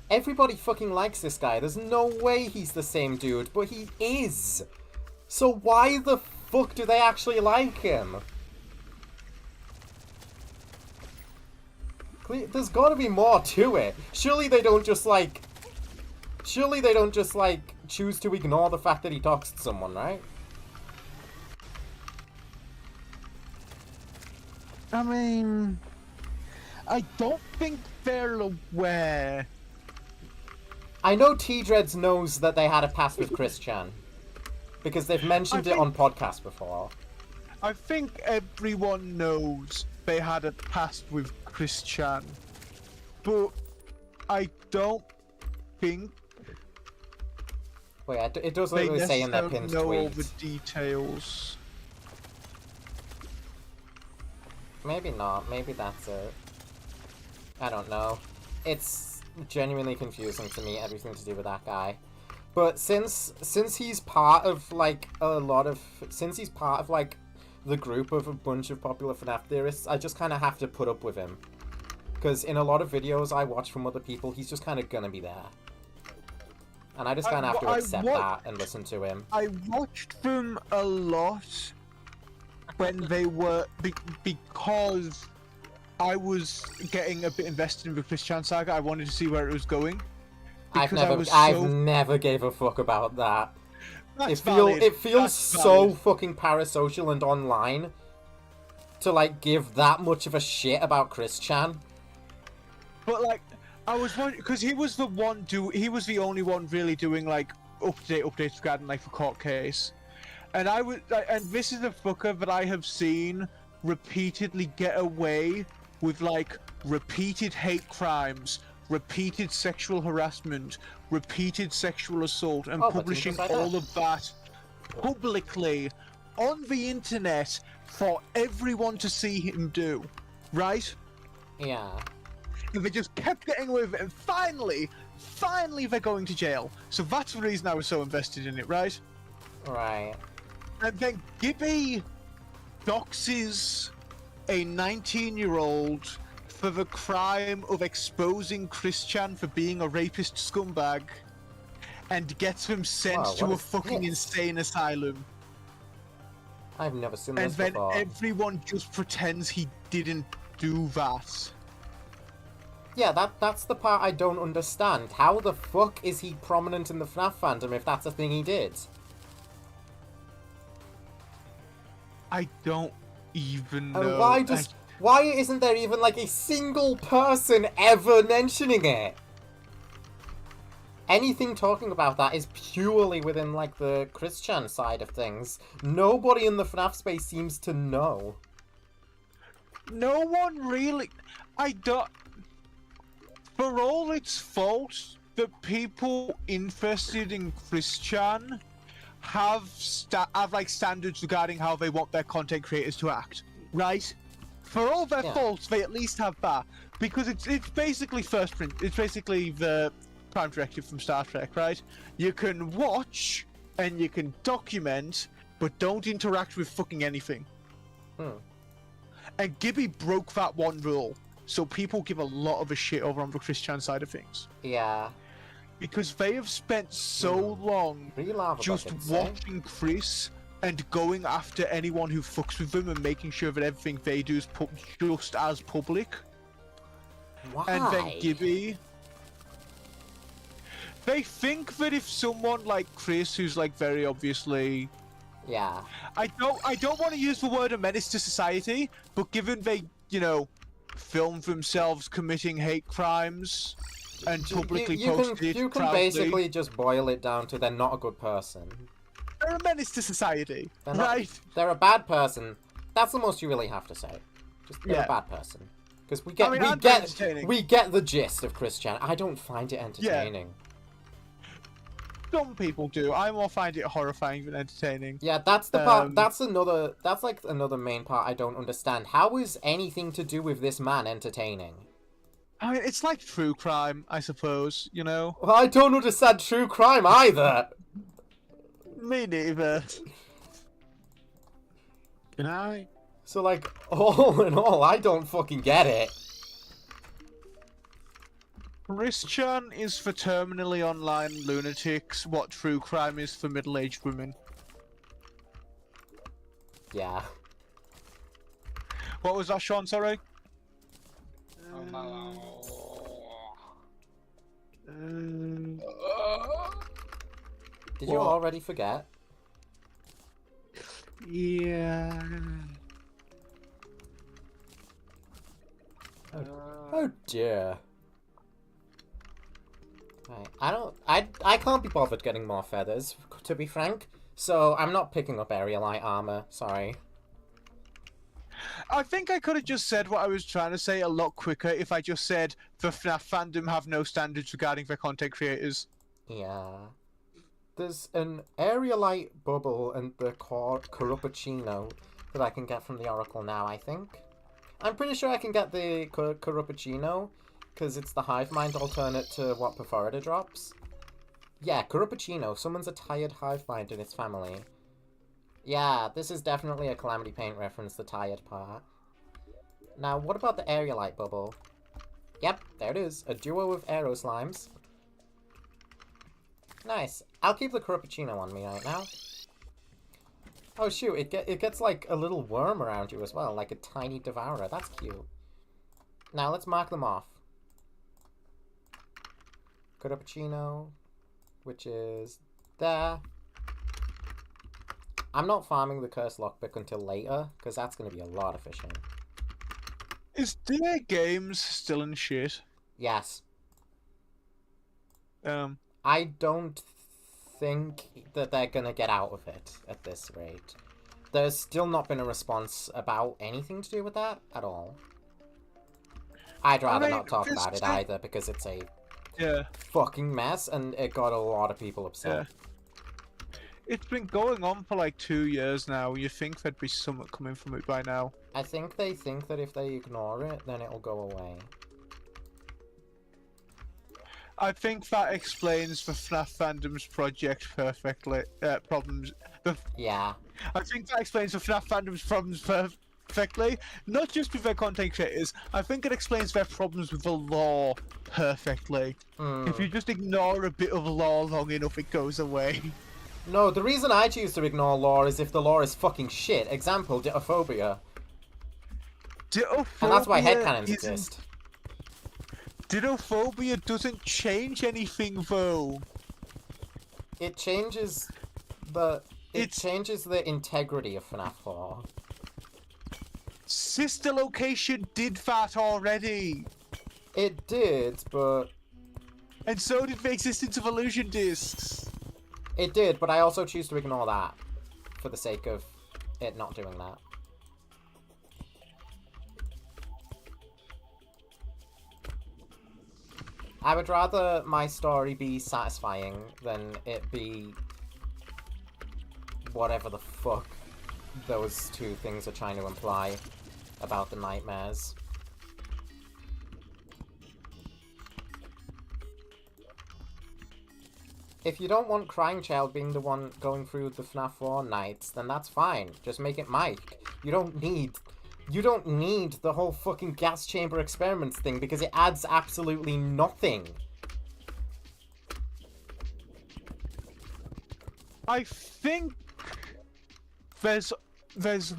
everybody fucking likes this guy. There's no way he's the same dude, but he is. So why the fuck do they actually like him? There's gotta be more to it. Surely they don't just, like, choose to ignore the fact that he talks to someone, right? I mean, I don't think they're aware. I know T-Dreads knows that they had a past with Chris Chan. Because they've mentioned it on podcasts before. I think everyone knows they had a past with Chris Chan. But I don't think Wait, it does literally say in their pinned tweet. know all the details. Maybe not. Maybe that's it. I don't know. It's genuinely confusing to me, everything to do with that guy. But since he's part of like the group of a bunch of popular FNAF theorists, I just kind of have to put up with him. Because in a lot of videos I watch from other people, he's just kind of gonna be there. And I just kind of have to accept that and listen to him. I watched them a lot when they were... because I was getting a bit invested in the Christian saga. I wanted to see where it was going. I've never gave a fuck about that. That's It feels That's so valid. fucking parasocial and online to like give that much of a shit about Christian. But like, I was wondering because he was the only one really doing like updates regarding like the court case, and and this is a fucker that I have seen repeatedly get away with like repeated hate crimes, repeated sexual harassment, repeated sexual assault, and publishing all of that publicly on the internet for everyone to see him do, right? Yeah. And they just kept getting away with it, and finally they're going to jail. So that's the reason I was so invested in it, right? Right. And then Gibby doxes a 19-year-old for the crime of exposing Christian for being a rapist scumbag, and gets him sent to a fucking insane asylum. I've never seen And this then before. everyone just pretends he didn't do that. Yeah, that's the part I don't understand. How the fuck is he prominent in the FNAF fandom if that's a thing he did? I don't even know. And why isn't there even like a single person ever mentioning it? Anything talking about that is purely within like the Christian side of things. Nobody in the FNAF space seems to know. No one really... I don't... For all its faults, the people interested in Christian have like standards regarding how they want their content creators to act, right? For all their faults, they at least have that, because it's basically it's basically the Prime Directive from Star Trek, right? You can watch and you can document, but don't interact with fucking anything. And Gibby broke that one rule. So people give a lot of a shit over on the Christian side of things. Yeah. Because they have spent so long just watching Chris and going after anyone who fucks with them and making sure that everything they do is just as public. Why? And then Gibby... They think that if someone like Chris, who's like very obviously... Yeah. I don't want to use the word a menace to society, but given they, you know, filmed themselves committing hate crimes and publicly posted it You can proudly, basically just boil it down to they're not a good person. they're a menace to society, They're not, right? They're a bad person. That's the most you really have to say. Just they're a bad person. Because we get the gist of Christian. I don't find it entertaining. Some people do. I more find it horrifying than entertaining. Yeah, that's the part. That's like another main part I don't understand. How is anything to do with this man entertaining? I mean, it's like true crime, I suppose. You know. Well, I don't understand true crime either. Me neither. Can I? So, like, all in all, I don't fucking get it. Christian is for terminally online lunatics what true crime is for middle-aged women. Yeah. What was that, Sean? Sorry? Did you already forget? Yeah. Oh dear. Right. I can't be bothered getting more feathers, to be frank. So I'm not picking up aerialite armor. Sorry. I think I could have just said what I was trying to say a lot quicker if I just said the FNAF fandom have no standards regarding their content creators. Yeah. There's an aerialite bubble and the corruppuccino that I can get from the Oracle now, I think. I'm pretty sure I can get the corruppuccino, because it's the hive mind alternate to what Perforida drops. Yeah, Corruppuccino summons a tired hive-mind in its family. Yeah, this is definitely a Calamity Paint reference, the tired part. Now, what about the Aerolite bubble? Yep, there it is. A duo of aero slimes. Nice. I'll keep the Corruppuccino on me right now. Oh shoot, it gets like a little worm around you as well, like a tiny devourer. That's cute. Now let's mark them off. Corruppuccino, which is there. I'm not farming the cursed lockpick until later, because that's going to be a lot of fishing. Is DA Games still in shit? Yes. I don't think that they're going to get out of it at this rate. There's still not been a response about anything to do with that at all. I'd rather not talk about it either, because it's a fucking mess, and it got a lot of people upset. Yeah. It's been going on for like 2 years now. You think there'd be something coming from it by now? I think they think that if they ignore it, then it'll go away. I think that explains the FNAF fandom's project perfectly. Problems. Yeah. I think that explains the FNAF fandom's problems perfectly. Not just with their content creators. I think it explains their problems with the lore perfectly. If you just ignore a bit of lore long enough, it goes away. No, the reason I choose to ignore lore is if the lore is fucking shit. Example, Ditophobia. And that's why headcanons exist. Ditophobia doesn't change anything, though. It changes the... It changes the integrity of FNAF lore. Sister Location did that already. It did, but... And so did the existence of illusion discs. It did, but I also choose to ignore that. For the sake of it not doing that. I would rather my story be satisfying than it be whatever the fuck those two things are trying to imply about the nightmares. If you don't want Crying Child being the one going through the FNAF 4 nights, then that's fine. Just make it Mike. You don't need the whole fucking gas chamber experiments thing because it adds absolutely nothing. I think there's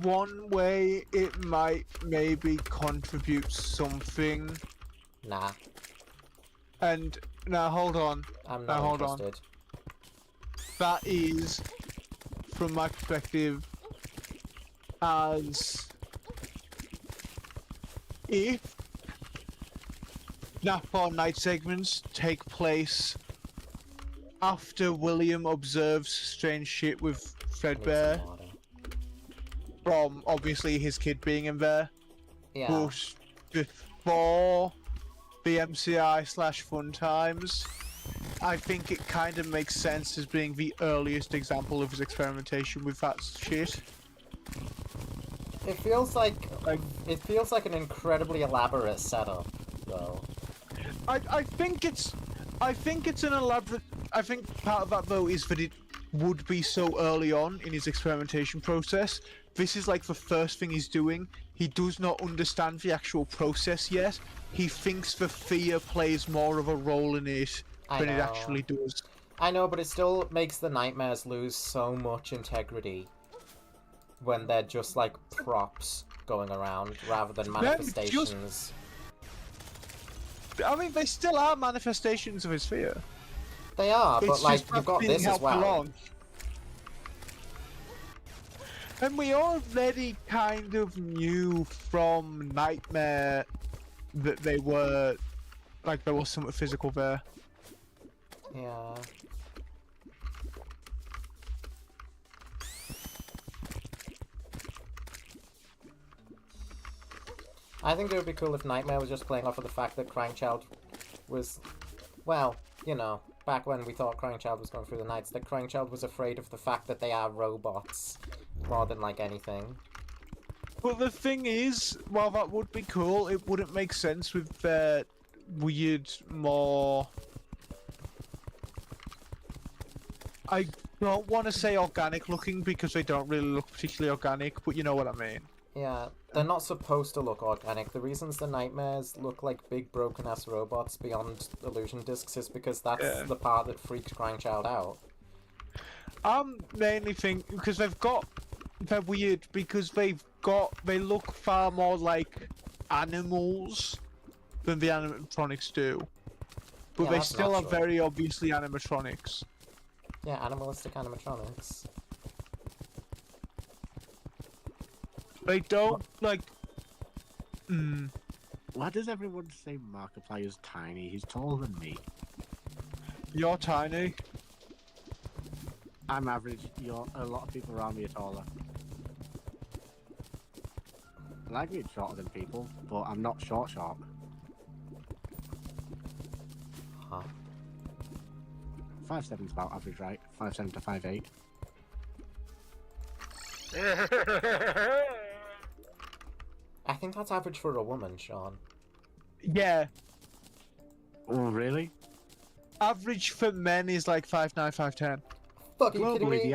one way it might maybe contribute something. Nah. And now hold on. I'm not interested. That is, from my perspective, as if FNAF night segments take place after William observes strange shit with Fredbear, from obviously his kid being in there, but before the MCI/Fun Times, I think it kind of makes sense as being the earliest example of his experimentation with that shit. It feels like an incredibly elaborate setup, though. I think it's an elaborate. I think part of that though is that it would be so early on in his experimentation process. This is like the first thing he's doing. He does not understand the actual process yet. He thinks the fear plays more of a role in it than it actually does. I know, but it still makes the nightmares lose so much integrity when they're just like props going around rather than manifestations. I mean, they still are manifestations of his fear. They are, but like, you've got this as well. Along. And we already kind of knew from Nightmare that they were, like, there was something physical there. Yeah. I think it would be cool if Nightmare was just playing off of the fact that Crying Child was, well, you know, back when we thought Crying Child was going through the nights, that Crying Child was afraid of the fact that they are robots more than like anything. But the thing is, while that would be cool, it wouldn't make sense with their weird, more I don't want to say organic looking because they don't really look particularly organic, but you know what I mean. Yeah, they're not supposed to look organic. The reasons the nightmares look like big broken ass robots beyond illusion discs is because that's Yeah. the part that freaks Cryingchild out. I'm mainly thinking because they're weird because they look far more like animals than the animatronics do, but Yeah, they that's still are natural. very obviously animatronics. Yeah, animalistic animatronics. They don't like. Why does everyone say Markiplier's tiny? He's taller than me. You're tiny. I'm average. A lot of people around me are taller. I like being shorter than people, but I'm not short. Huh. 5'7" is about average, right? 5'7" to 5'8". I think that's average for a woman, Sean. Yeah, Oh, really? average for men is like 5'9", 5'10". Fuck, are you kidding me?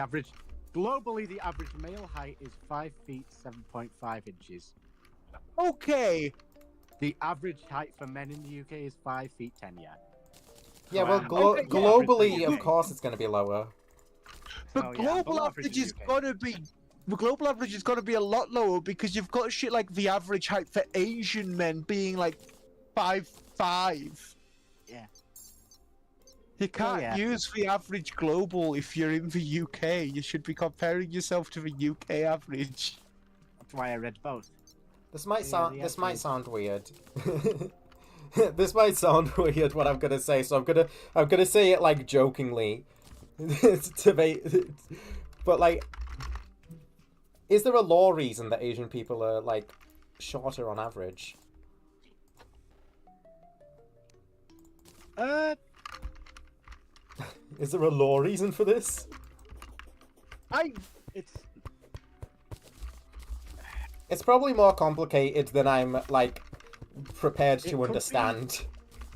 Globally, the average male height is 5 feet 7.5 inches. Okay. The average height for men in the UK is 5 feet 10. Yeah. Yeah, well, Okay, yeah. globally, of Okay. course, it's going to be lower. The Oh, yeah, global below average average in is UK. gonna be. The global average is gonna be a lot lower because you've got shit like the average height for Asian men being like 5'5". Yeah. You can't yeah. use the average global if you're in the UK. You should be comparing yourself to the UK average. That's why I read both. This might Yeah, sound the this might average- sound weird. This might sound weird what I'm gonna say, so I'm gonna say it like jokingly. But like, is there a law reason that Asian people are like shorter on average? Is there a law reason for this? It's It's probably more complicated than I'm like prepared It to could understand.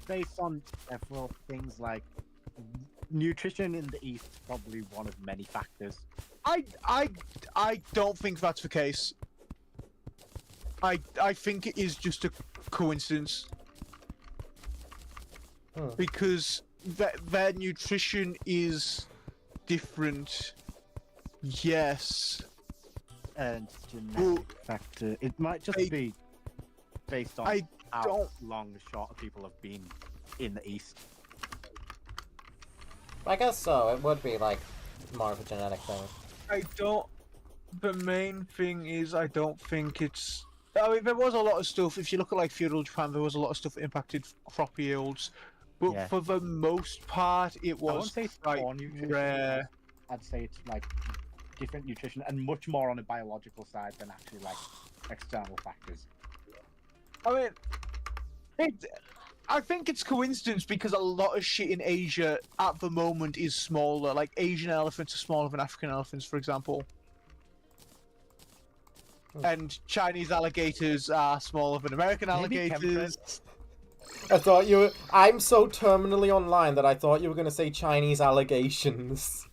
based on several things like nutrition in the East is probably one of many factors. I don't think that's the case. I think it is just a coincidence. Because their nutrition is different. Yes. And genetic Well, factor. It might just I- be based on I how don't- long shorter people have been in the East. I guess so. It would be like more of a genetic thing. I don't. The main thing is, I don't think it's. I mean, there was a lot of stuff. If you look at like feudal Japan, there was a lot of stuff that impacted crop yields, but Yeah. for the most part, it I won't was say it's like poor nutrition. rare. I'd say it's like different nutrition and much more on a biological side than actually like external factors. I mean, I think it's coincidence because a lot of shit in Asia at the moment is smaller. Like Asian elephants are smaller than African elephants, for example. And Chinese alligators are smaller than American Maybe alligators. I thought you were... I'm so terminally online that I thought you were going to say Chinese allegations.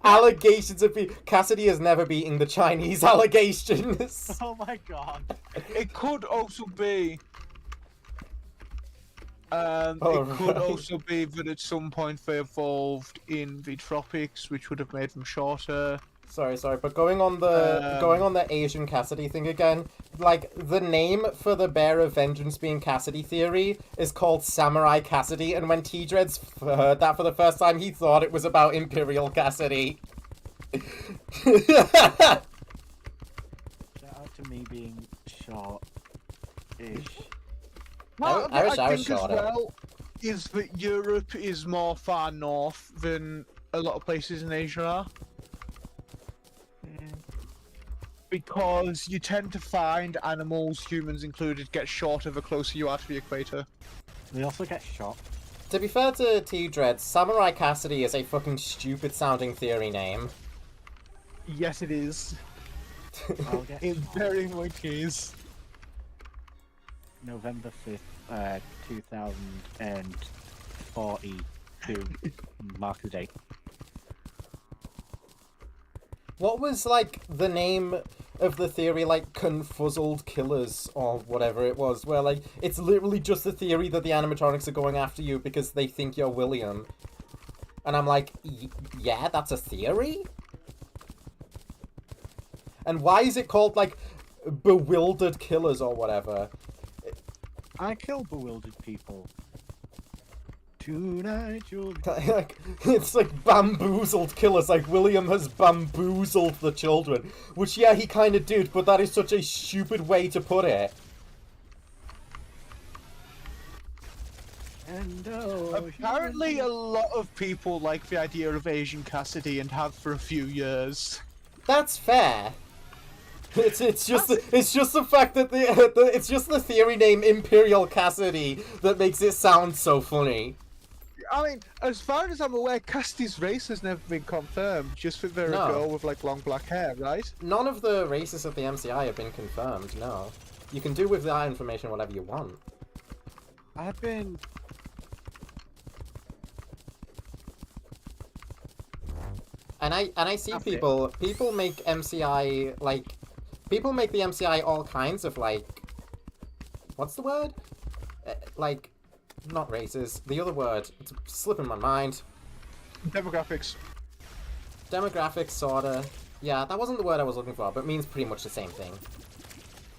Allegations of Cassidy has never beaten the Chinese allegations. Oh my god. It could also be. Oh, it could right. also be that at some point they evolved in the tropics, which would have made them shorter. Sorry, but going on the Asian Cassidy thing again, like the name for the Bear of Vengeance being Cassidy theory is called Samurai Cassidy, and when T-Dreads heard that for the first time, he thought it was about Imperial Cassidy. Shout out to me being short-ish. Well, I wish I was think as shorter. well is that Europe is more far north than a lot of places in Asia are. Because you tend to find animals, humans included, get shorter the closer you are to the equator. They also get shot. To be fair to T-Dreads, Samurai Cassidy is a fucking stupid sounding theory name. Yes, it is. I'll get It shot. very much is. November 5th, 2042. Mark the date. What was, like, the name of the theory, like, confuzzled killers, or whatever it was, where, like, it's literally just the theory that the animatronics are going after you because they think you're William. And I'm like, yeah, that's a theory? And why is it called, like, bewildered killers or whatever? I kill bewildered people. Tonight you'll be... Like, it's like bamboozled killers, like William has bamboozled the children. Which, yeah, he kind of did, but that is such a stupid way to put it. And Apparently, a lot of people like the idea of Asian Cassidy and have for a few years. That's fair. It's just the fact that it's just the theory name Imperial Cassidy that makes it sound so funny. I mean, as far as I'm aware, Cassidy's race has never been confirmed, just that they're No. a girl with, like, long black hair, right? None of the races of the MCI have been confirmed, no. You can do with that information whatever you want. I've been... And I see That's it. people make MCI, like, people make the MCI all kinds of, like, what's the word? Like, not races, the other word, it's slipping my mind. Demographics. Demographics, sorta. Yeah, that wasn't the word I was looking for, but means pretty much the same thing.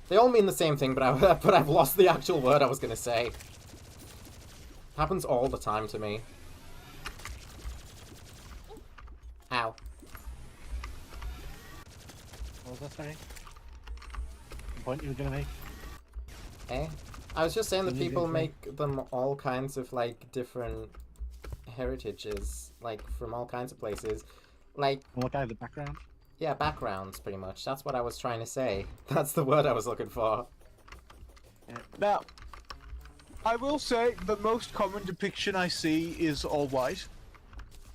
They all mean the same thing, but I've lost the actual word I was gonna say. Happens all the time to me. Ow. What was that saying? The point you were gonna make? Eh? I was just saying that Can you people do make them all kinds of, like, different heritages, like, from all kinds of places. Like, What kind of the background? yeah, backgrounds, pretty much. That's what I was trying to say. That's the word I was looking for. Now, I will say the most common depiction I see is all white.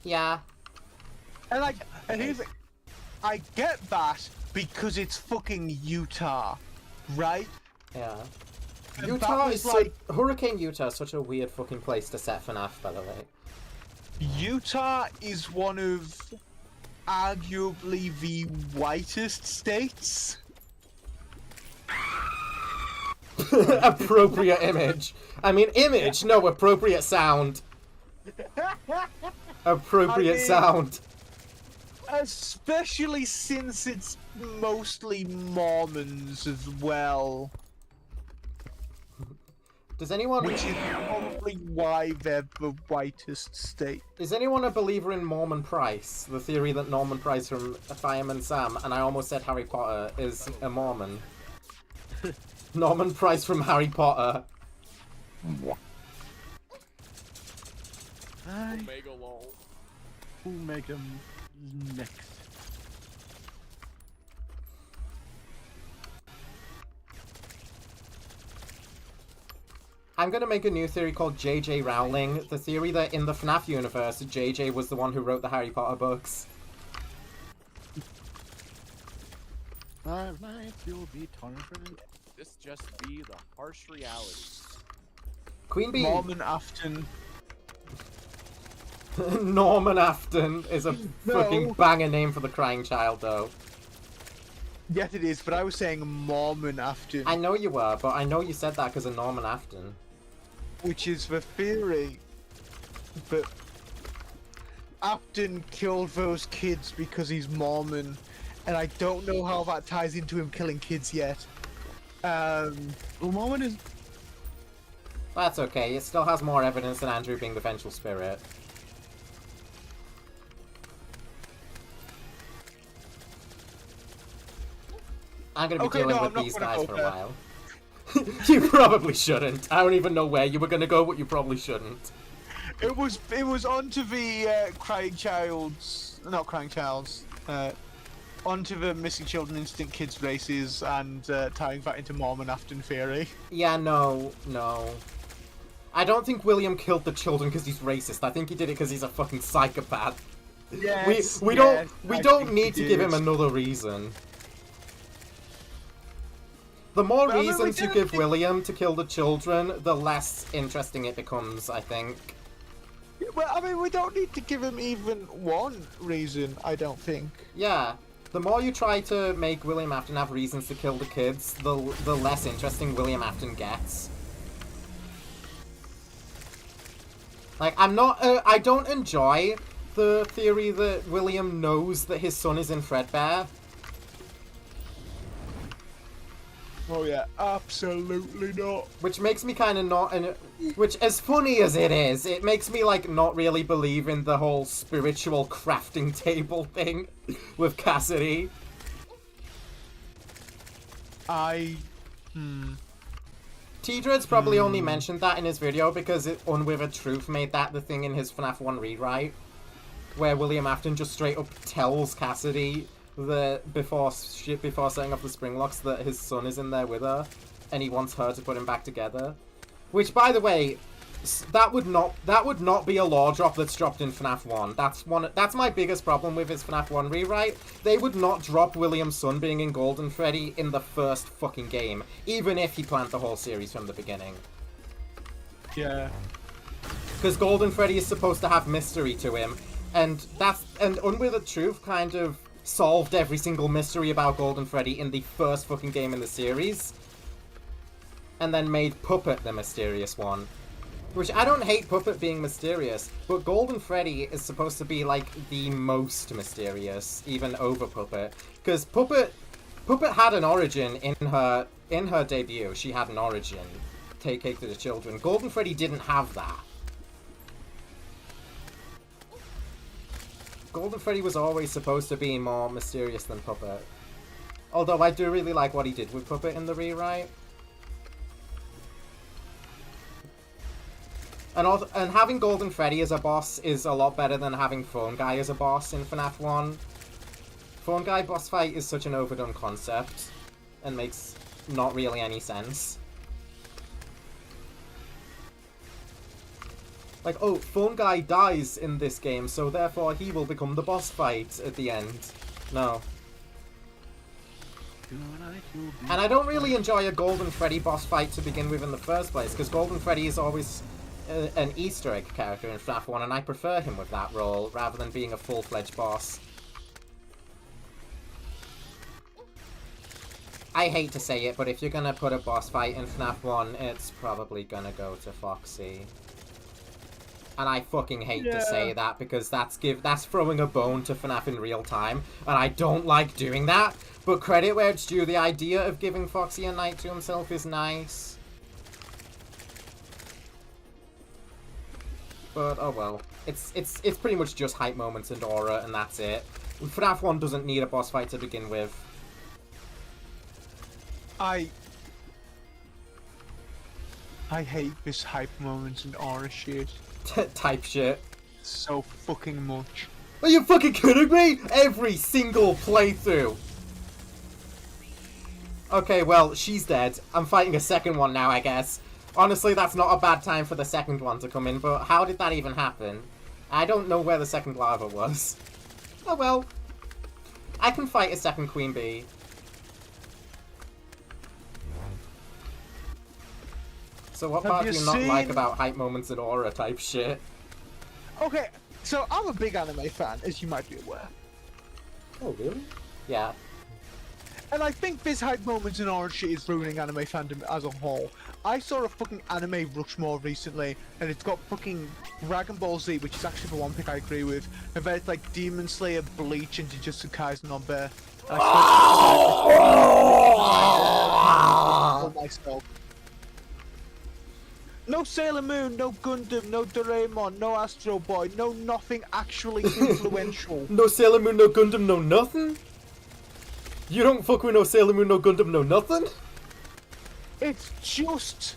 Yeah. And, like, and here's the... I get that because it's fucking Utah, right? Yeah. And Utah that is was, like... Hurricane Utah is such a weird fucking place to set FNAF, by the way. Utah is one of arguably the whitest states. Appropriate image. I mean, image, no, appropriate sound. Appropriate I mean- sound. Especially since it's mostly Mormons as well. Does anyone... Which is probably why they're the whitest state. Is anyone a believer in Norman Price? The theory that Norman Price from Fireman Sam, and I almost said Harry Potter, is a Mormon. Norman Price from Harry Potter. Omega lol. Who make them next? I'm gonna make a new theory called JJ Rowling. The theory that in the FNAF universe, JJ was the one who wrote the Harry Potter books. 5 nights you'll be tormented. This just be the harsh reality. Queen Bee. Mormon Afton. Norman Afton is a No. fucking banger name for the crying child, though. Yes, it is, but I was saying Mormon Afton, I know you were, but I know you said that because of Norman Afton. which is the theory that Afton killed those kids because he's Mormon, and I don't know how that ties into him killing kids yet. Well, Mormon is... That's okay, it still has more evidence than Andrew being the vengeful spirit. I'm gonna be Okay, dealing no, with I'm not these gonna guys go for a there. while. You probably shouldn't. I don't even know where you were gonna go, but you probably shouldn't. It was onto the crying child's, not crying child's, onto the missing children instinct kids races and tying that into Mormon Afton theory. Yeah, no. I don't think William killed the children because he's racist. I think he did it because he's a fucking psychopath. Yes, we yes, don't I don't think need he to give him did. another reason. The more But I mean, we reasons you didn't give think- William to kill the children, the less interesting it becomes, I think. Well, I mean, we don't need to give him even one reason, I don't think. Yeah. the more you try to make William Afton have reasons to kill the kids, the less interesting William Afton gets. Like, I don't enjoy the theory that William knows that his son is in Fredbear. Oh yeah, absolutely not. Which makes me kind of not... which, as funny as it is, it makes me, like, not really believe in the whole spiritual crafting table thing with Cassidy. T-Dread's probably only mentioned that in his video because Unwithered Truth made that the thing in his FNAF 1 rewrite, where William Afton just straight up tells Cassidy that before setting off the spring locks that his son is in there with her, and he wants her to put him back together. Which, by the way, that would not be a lore drop that's dropped in FNAF 1. That's my biggest problem with his FNAF 1 rewrite. They would not drop William's son being in Golden Freddy in the first fucking game, even if he planned the whole series from the beginning. Yeah. Because Golden Freddy is supposed to have mystery to him, and Unwithered Truth kind of solved every single mystery about Golden Freddy in the first fucking game in the series, and then made Puppet the mysterious one. Which, I don't hate Puppet being mysterious, but Golden Freddy is supposed to be, like, the most mysterious, even over Puppet. Because Puppet had an origin in her debut. She had an origin. Take Cake to the Children. Golden Freddy didn't have that. Golden Freddy was always supposed to be more mysterious than Puppet. Although I do really like what he did with Puppet in the rewrite. And having Golden Freddy as a boss is a lot better than having Phone Guy as a boss in FNAF 1. Phone Guy boss fight is such an overdone concept, and makes not really any sense. Like, oh, Phone Guy dies in this game, so therefore he will become the boss fight at the end. No. And I don't really enjoy a Golden Freddy boss fight to begin with in the first place, because Golden Freddy is always an Easter egg character in FNAF 1, and I prefer him with that role, rather than being a full-fledged boss. I hate to say it, but if you're gonna put a boss fight in FNAF 1, it's probably gonna go to Foxy. And I fucking hate to say that, because that's throwing a bone to FNAF in real time, and I don't like doing that. But credit where it's due, the idea of giving Foxy a night to himself is nice. But oh well, it's pretty much just hype moments and aura, and that's it. FNAF 1 doesn't need a boss fight to begin with. I hate this hype moments and aura shit. Type shit. So fucking much. Are you fucking kidding me? Every single playthrough. Okay, well, she's dead. I'm fighting a second one now, I guess. Honestly, that's not a bad time for the second one to come in, but how did that even happen? I don't know where the second lava was. Oh well. I can fight a second Queen Bee. So what part do you not like about hype moments and aura type shit? Okay, so I'm a big anime fan, as you might be aware. Oh, really? Yeah. And I think this hype moments and aura shit is ruining anime fandom as a whole. I saw a fucking anime Rushmore recently, and it's got fucking Dragon Ball Z, which is actually the one pick I agree with, and then it's like Demon Slayer, Bleach, and Jujutsu Kaisen on there. And I myself. No Sailor Moon, no Gundam, no Doraemon, no Astro Boy, no nothing actually influential. No Sailor Moon, no Gundam, no nothing? You don't fuck with no Sailor Moon, no Gundam, no nothing? It's just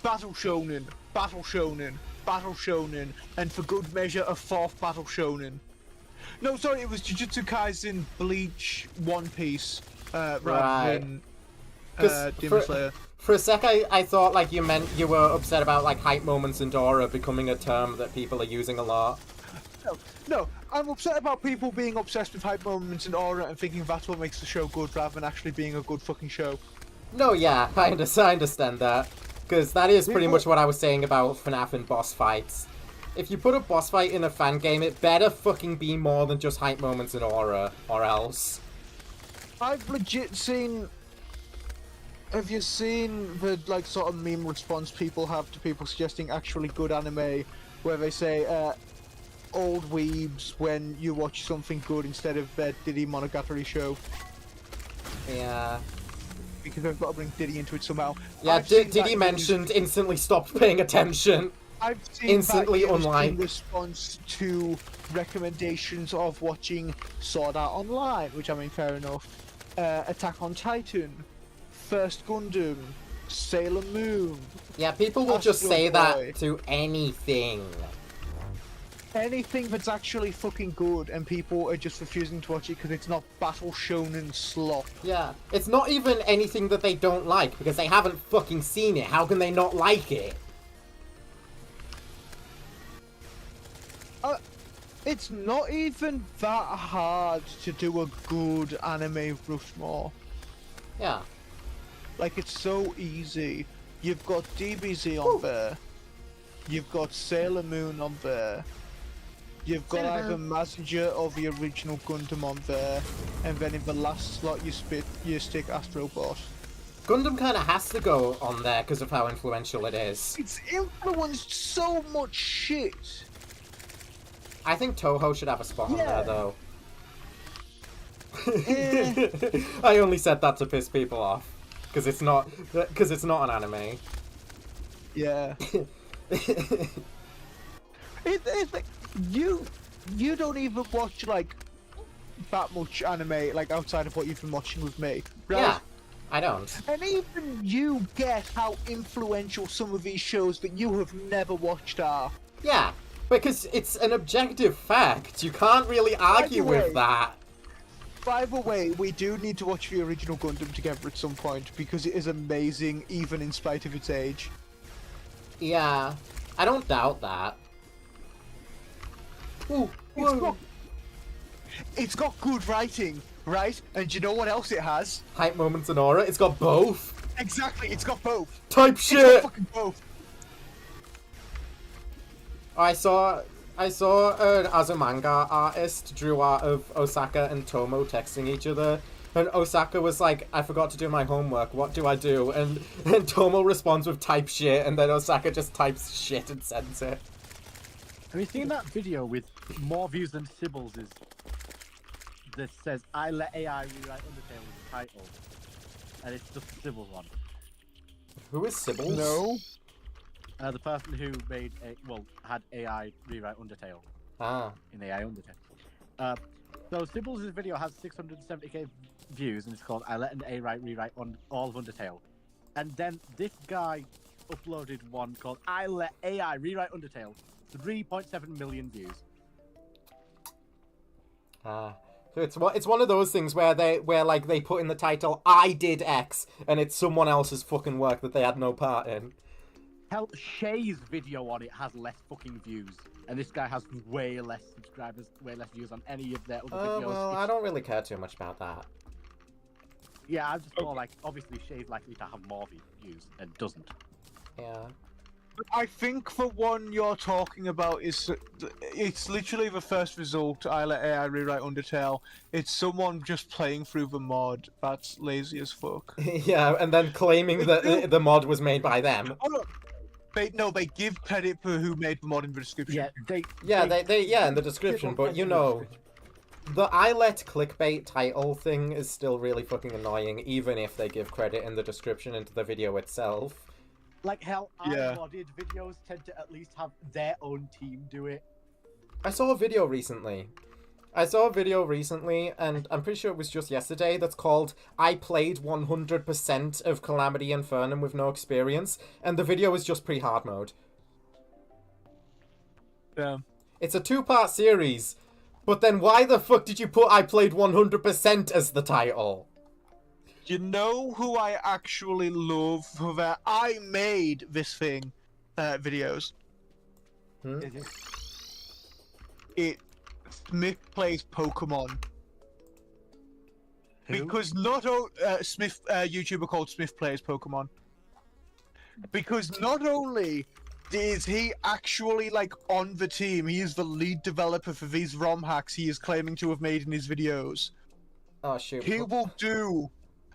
Battle Shonen, Battle Shonen, Battle Shonen, and for good measure a fourth Battle Shonen. No, sorry, it was Jujutsu Kaisen, Bleach, One Piece, rather than Demon Slayer. For a sec, I thought like you meant you were upset about like hype moments and aura becoming a term that people are using a lot. No, I'm upset about people being obsessed with hype moments and aura and thinking that's what makes the show good rather than actually being a good fucking show. No, yeah, I understand that. Because that is pretty much what I was saying about FNAF and boss fights. If you put a boss fight in a fan game, it better fucking be more than just hype moments and aura, or else. I've legit seen. Have you seen the like sort of meme response people have to people suggesting actually good anime, where they say old weebs when you watch something good instead of Diddy Monogatari show Yeah. because they've got to bring Diddy into it somehow. Yeah, I've seen Diddy that mentioned instantly stopped paying attention. I've seen Instantly that used unlike. in response to recommendations of watching Sword Art Online, which I mean, fair enough. Attack on Titan, First Gundam, Sailor Moon, Yeah, people will just Astro say Boy. that to anything. Anything that's actually fucking good, and people are just refusing to watch it because it's not battle shonen slop. Yeah, it's not even anything that they don't like, because they haven't fucking seen it. How can they not like it? It's not even that hard to do a good anime Rushmore. Yeah. Like, it's so easy. You've got DBZ on there. You've got Sailor Moon on there. You've got either Messenger or the original Gundam on there. And then in the last slot you stick Astro Bot. Gundam kind of has to go on there because of how influential it is. It's influenced so much shit. I think Toho should have a spot on there, though. I only said that to piss people off. Because it's not an anime. Yeah. It's like, you don't even watch, like, that much anime, like, outside of what you've been watching with me, right? Yeah, I don't. And even you get how influential some of these shows that you have never watched are. Yeah, because it's an objective fact. You can't really argue way- with that. By the way, we do need to watch the original Gundam together at some point, because it is amazing, even in spite of its age. Yeah, I don't doubt that. Ooh, It's got good writing, right? And you know what else it has? hype moments and aura. It's got both. Exactly, it's got both. Type It's shit. got fucking both. I saw an Azumanga artist drew art of Osaka and Tomo texting each other, and Osaka was like, "I forgot to do my homework. What do I do?" And Tomo responds with "type shit," and then Osaka just types shit and sends it. Have you seen that video with more views than Sybil's is that says I let AI rewrite Undertale with the title? And it's just the Sybil's one. Who is Sybil? No. The person who had AI rewrite Undertale Ah. in AI Undertale. So Sybil's video has 670k views and it's called I let an AI rewrite on all of Undertale. And then this guy uploaded one called I let AI rewrite Undertale, 3.7 million views. Ah. So it's one of those things where they put in the title "I did X" and it's someone else's fucking work that they had no part in. Hell, Shay's video on it has less fucking views, and this guy has way less subscribers, way less views on any of their other videos. Well, I don't really care too much about that. Yeah, I'm just more like, obviously Shay's likely to have more views, and doesn't. Yeah. I think the one you're talking about it's literally the first result. I let AI rewrite Undertale. It's someone just playing through the mod. That's lazy as fuck. Yeah, and then claiming that the mod was made by them. Oh no, they give credit for who made the mod in the description. Yeah, Yeah, in the description, but you know, the I let clickbait title thing is still really fucking annoying, even if they give credit in the description into the video itself. like hell, Yeah. modded videos tend to at least have their own team do it. I saw a video recently, and I'm pretty sure it was just yesterday, that's called "I played 100% of Calamity Infernum with no experience," and the video is just pre-hard mode. Yeah. It's a 2-part series, but then why the fuck did you put "I played 100% as the title? You know who I actually love for their I made this thing videos? Hmm? It Smith plays Pokemon. Who? Because not Smith, YouTuber called Smith plays Pokemon. Because not only is he actually like on the team, he is the lead developer for these ROM hacks he is claiming to have made in his videos. Oh shoot. He will do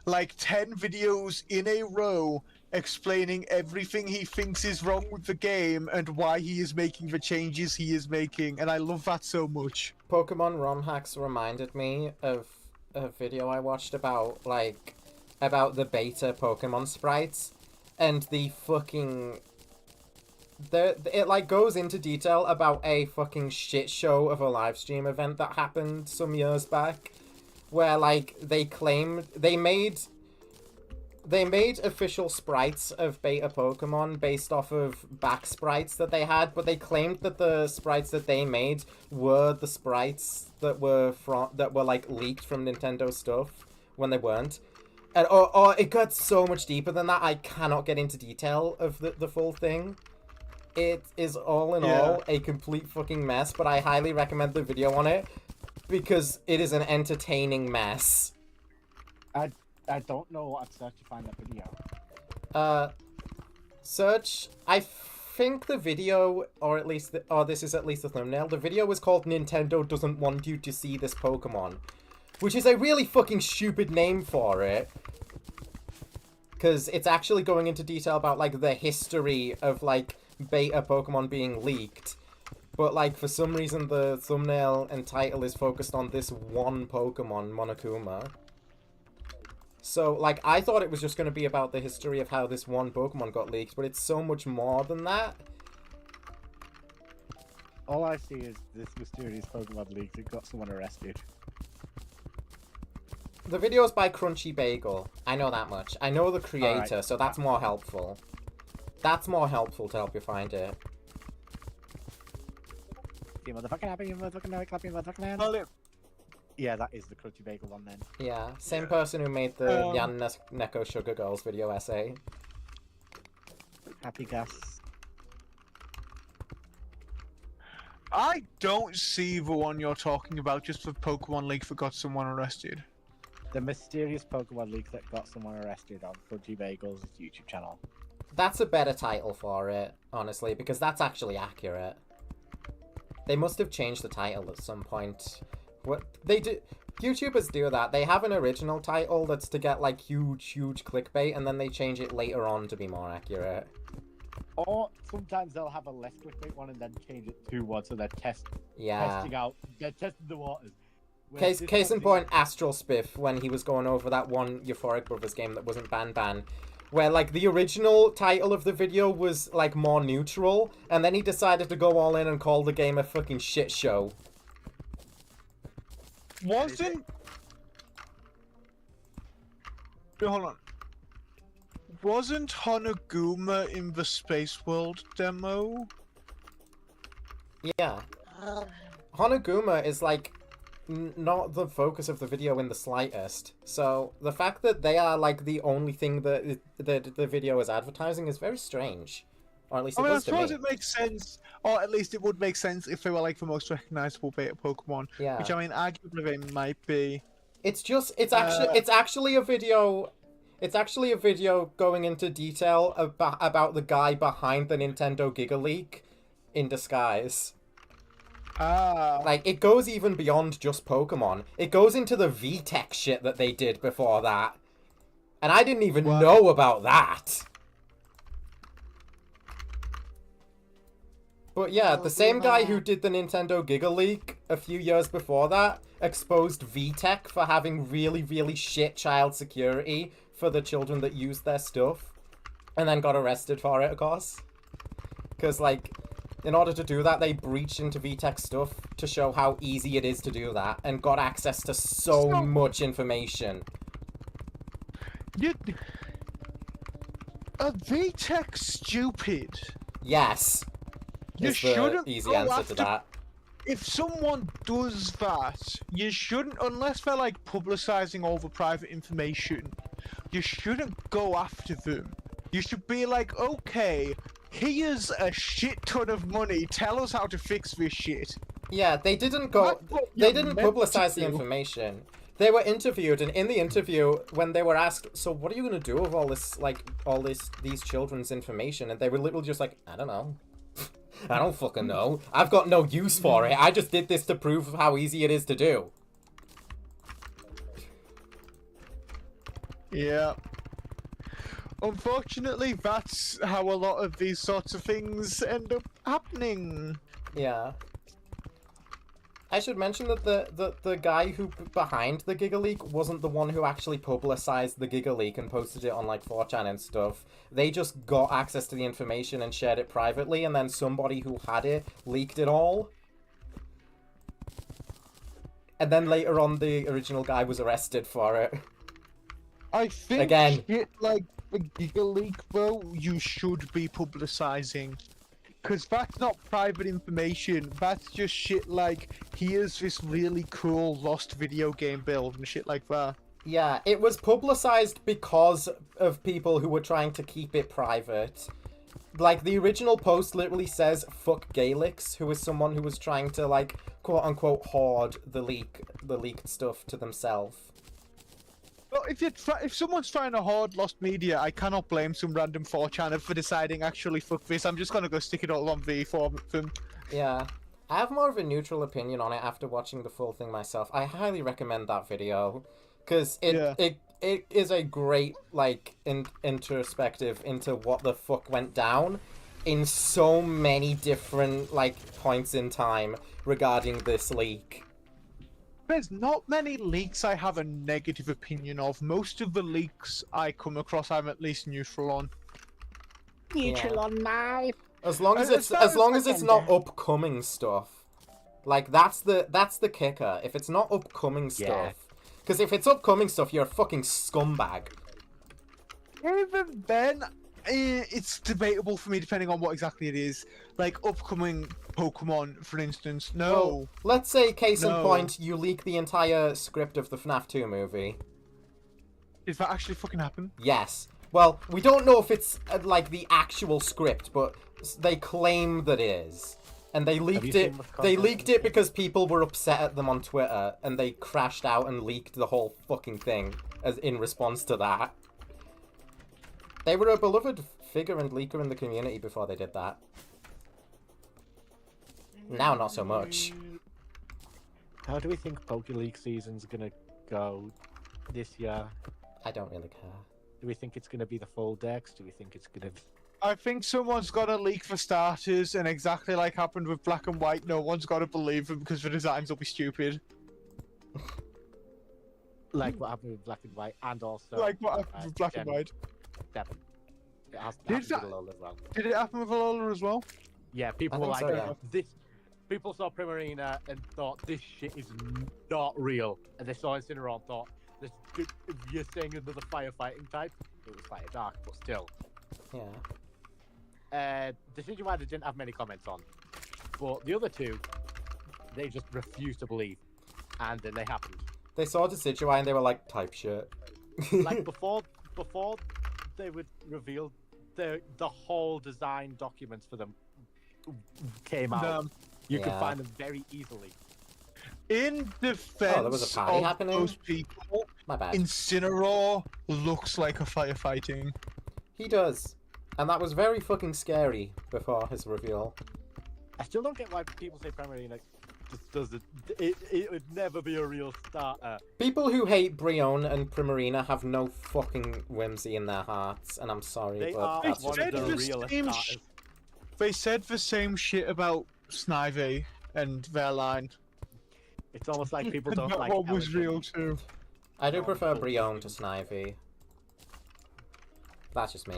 like 10 videos in a row explaining everything he thinks is wrong with the game and why he is making the changes he is making, and I love that so much. Pokemon ROM hacks reminded me of a video I watched about the beta Pokemon sprites, and the fucking it like goes into detail about a fucking shit show of a live stream event that happened some years back, where like they claimed they made official sprites of beta Pokemon based off of back sprites that they had, but they claimed that the sprites that they made were the sprites that were like leaked from Nintendo stuff when they weren't. And or it got so much deeper than that. I cannot get into detail of the full thing. It is all in all a complete fucking mess, but I highly recommend the video on it because it is an entertaining mess. I don't know what I've searched to find that video. Search. I think the video, or at least, this is at least the thumbnail. The video was called "Nintendo Doesn't Want You to See This Pokemon," which is a really fucking stupid name for it. Because it's actually going into detail about like the history of like beta Pokemon being leaked. But like for some reason the thumbnail and title is focused on this one Pokemon, Monokuma. So, like, I thought it was just going to be about the history of how this one Pokemon got leaked, but it's so much more than that. All I see is this mysterious Pokemon leak that got someone arrested. The video is by Crunchy Bagel. I know that much. I know the creator, Alright. so that's more helpful. That's more helpful to help you find it. You motherfucking happy, you motherfucking know, clap your motherfucking hands. Well, Yeah, that is the Crunchy Bagel one then. Yeah, same person who made the Yan Neko Sugar Girls video essay. Happy Gus. I don't see the one you're talking about, just the Pokemon leak that got someone arrested. The mysterious Pokemon leak that got someone arrested on Crunchy Bagel's YouTube channel. That's a better title for it, honestly, because that's actually accurate. They must have changed the title at some point. What they do, YouTubers do that. They have an original title that's to get like huge clickbait, and then they change it later on to be more accurate. Or sometimes they'll have a less clickbait one and then change it to one, so they're testing out, they're testing the waters. Case in point, Astral Spiff, when he was going over that one Euphoric Brothers game that wasn't Ban, where like the original title of the video was like more neutral, and then he decided to go all in and call the game a fucking shit show. Wasn't... Hold on. Wasn't Honoguma in the Space World demo? Yeah. Honoguma is like not the focus of the video in the slightest. So the fact that they are like the only thing that the video is advertising is very strange. Or at least it I does to me. suppose it makes sense, or at least it would make sense if they were like the most recognizable beta Pokemon. Yeah. Which I mean, arguably they might be. It's actually a video. It's actually a video going into detail about the guy behind the Nintendo Giga Leak in disguise. Ah. Like, it goes even beyond just Pokemon. It goes into the VTech shit that they did before that. And I didn't even know about that. But yeah, the same guy who did the Nintendo Giga Leak a few years before that exposed VTech for having really shit child security for the children that used their stuff. And then got arrested for it, of course. Because, like, in order to do that, they breached into VTech stuff to show how easy it is to do that, and got access to so much information. Are VTech stupid? Yes. You is the shouldn't easy go answer after... to that. If someone does that, you shouldn't, unless they're like publicizing all the private information, you shouldn't go after them. You should be like, okay, here's a shit ton of money, tell us how to fix this shit. Yeah, they didn't go... They didn't publicize the information. They were interviewed, and in the interview, when they were asked, so what are you going to do with all this, like, these children's information? And they were literally just like, I don't know. I don't fucking know. I've got no use for it. I just did this to prove how easy it is to do. Yeah. Unfortunately, that's how a lot of these sorts of things end up happening. Yeah. I should mention that the guy who behind the Giga Leak wasn't the one who actually publicized the Giga Leak and posted it on like 4chan and stuff. They just got access to the information and shared it privately, and then somebody who had it leaked it all. And then later on, the original guy was arrested for it. I think Again. shit like the Giga Leak, though, you should be publicizing. Because that's not private information, that's just shit like, here's this really cool lost video game build and shit like that. Yeah, it was publicized because of people who were trying to keep it private. Like, the original post literally says, fuck Galix, who is someone who was trying to, like, quote-unquote hoard the leaked stuff to themselves. Well, if someone's trying to hoard lost media, I cannot blame some random 4chaner for deciding, actually, fuck this, I'm just gonna go stick it all on V4 with them. Yeah. I have more of a neutral opinion on it after watching the full thing myself. I highly recommend that video, because it is a great, like, introspective into what the fuck went down in so many different, like, points in time regarding this leak. There's not many leaks I have a negative opinion of. Most of the leaks I come across I'm at least neutral on. Neutral on my. As long as it's not upcoming stuff. Like, that's the kicker. If it's not upcoming stuff. Because if it's upcoming stuff, you're a fucking scumbag. Even then, it's debatable for me depending on what exactly it is. Like upcoming Pokemon, for instance. No. Well, let's say, case in No. point, you leak the entire script of the FNAF 2 movie. Did that actually fucking happen? Yes. Well, we don't know if it's, like, the actual script, but they claim that it is. And they leaked it. They leaked it because people were upset at them on Twitter, and they crashed out and leaked the whole fucking thing as in response to that. They were a beloved figure and leaker in the community before they did that. Now, not so much. How do we think PokeLeague season's gonna go this year? I don't really care. Do we think it's gonna be the full decks? Do we think it's gonna be... I think someone's got a leak for starters, and exactly like happened with Black and White, no one's got to believe them because the designs will be stupid. like what happened with Black and White, and also... Like what happened with Black and Gen White. 7. It has Did happened that- with Alola as well. Did it happen with Alola as well? Yeah, people I were think like, so, yeah. this... People saw Primarina and thought, this shit is not real. And they saw Incineroar and thought, this, you're saying another firefighting type? It was Fire Dark, but still. Yeah. Decision why they didn't have many comments on. But the other two, they just refused to believe. And then they happened. They saw Decidueye and they were like, type shit. Like, before they would reveal the whole design documents for them came out. You could Yeah. find them very easily. In defense Oh, there was a party of happening? those people, My bad. Incineroar looks like a firefighting. He does. And that was very fucking scary before his reveal. I still don't get why people say Primarina just doesn't. It would never be a real starter. People who hate Brion and Primarina have no fucking whimsy in their hearts, and I'm sorry, They but are that's one just of the the realest same starters. They said the same shit about Snivy and their line. It's almost like people And don't that like. one was Elephant. real too. I do Oh, prefer bullshit. Brion to Snivy. That's just me.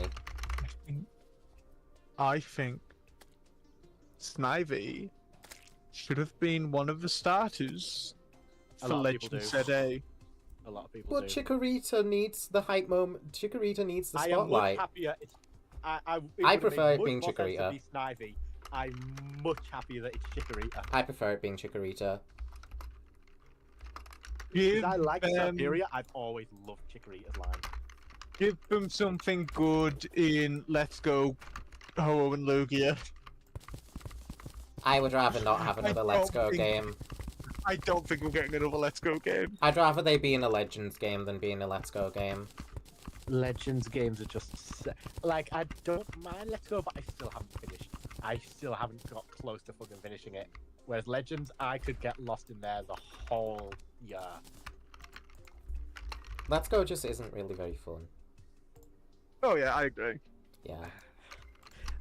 I think Snivy should have been one of the starters A for lot of people Legends do. ZA. A lot of people But do. Chikorita needs the hype moment. Chikorita needs the I am much spotlight. happier. I I would've prefer made it much being more sense to Chikorita. be Snivy. I'm much happier that it's Chikorita. I prefer it being Chikorita. Give I like them, Serperior. I've always loved Chikorita's line. give them something good in Let's Go Ho and Lugia. I would rather not have another I Let's don't Go think- game. I don't think we're getting another Let's Go game. I'd rather they be in a Legends game than be in a Let's Go game. Legends games are just like, I don't mind Let's Go, but I still haven't finished. I still haven't got close to fucking finishing it. Whereas Legends, I could get lost in there the whole year. Let's Go just isn't really very fun. Oh yeah, I agree. Yeah.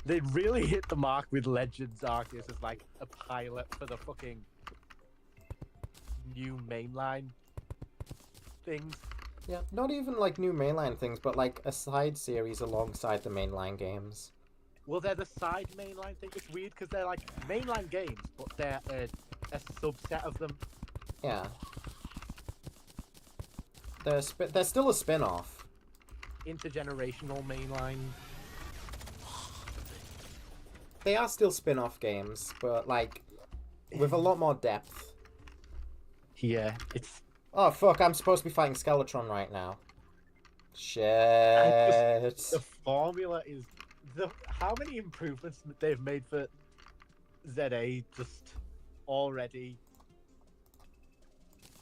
They really hit the mark with Legends Arceus as like a pilot for the fucking new mainline things. Yeah, not even like new mainline things, but like a side series alongside the mainline games. Well, they're the side mainline thing. It's weird because they're like mainline games, but they're a subset of them. Yeah. They're still a spin-off. Intergenerational mainline. They are still spin-off games, but like with a lot more depth. Yeah, it's Oh fuck, I'm supposed to be fighting Skeletron right now. Shit. the formula is how many improvements they've made for ZA just already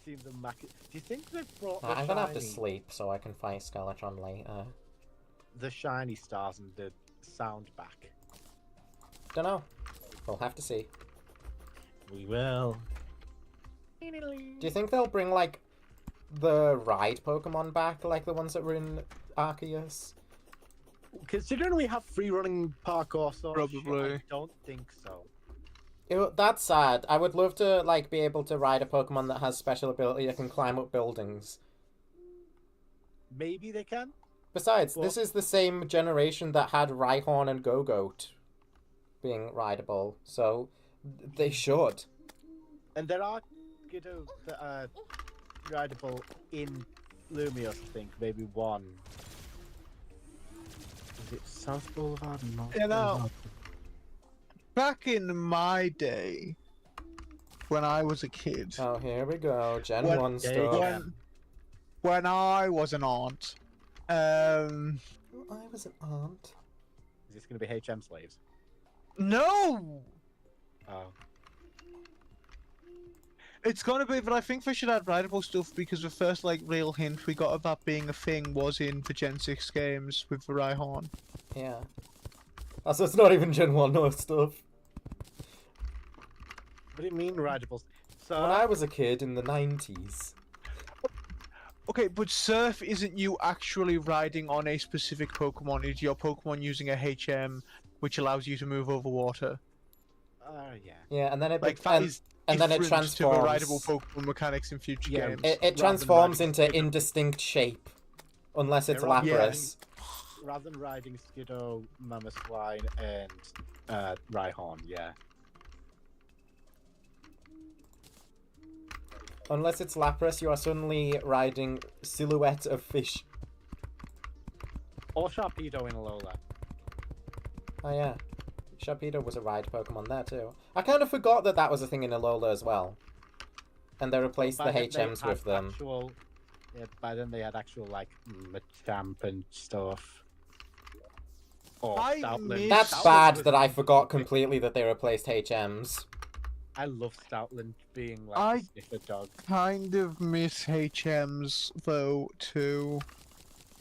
seems immaculate. Do you think they've brought the I'm gonna have to shiny- sleep so I can fight Skeletron later. the shiny stars and the sound back? Dunno. We'll have to see. We will. Do you think they'll bring like the ride Pokemon back, like the ones that were in Arceus? Considering we have free running parkour, sort of shit, Probably. I don't think so. That's sad. I would love to like be able to ride a Pokemon that has special ability that can climb up buildings. Maybe they can. Besides, Well- this is the same generation that had Rhyhorn and Go-Goat being rideable, so they should. And there are Giddo that are rideable in Lumios, I think. Maybe one. Is it South Boulevard? North You know, Boulevard? back in my day, when I was a kid, Oh, here we go. Gen When- 1 Yeah, stuff. yeah. when I was an aunt, I was an aunt. Is this going to be HM slaves? no, Oh. it's gonna be, but I think they should add rideable stuff because the first like real hint we got of that being a thing was in the Gen 6 games with the Rhyhorn. Yeah. Oh, so it's not even Gen 1 no stuff. What do you mean rideable? So When I was a kid in the 90s. Okay, but Surf isn't you actually riding on a specific Pokemon, it's your Pokemon using a HM which allows you to move over water. yeah. Yeah, and then it Like that and, is and then it different to the transforms. rideable Pokemon mechanics in future Yeah, games. It rather transforms than into riding indistinct shape. Unless it's Yeah, rather than Lapras. Rather than riding Skiddo, Mammothline, and Rhyhorn, yeah. Unless it's Lapras, you are suddenly riding Silhouette of Fish. Or Sharpedo in Alola. Oh yeah. Sharpedo was a ride Pokemon there too. I kind of forgot that that was a thing in Alola as well. And they replaced the By then they HMs had with them. Actual, yeah, by then they had actual, like, Machamp and stuff. Or I Stoutland. miss- That's Stoutland bad was- that I forgot completely that they replaced HMs. I love Stoutland being, like, I- a sniffer dog. Kind of miss HMs though too.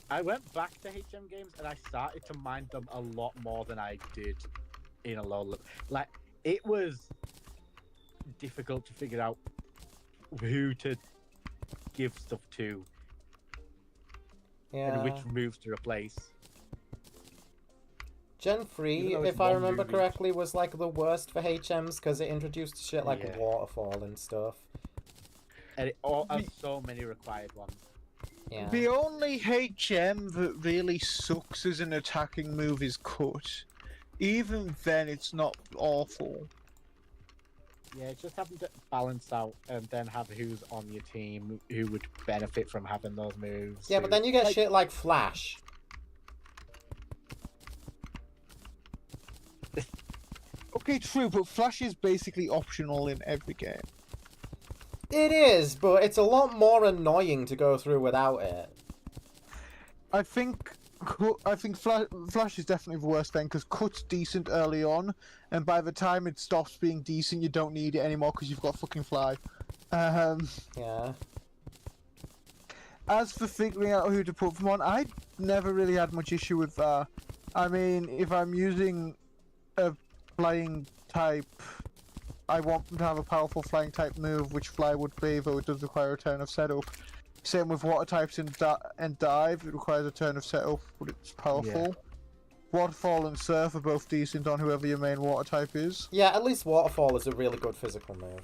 I went back to HM games and I started to mind them a lot more than I did in Alola. Like, it was difficult to figure out who to give stuff to and Yeah. which moves to replace. Gen Even 3, though it's if I one remember move each. correctly, was like the worst for HMs because it introduced shit like Yeah. Waterfall and stuff. And it all has so many required ones. Yeah. The only HM that really sucks as an attacking move is Cut. Even then, it's not awful. Yeah, it's just having to balance out and then have who's on your team who would benefit from having those moves. Yeah, but then you get Like- shit like Flash. Okay, true, but Flash is basically optional in every game. It is, but it's a lot more annoying to go through without it. I think Flash is definitely the worst thing because Cut's decent early on, and by the time it stops being decent, you don't need it anymore because you've got fucking Fly. Yeah. As for figuring out who to put them on, I never really had much issue with that. I mean, if I'm using a flying type, I want them to have a powerful flying type move, which Fly would be, though it does require a turn of setup. Same with water types and dive. It requires a turn of setup, but it's powerful. Waterfall and surf are both decent on whoever your main water type is. Yeah, at least Waterfall is a really good physical move.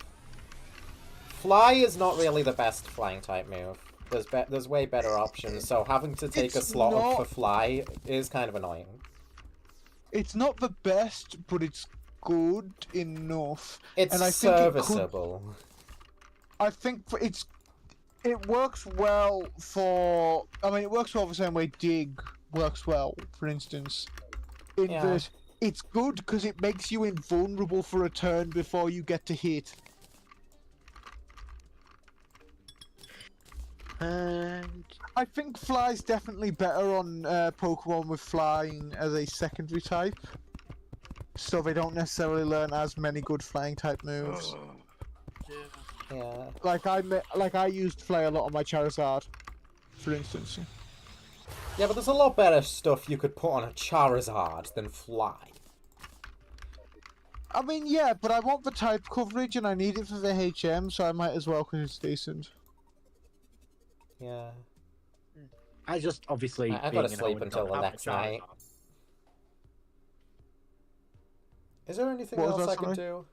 Fly is not really the best flying type move. There's way better options, so having to take a slot up for Fly is kind of annoying. It's not the best, but it's good enough. It's and I serviceable. Think it works well for... I mean, it works well the same way Dig works well, for instance. In that it's good because it makes you invulnerable for a turn before you get to hit. And I think Fly's definitely better on Pokemon with flying as a secondary type. So they don't necessarily learn as many good flying type moves. Yeah. Like I used Fly a lot on my Charizard, for instance. Yeah, but there's a lot better stuff you could put on a Charizard than Fly. I mean, yeah, but I want the type coverage and I need it for the HM, so I might as well because it's decent. Yeah. I just obviously. I gotta sleep until the next night. Is there anything else I could do?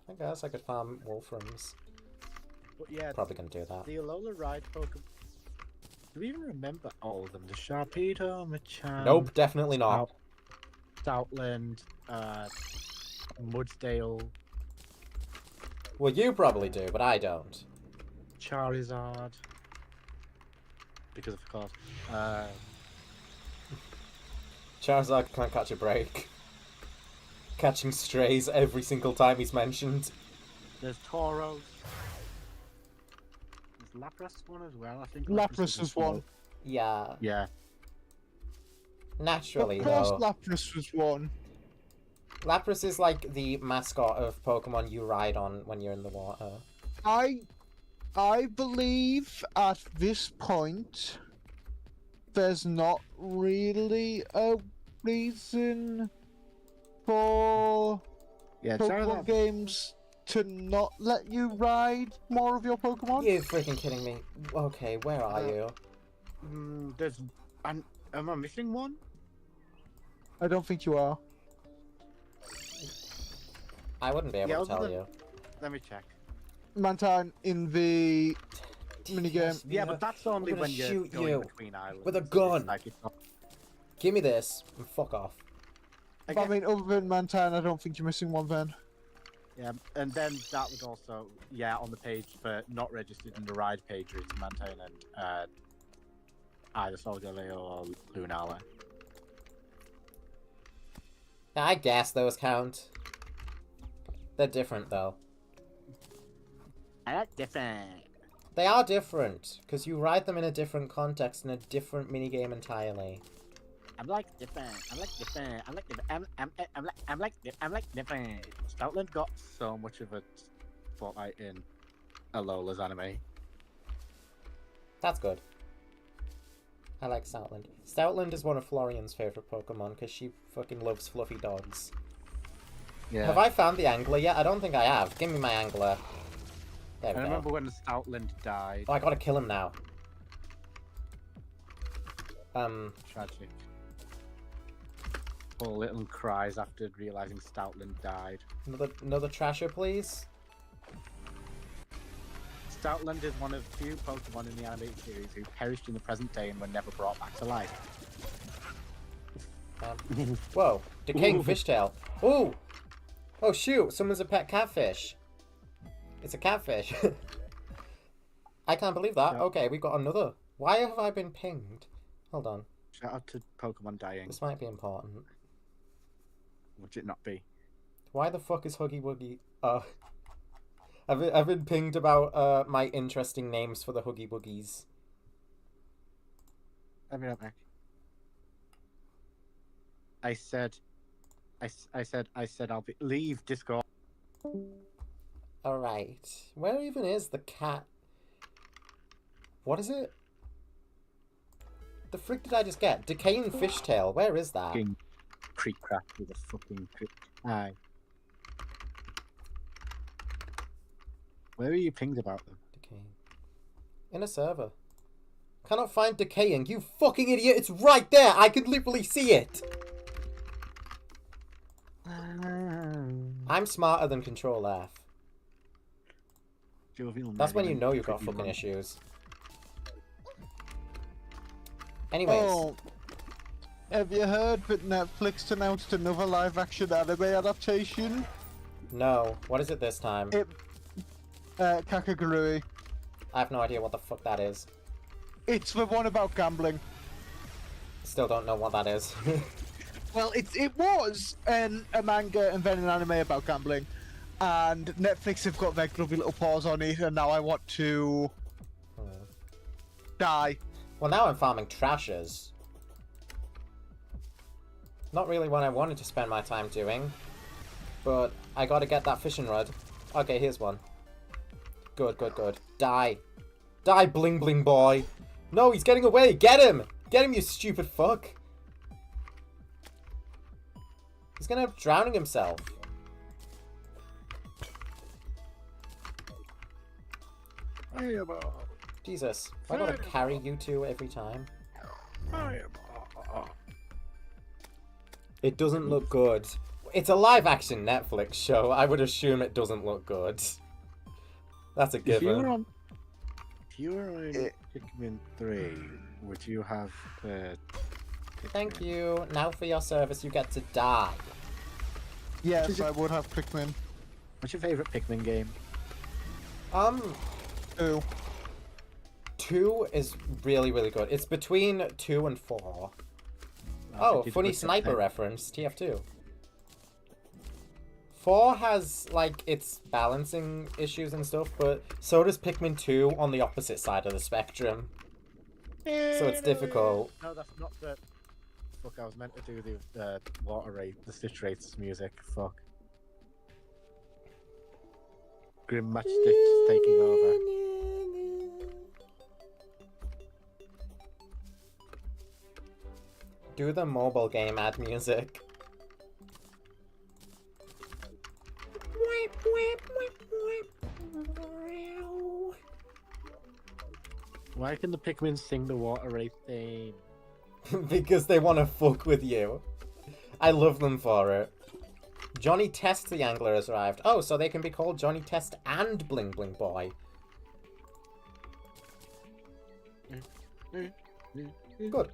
I guess I could farm Wolframs. But yeah, Probably gonna do that. the Alola Ride Pokemon. Do you even remember all of them? The Sharpedo, Machamp. Nope, definitely not. Stoutland, Mudsdale, Well, you probably do, but I don't. Charizard. Because of course. Charizard can't catch a break. Catching strays every single time he's mentioned. There's Tauros. There's Lapras one as well, I think. Lapras is one. Yeah. Yeah. Naturally, Of course though. Lapras was one. Lapras is like the mascot of Pokemon you ride on when you're in the water. I believe at this point there's not really a reason for Pokemon games to not let you ride more of your Pokemon. You freaking kidding me? Okay, where are you? There's. Am I missing one? I don't think you are. I wouldn't be able to tell you. Let me check. Mantine in the minigame. Yeah, but that's only gonna when you're shoot going you between islands. with a gun. Like, it's not... Give me this and fuck off. I mean, other than Mantine, I don't think you're missing one then. Yeah, and then that would also, on the page for not registered in the ride page, it's Mantine and either Solgaleo or Lunala. I guess those count. They're different, though. I like different. They are different, because you ride them in a different context, in a different minigame entirely. I'm like different. I'm like different. I'm like different. I'm like different. Stoutland got so much of a spotlight in Alola's anime. That's good. I like Stoutland. Stoutland is one of Florian's favourite Pokemon, because she fucking loves fluffy dogs. Yeah. Have I found the Angler yet? I don't think I have. Give me my Angler. There we I go. remember when Stoutland died. Oh, I gotta kill him now. Tragic. Poor little cries after realizing Stoutland died. Another Trasher, please? Stoutland is one of few Pokemon in the animated series who perished in the present day and were never brought back to life. Whoa. Decaying Fishtail. Ooh! Oh shoot, someone's a pet catfish. It's a catfish. I can't believe that. Yeah. Okay, we got another. Why have I been pinged? Hold on. Shout out to Pokemon dying. This might be important. Would it not be? Why the fuck is Huggy Wuggy? I've been pinged about my interesting names for the Huggy Wuggies. Let me know, Mac. I said I'll leave Discord. Alright. Where even is the cat? What is it? The frick did I just get? Decaying Fishtail. Where is that? Fucking creep crap with a fucking creep. Aye. Where are you pinged about them? Decaying. In a server. Cannot find decaying. You fucking idiot! It's right there! I can literally see it! I'm smarter than Control F. That's when you know you've got fucking issues. Anyways. Oh, have you heard that Netflix announced another live-action anime adaptation? No. What is it this time? Kakagurui. I have no idea what the fuck that is. It's the one about gambling. Still don't know what that is. Well, it was a manga and then an anime about gambling, and Netflix have got their grubby little paws on it, and now I want to die. Well, now I'm farming trashes. Not really what I wanted to spend my time doing, but I gotta get that fishing rod. Okay, here's one. Good, good, good. Die. Die, bling bling boy. No, he's getting away. Get him. Get him, you stupid fuck. He's gonna end up drowning himself. Jesus. I gotta carry you two every time. It doesn't look good. It's a live action Netflix show. I would assume it doesn't look good. That's a given. If you were on Pikmin 3, would you have Thank you. Now for your service, you get to die. Yes, I would have Pikmin. What's your favourite Pikmin game? 2. 2 is really, really good. It's between 2 and 4. Oh, funny sniper reference. TF2. 4 has, like, its balancing issues and stuff, but so does Pikmin 2 on the opposite side of the spectrum. So it's difficult. No, that's not the... Fuck, I was meant to do the water rate, the citrates music. Fuck. Grim Matchstick's taking over. Do the mobile game ad music. Why can the Pikmin sing the water rate theme? Because they want to fuck with you. I love them for it. Johnny Test the Angler has arrived. Oh, so they can be called Johnny Test and Bling Bling Boy. Good.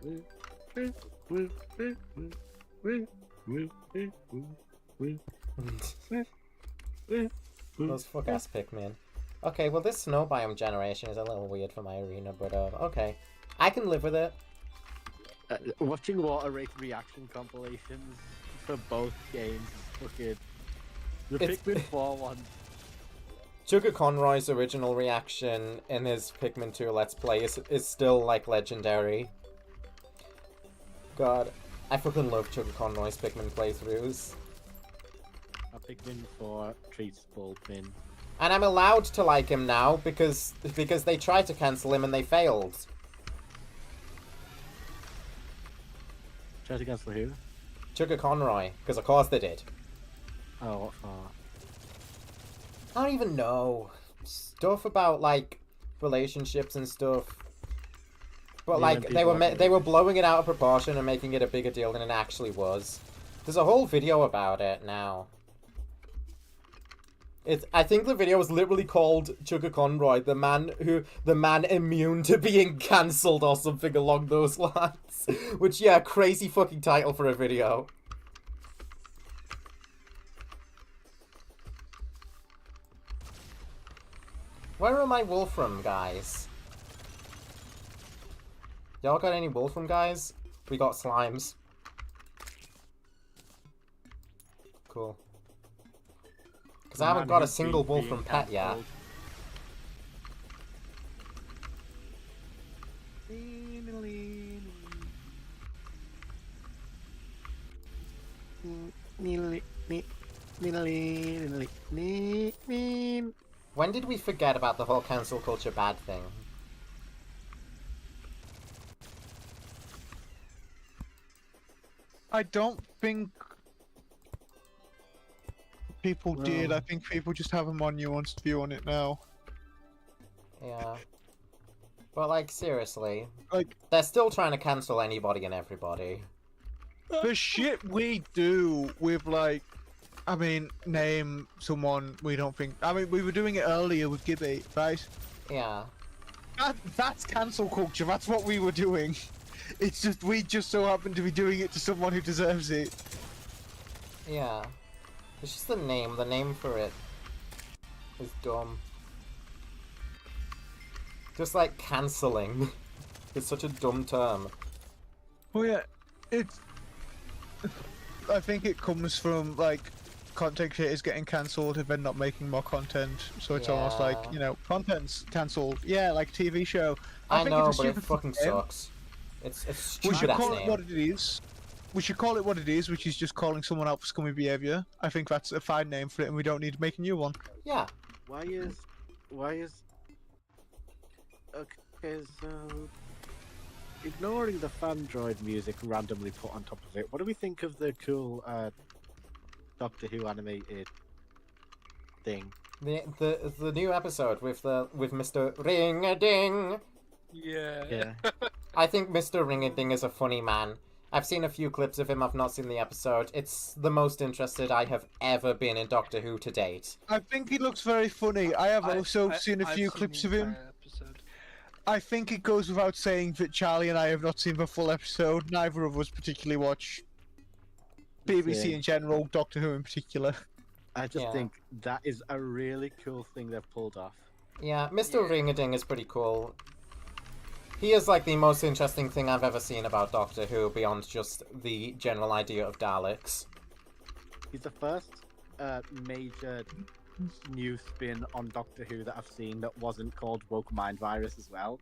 Those fuck-ass Pikmin. Okay, well this snow biome generation is a little weird for my arena, but okay. I can live with it. Watching water rate reaction compilations for both games is fucking... The Pikmin 4 one. Sugar Conroy's original reaction in his Pikmin 2 Let's Play is still, like, legendary. God, I fucking love Sugar Conroy's Pikmin playthroughs. A Pikmin 4 treats Bulbin. And I'm allowed to like him now because they tried to cancel him and they failed. Try to cancel who? Sugar Conroy, because of course they did. Oh, what for? I don't even know. Stuff about, like, relationships and stuff. But, like, they were blowing it out of proportion and making it a bigger deal than it actually was. There's a whole video about it now. I think the video was literally called Sugar Conroy, the man immune to being cancelled or something along those lines. Which, yeah, crazy fucking title for a video. Where are my Wolfram guys? Y'all got any Wolfram guys? We got slimes. Cool. Because I haven't got a single Wolfram pet yet. When did we forget about the whole cancel culture bad thing? I don't think people did. I think people just have a more nuanced view on it now. Yeah. But, like, seriously. Like, They're still trying to cancel anybody and everybody. the shit we do with, like, I mean, name someone we don't think. I mean, we were doing it earlier with Gibby, right? Yeah. That's cancel culture. That's what we were doing. It's just we just so happen to be doing it to someone who deserves it. Yeah. It's just the name. The name for it is dumb. Just like cancelling. It's such a dumb term. Well, yeah, it's. I think it comes from like content creators getting cancelled if they're not making more content. So it's almost like, Yeah. you know, content's cancelled. Yeah, like TV show. I think know, it's a but it stupid fucking name. sucks. It's a We stupid should ass call it name. what it is. We should call it what it is, which is just calling someone out for scummy behaviour. I think that's a fine name for it, and we don't need to make a new one. Yeah. Why is okay, so ignoring the Fandroid music randomly put on top of it, what do we think of the cool Doctor Who animated thing? The new episode with Mr. Ring-a-Ding. Yeah. Yeah. I think Mr. Ring-a-Ding is a funny man. I've seen a few clips of him, I've not seen the episode. It's the most interested I have ever been in Doctor Who to date. I think he looks very funny. I have also seen a I've few seen clips the of him. entire episode. I think it goes without saying that Charlie and I have not seen the full episode. Neither of us particularly watch BBC Yeah. in general, Doctor Who in particular. I just Yeah. think that is a really cool thing they've pulled off. Yeah, Mr. Yeah. Ring-a-Ding is pretty cool. He is like the most interesting thing I've ever seen about Doctor Who beyond just the general idea of Daleks. He's the first major new spin on Doctor Who that I've seen that wasn't called Woke Mind Virus as well.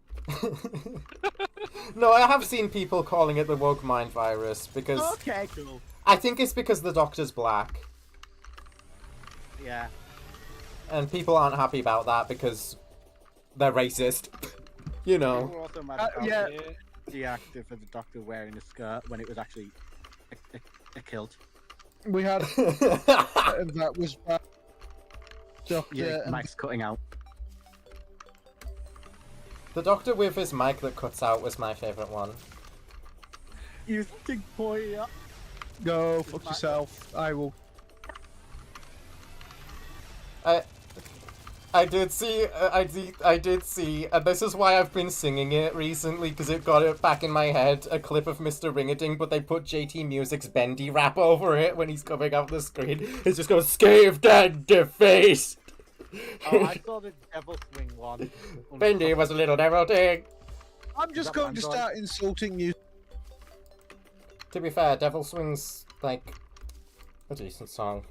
No, I have seen people calling it the woke mind virus because Okay, cool. I think it's because the Doctor's black. Yeah. And people aren't happy about that because they're racist. You know. People were also mad about yeah. the actor for the Doctor wearing a skirt when it was actually a kilt. We had and that was bad. Doctor Yeah, and Mike's cutting out. The Doctor with his mic that cuts out was my favourite one. You think boy up. go fuck yourself. I will. I did see, I did see, and this is why I've been singing it recently, because it got it back in my head, a clip of Mr. Ring-a-Ding, but they put JT Music's Bendy rap over it when he's coming up the screen. It just goes, "Scathed and defaced!" Oh, I saw the Devil Swing one. Bendy was a little devil thing. I'm just that going to Android? start insulting you. To be fair, Devil Swing's, like, a decent song.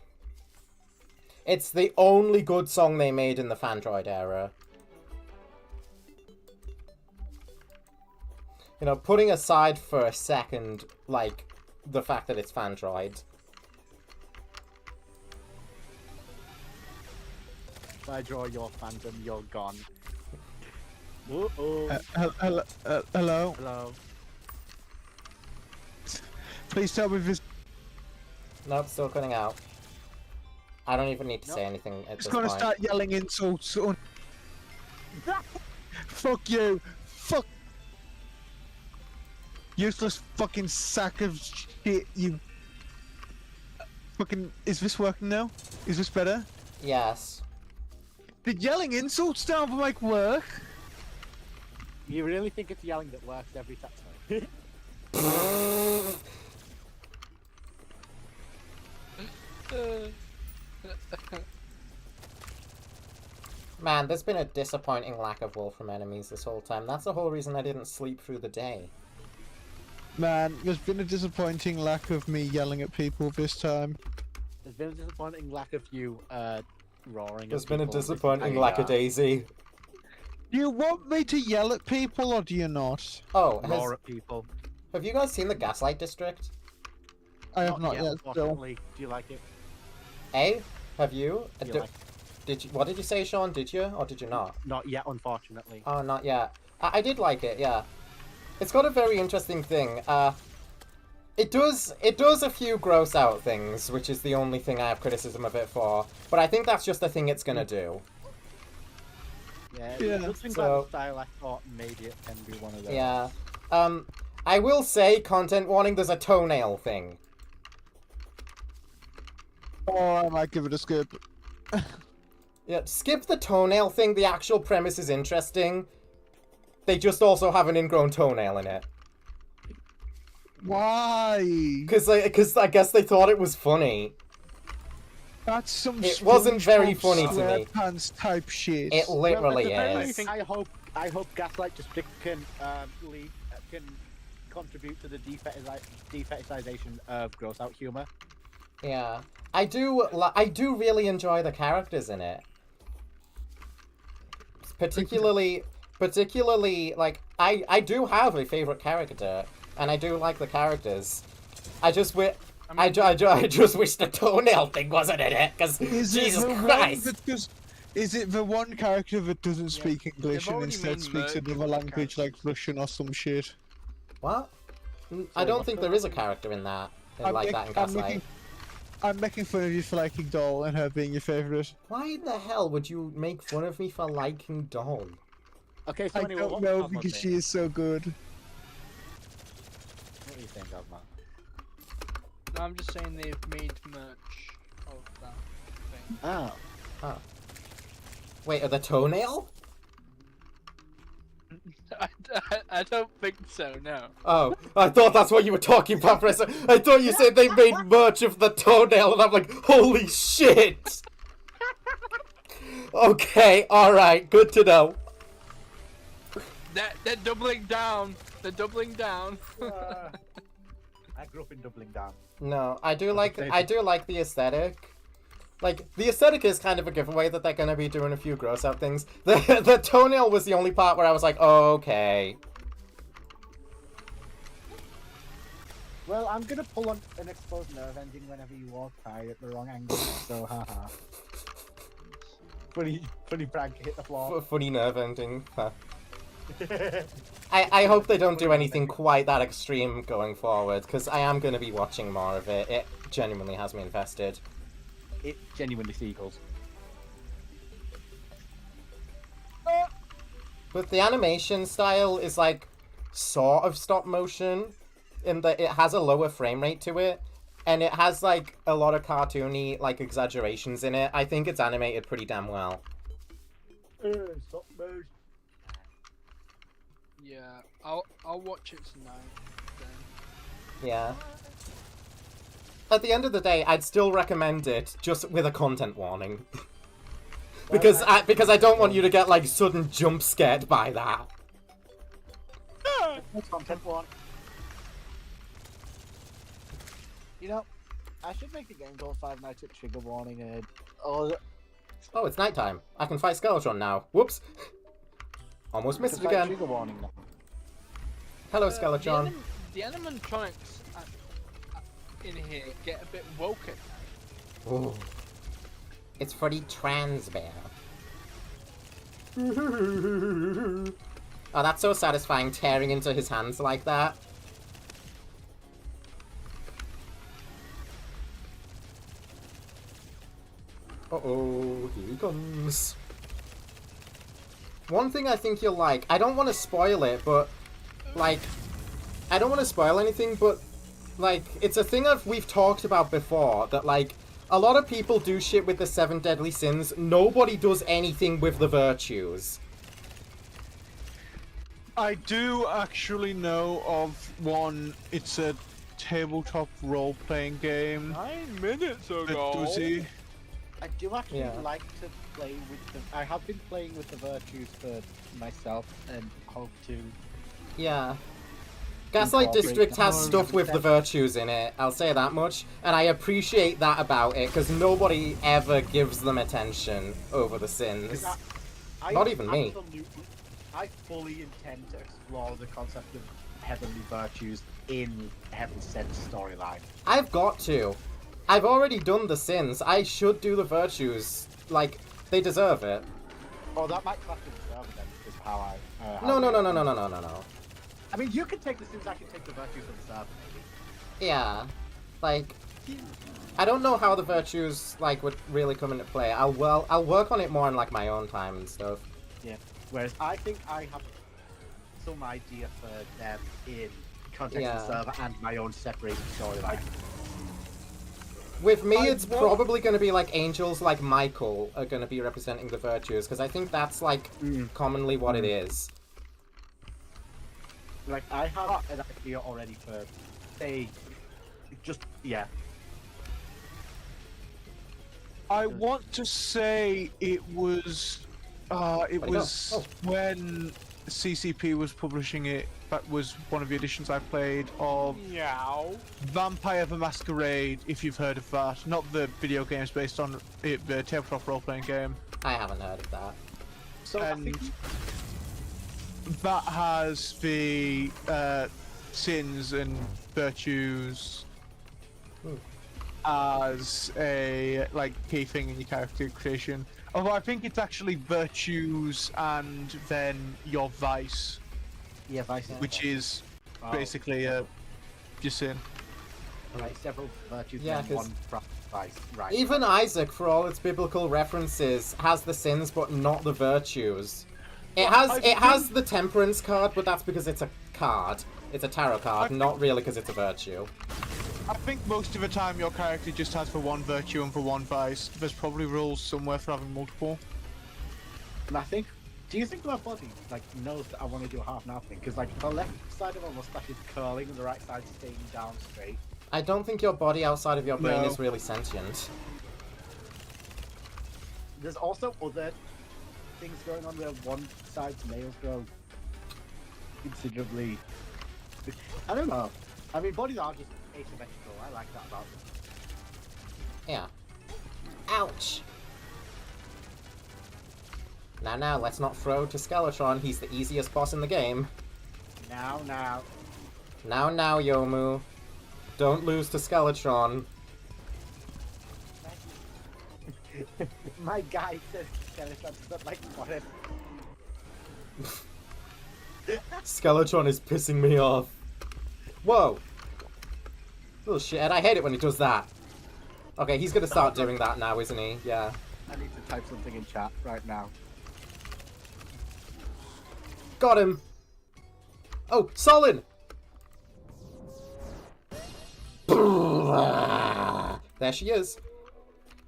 It's the only good song they made in the Fandroid era. You know, putting aside for a second, like, the fact that it's Fandroid. If I draw your fandom, you're gone. Uh-oh. Hello. Hello. Please tell me this. Nope, still cutting out. I don't even need to Nope. say anything at It's this gonna point. start yelling insults. Fuck you. Fuck. Useless fucking sack of shit. You. Fucking. Is this working now? Is this better? Yes. Did yelling insults down for like work? You really think it's yelling that works every time? Man, there's been a disappointing lack of Wolfram enemies this whole time. That's the whole reason I didn't sleep through the day. Man, there's been a disappointing lack of me yelling at people this time. There's been a disappointing lack of you roaring. There's at been a people. disappointing I, lack of Daisy. Do you want me to yell at people or do you not? Oh, Roar at people. have you guys seen the Gaslight District? I have not yet. Still. Unfortunately. Do you like it? Eh? Have you? Do you D- like Did you? What did you say, Sean? Did you or did you not? Not yet, unfortunately. Oh, not yet. I did like it. Yeah, it's got a very interesting thing. It does a few gross out things, which is the only thing I have criticism of it for. But I think that's just the thing it's gonna do. Yeah, something so- about the style I thought maybe it can be one of those. Yeah. I will say, content warning, there's a toenail thing. Oh, I might give it a skip. Yeah, skip the toenail thing, the actual premise is interesting. They just also have an ingrown toenail in it. Why? Because I guess they thought it was funny. That's some It wasn't very SpongeBob funny to me. SquarePants type shit. It literally Well, at the very is. least, I hope Gaslight District can can contribute to the defetishization of gross out humor. Yeah. I do really enjoy the characters in it. Particularly, like, I do have a favorite character, and I do like the characters. I just wish... I just wish the toenail thing wasn't in it, because Jesus Christ! Is it the one character that doesn't Yeah, speak English they've and already instead made speaks merge another with language like characters. Russian or some shit? What? I don't think there is a character in that, like that in Gaslight. I'm making fun of you for liking Doll and her being your favourite. Why in the hell would you make fun of me for liking Dawn? Okay, so I anyway, don't what know was because Cosmo she saying? is so good. What do you think, Cosmo? No, I'm just saying they've made merch of that thing. Oh. Wait, the toenail? I don't think so, no. Oh, I thought that's what you were talking about, for a second. I thought you said they made merch of the toenail, and I'm like, holy shit! Okay, alright, good to know. They're doubling down. They're doubling down. I grew up in doubling down. No, I do like the aesthetic. Like, the aesthetic is kind of a giveaway that they're gonna be doing a few gross out things. The toenail was the only part where I was like, okay. Well, I'm gonna pull on an exposed nerve ending whenever you walk by at the wrong angle, so haha. Funny prank hit the floor. Funny nerve ending. Huh. I hope they don't do anything quite that extreme going forward, because I am gonna be watching more of it. It genuinely has me invested. It genuinely seagulls. But the animation style is like sort of stop motion in that it has a lower frame rate to it, and it has like a lot of cartoony like exaggerations in it. I think it's animated pretty damn well. Stop motion. Yeah, I'll watch it tonight. Then. Yeah. At the end of the day, I'd still recommend it, just with a content warning. because I don't want you to get like sudden jump scared by that. Content one. You know, I should make a game called Five Nights at Trigger Warning and Oh, it's nighttime. I can fight Skeletron now. Whoops. Almost missed it again. Trigger Warning now. Hello, Skeletron. The animatronics in here get a bit woke at night. Ooh. It's for the trans bear. Oh, that's so satisfying, tearing into his hands like that. Uh-oh, here he comes. One thing I think you'll like, I don't want to spoil it, but, like, I don't want to spoil anything, but, like, it's a thing we've talked about before, that, like, a lot of people do shit with the 7 deadly sins, nobody does anything with the virtues. I do actually know of one. It's a tabletop role-playing game. 9 minutes that ago. does it. I do actually Yeah. like to play with the. I have been playing with the virtues for myself and hope to. Yeah. Gaslight District has stuff with the virtues in it, I'll say that much, and I appreciate that about it, because nobody ever gives them attention over the sins. Not even me. I fully intend to explore the concept of heavenly virtues in Heaven Sent storyline. I've got to. I've already done the sins, I should do the virtues. Like, they deserve it. Oh, that might clash with the server then, is how I. No, no, no, no, no, no, no, no, no. I mean, you can take the sins, I can take the virtues from the server, maybe. Yeah. Like, I don't know how the virtues, like, would really come into play. I'll work on it more in, like, my own time and stuff. Yeah. Whereas I think I have some idea for them in context Yeah. of the server and my own separated storyline. With me, I it's want- probably going to be like angels like Michael are going to be representing the virtues, because I think that's like commonly what it is. Like, I have an idea already for, say, just, yeah. I want to say it was Oh. when CCP was publishing it. That was one of the editions I played of Meow. Vampire the Masquerade, if you've heard of that. Not the video games based on it, the tabletop role-playing game. I haven't heard of that. So I think And that has the sins and virtues as a key thing in your character creation. Although I think it's actually virtues and then your vice, yeah, Vice is which is oh, basically your sin. right, several virtues Yeah, and then 'cause one Vice. Right. Even Isaac, for all its biblical references, has the sins but not the virtues. It has the temperance card, but that's because it's a card. It's a tarot card, not really because it's a virtue. I think most of the time your character just has for one virtue and for one vice. There's probably rules somewhere for having multiple. And I think, do you think my body knows that I want to do a half and half thing? Because the left side of my mustache is curling and the right side's staying down straight. I don't think your body outside of your brain No. is really sentient. There's also other things going on where one side's nails grow considerably. I don't know. I mean, bodies are just asymmetrical. I like that about them. Yeah. Ouch! Now, let's not throw to Skeletron. He's the easiest boss in the game. Now. Now, Yomu. Don't lose to Skeletron. My guy says Skeletron's not like whatever. Skeletron is pissing me off. Whoa! Little shit, I hate it when he does that. Okay, he's gonna start doing that now, isn't he? Yeah. I need to type something in chat right now. Got him! Oh, Solin! There she is.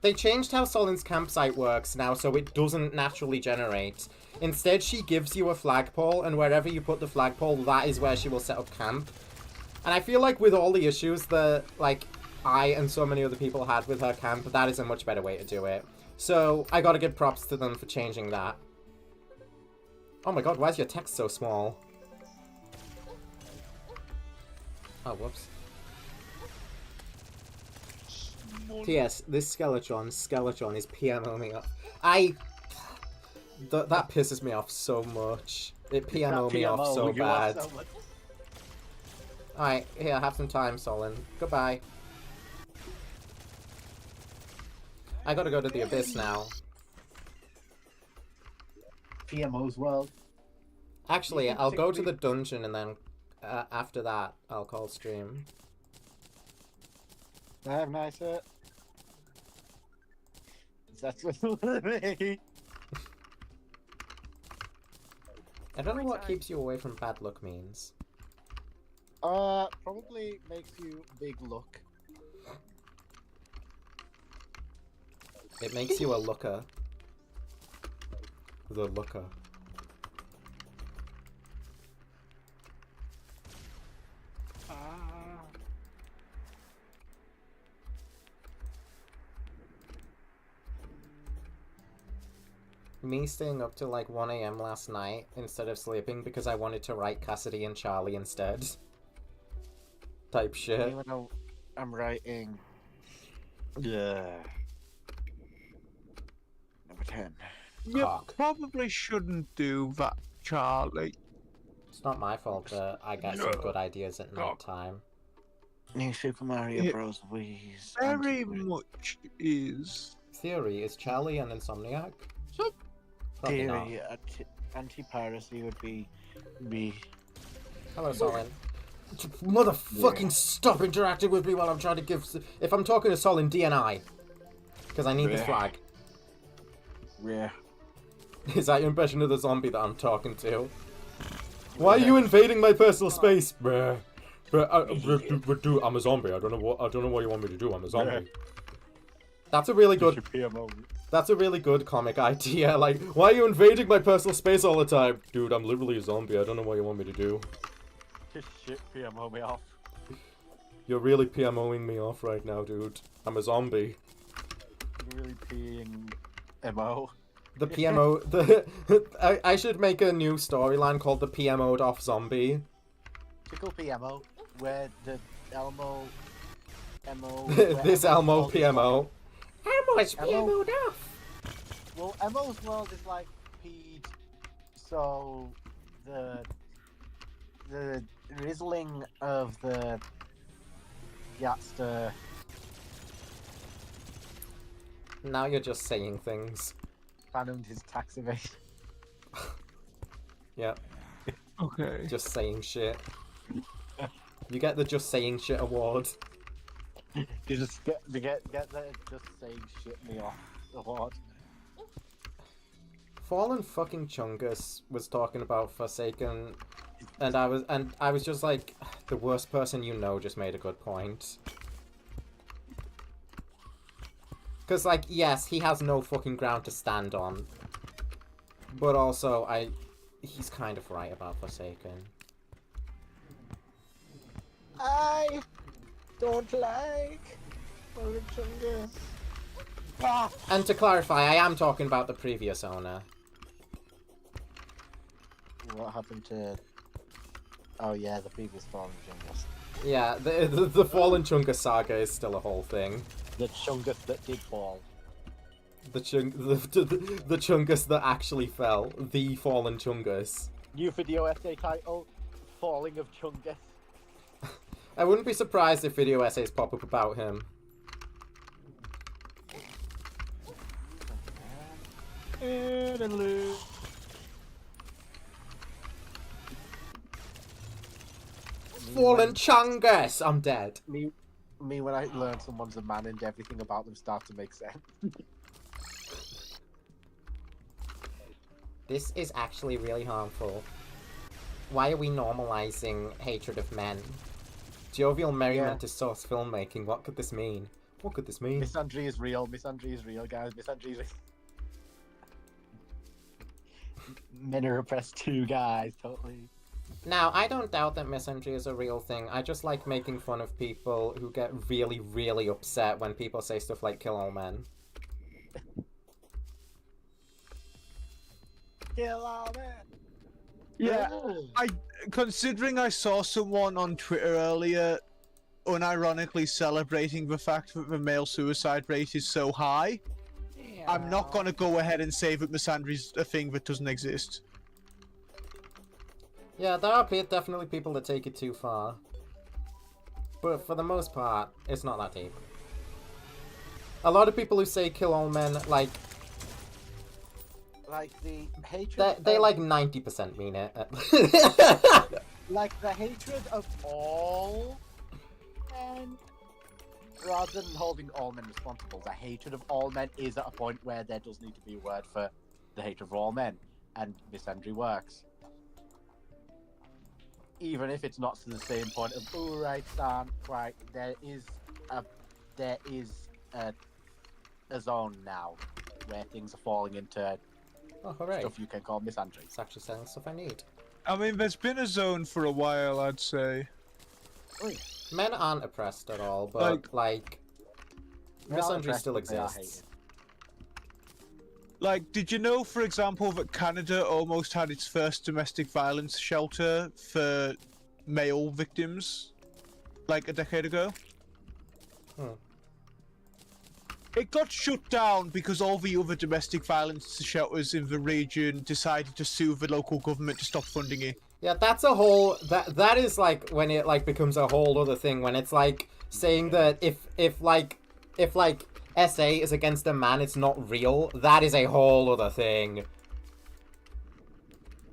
They changed how Solin's campsite works now so it doesn't naturally generate. Instead, she gives you a flagpole, and wherever you put the flagpole, that is where she will set up camp. And I feel like with all the issues that, I and so many other people had with her camp, that is a much better way to do it. So, I gotta give props to them for changing that. Oh my god, why is your text so small? Oh, whoops. P.S. This Skeletron is PMO me up. That pisses me off so much. It PMO me off so bad. Alright, here, have some time, Solin. Goodbye. I gotta go to the Abyss now. PMO's world. Actually, I'll go to the dungeon and then after that, I'll call stream. I have nice it. That's what me. I don't know what keeps you away from bad luck means. Probably makes you big look. It makes you a looker. The looker. Me staying up till 1 AM last night instead of sleeping because I wanted to write Cassidy and Charlie instead. Type shit. Even though I'm writing. Yeah. Number 10. You Cock. probably shouldn't do that, Charlie. It's not my fault that I get some good ideas at night time. New Super Mario Yeah. Bros. Wii's. Very much is. Theory, is Charlie an insomniac? Probably not. Theory, anti-piracy would be me. Hello, Solin. Motherfucking stop interacting with me while I'm trying to give... If I'm talking to Solin, DNI. Because I need the Yeah. flag. Yeah. Is that your impression of the zombie that I'm talking to? Why are you invading my personal space, bruh? Dude, I'm a zombie. I don't know what you want me to do. I'm a zombie. That's a really good. That's a really good comic idea. Like, why are you invading my personal space all the time? Dude, I'm literally a zombie. I don't know what you want me to do. Just shit PMO me off. You're really PMOing me off right now, dude. I'm a zombie. You're really peeing MO. The PMO... I should make a new storyline called the PMO'd off zombie. Tickle PMO, where the Elmo... MO... This Elmo PMO. Elmo's Elmo- PMO'd off! Well, Emo's world is like peed, so the rizzling of the Yatster. Now you're just saying things. Phantomed his tax evasion. Yeah, Okay. just saying shit. You get the Just Saying Shit award. You just get the just saying shit me off award. Fallen fucking Chungus was talking about Forsaken, and I was just like, the worst person you know just made a good point. Cause like, yes, he has no fucking ground to stand on, but also he's kind of right about Forsaken. I don't like Chungus. Ah! And to clarify, I am talking about the previous owner. What happened to? Oh yeah, the previous Fallen Chungus. Yeah, the Fallen Chungus saga is still a whole thing. The Chungus that did fall. The Chungus that actually fell. The Fallen Chungus. New video essay title: Falling of Chungus. I wouldn't be surprised if video essays pop up about him. Fallen Chungus! I'm dead. Me when I learn someone's a man and everything about them starts to make sense. This is actually really harmful. Why are we normalizing hatred of men? Jovial merriment is source filmmaking. What could this mean? What could this mean? Misandry is real. Misandry is real, guys. Misandry is real. Men are oppressed too, guys. Totally. Now, I don't doubt that misandry is a real thing. I just like making fun of people who get really, really upset when people say stuff like kill all men. Kill all men. Yeah, considering I saw someone on Twitter earlier unironically celebrating the fact that the male suicide rate is so high, I'm not gonna go ahead and say that misandry's a thing that doesn't exist. Yeah, there are definitely people that take it too far. But for the most part, it's not that deep. A lot of people who say kill all men, like the hatred. they like 90% mean it. Like the hatred of all men, rather than holding all men responsible, the hatred of all men is at a point where there does need to be a word for the hatred of all men, and misandry works. Even if it's not to the same point of, oh right, Stan, right, there is a zone now where things are falling into Oh, hooray. stuff you can call misandry. It's actually selling stuff I need. I mean, there's been a zone for a while, I'd say. Oh, yeah. Men aren't oppressed at all, but like Men aren't misandry oppressed, still but they are exists. Like, did you know, for example, that Canada almost had its first domestic violence shelter for male victims, like a decade ago? Hmm. It got shut down because all the other domestic violence shelters in the region decided to sue the local government to stop funding it. Yeah, that's a whole that is like when it like becomes a whole other thing when it's like saying that if like SA is against a man, it's not real. That is a whole other thing.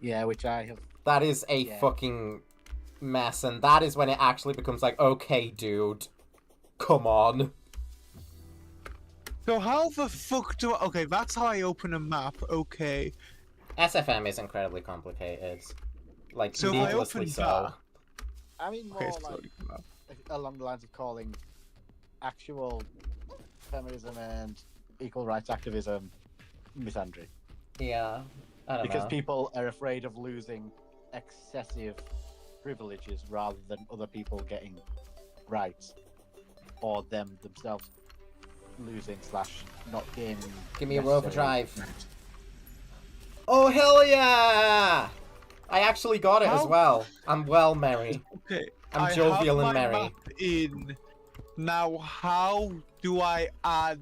Yeah, which I have. That is a fucking mess, and that is when it actually becomes like, okay, dude, come on. So how the fuck do I... Okay, that's how I open a map, okay. SFM is incredibly complicated. Like, So if I needlessly open so. that- I mean, more Okay, it's like totally come out. along the lines of calling actual feminism and equal rights activism misandry. Yeah, I don't Because know. people are afraid of losing excessive privileges rather than other people getting rights, or them themselves losing / not gaining. Give me a rover necessary drive. rights. Oh, hell yeah! I actually got it as How- well. I'm well merry. Okay. I'm I jovial have and my merry. map in. Now, how do I add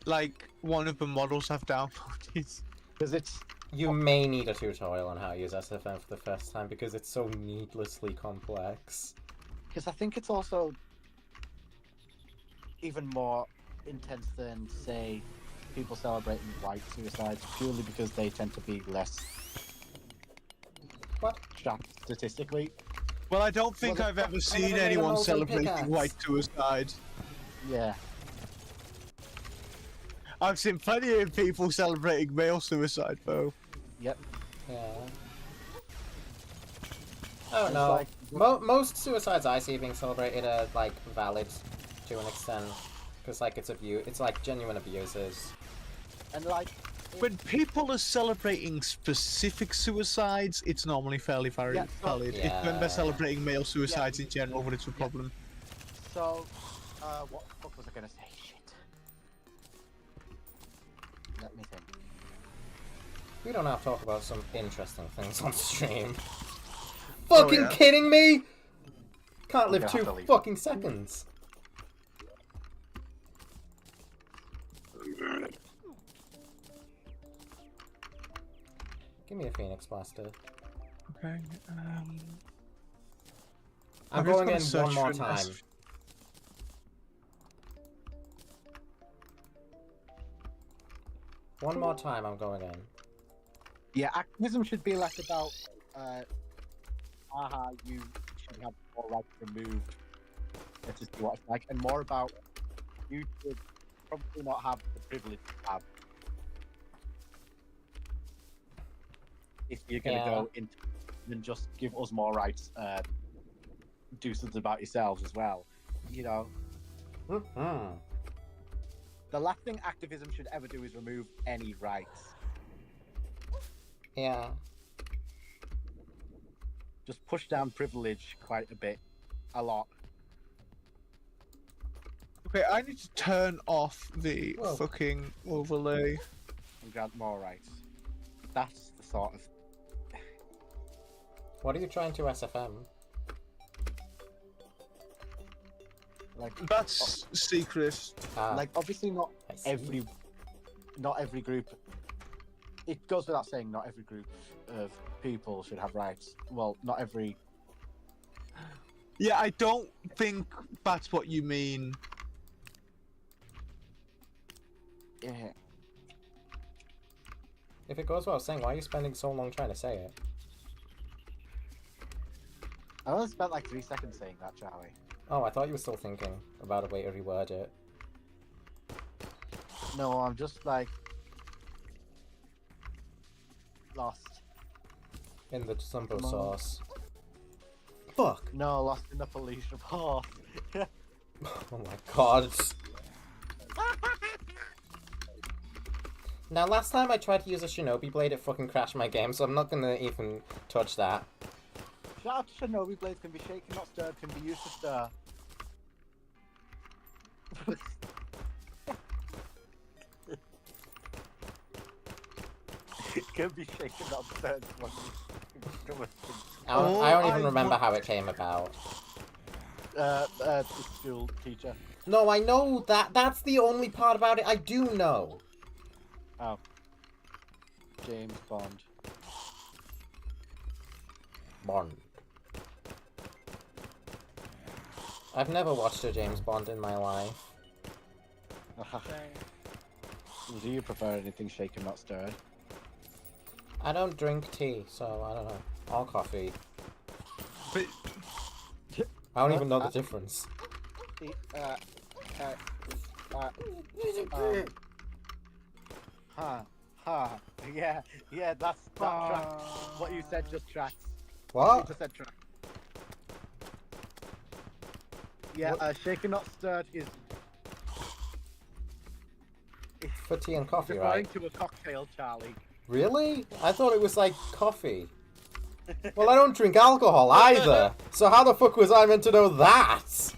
like one of the models I've downloaded? Because it's You may need a tutorial on how to use SFM for the first time because it's so needlessly complex. because I think it's also even more intense than, say, people celebrating white suicides purely because they tend to be less What? statistically. Well, I don't think Well, I've ever I seen never made a anyone molten celebrating pickaxe. white suicide. Yeah. I've seen plenty of people celebrating male suicide, though. Yep. Yeah. Oh It's no. like- Most suicides I see being celebrated are like valid to an extent, because like it's like genuine abuses. And like, When people are celebrating specific suicides, it's normally fairly valid. Yeah, so- It's when Yeah. they're celebrating male suicides in general, but it's a problem. so, what the fuck was I gonna say? Shit. Let me think. We don't have to talk about some interesting things on stream. Oh, Fucking yeah. kidding me? Can't live gonna have 2 to leave. fucking seconds. Give me a Phoenix Blaster. Okay. I'm I'm just going gonna in search one more for an time. One more time, I'm going in. Yeah, activism should be less about, you should have more rights removed. Let's just see what it's like, and more about you should probably not have the privilege to have. If you're gonna Yeah. go into, then just give us more rights. Do something about yourselves as well. You know, Mhm. the last thing activism should ever do is remove any rights. Yeah. Just push down privilege quite a bit, a lot. Okay, I need to turn off the Whoa. fucking overlay. And grant more rights. That's the sort of. What are you trying to SFM? Like, That's secret. Ah, like obviously not I see. not every group. It goes without saying, not every group of people should have rights. Well, not every. Yeah, I don't think that's what you mean. Yeah. If it goes without saying, why are you spending so long trying to say it? I only spent like 3 seconds saying that, Charlie. Oh, I thought you were still thinking about a way to reword it. No, I'm just like lost. In the Jumbo Come on. sauce. Fuck! No, lost in the police report. Oh my god. Now, last time I tried to use a Shinobi Blade, it fucking crashed my game, so I'm not gonna even touch that. Shout out to Shinobi blades, can be shaken, not stirred, can be used to stir. It can be shaken, not stirred. I don't, Oh, I don't even I remember wa- how it came about. The school teacher. No, I know that. That's the only part about it I do know. Oh. James Bond. Bond. I've never watched a James Bond in my life. Do you prefer anything shaken, not stirred? I don't drink tea, so I don't know. Or coffee. But I don't even know the difference. Ha! Yeah, that tracks. What you said just tracks. You What? just said tracks. Yeah, What? shaken not stirred is For tea and coffee, referring right? to a cocktail, Charlie. Really? I thought it was like coffee. Well, I don't drink alcohol either, so how the fuck was I meant to know that?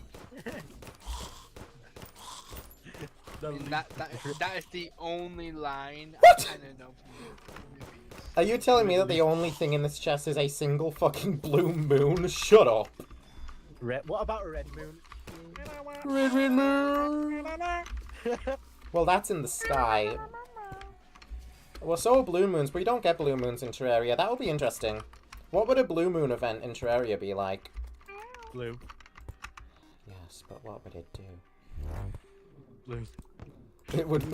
That is the only line What? I don't know from the movies. Are you telling me that the only thing in this chest is a single fucking blue moon? Shut up. What about a red moon? Red, red moon. Well, that's in the sky. Well, so are blue moons, but you don't get blue moons in Terraria. That would be interesting. What would a blue moon event in Terraria be like? Blue. Yes, but what would it do? Blue. It would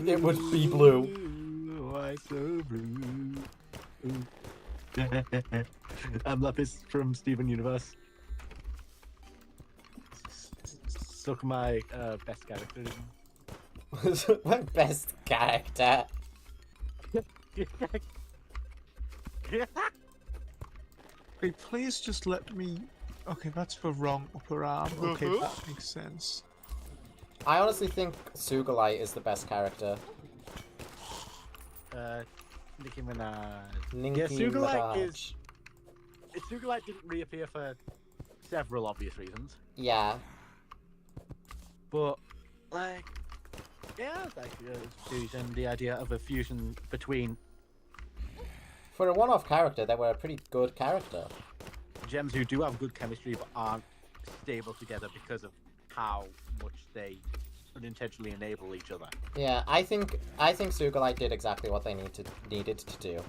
be blue. Why so blue? I'm Lapis from Steven Universe. Suck my best character. My best character. Wait, please just let me. Okay, that's for wrong upper arm. Okay, that makes sense. I honestly think Sugalite is the best character. Nicki Minaj. Nicki Yeah, Sugalite Minaj. is. Sugalite didn't reappear for several obvious reasons, Yeah. but like, yeah, like fusion. The idea of a fusion between For a one-off character, they were a pretty good character. gems who do have good chemistry but aren't stable together because of how much they unintentionally enable each other. Yeah, I think Sugalite did exactly what they needed to do.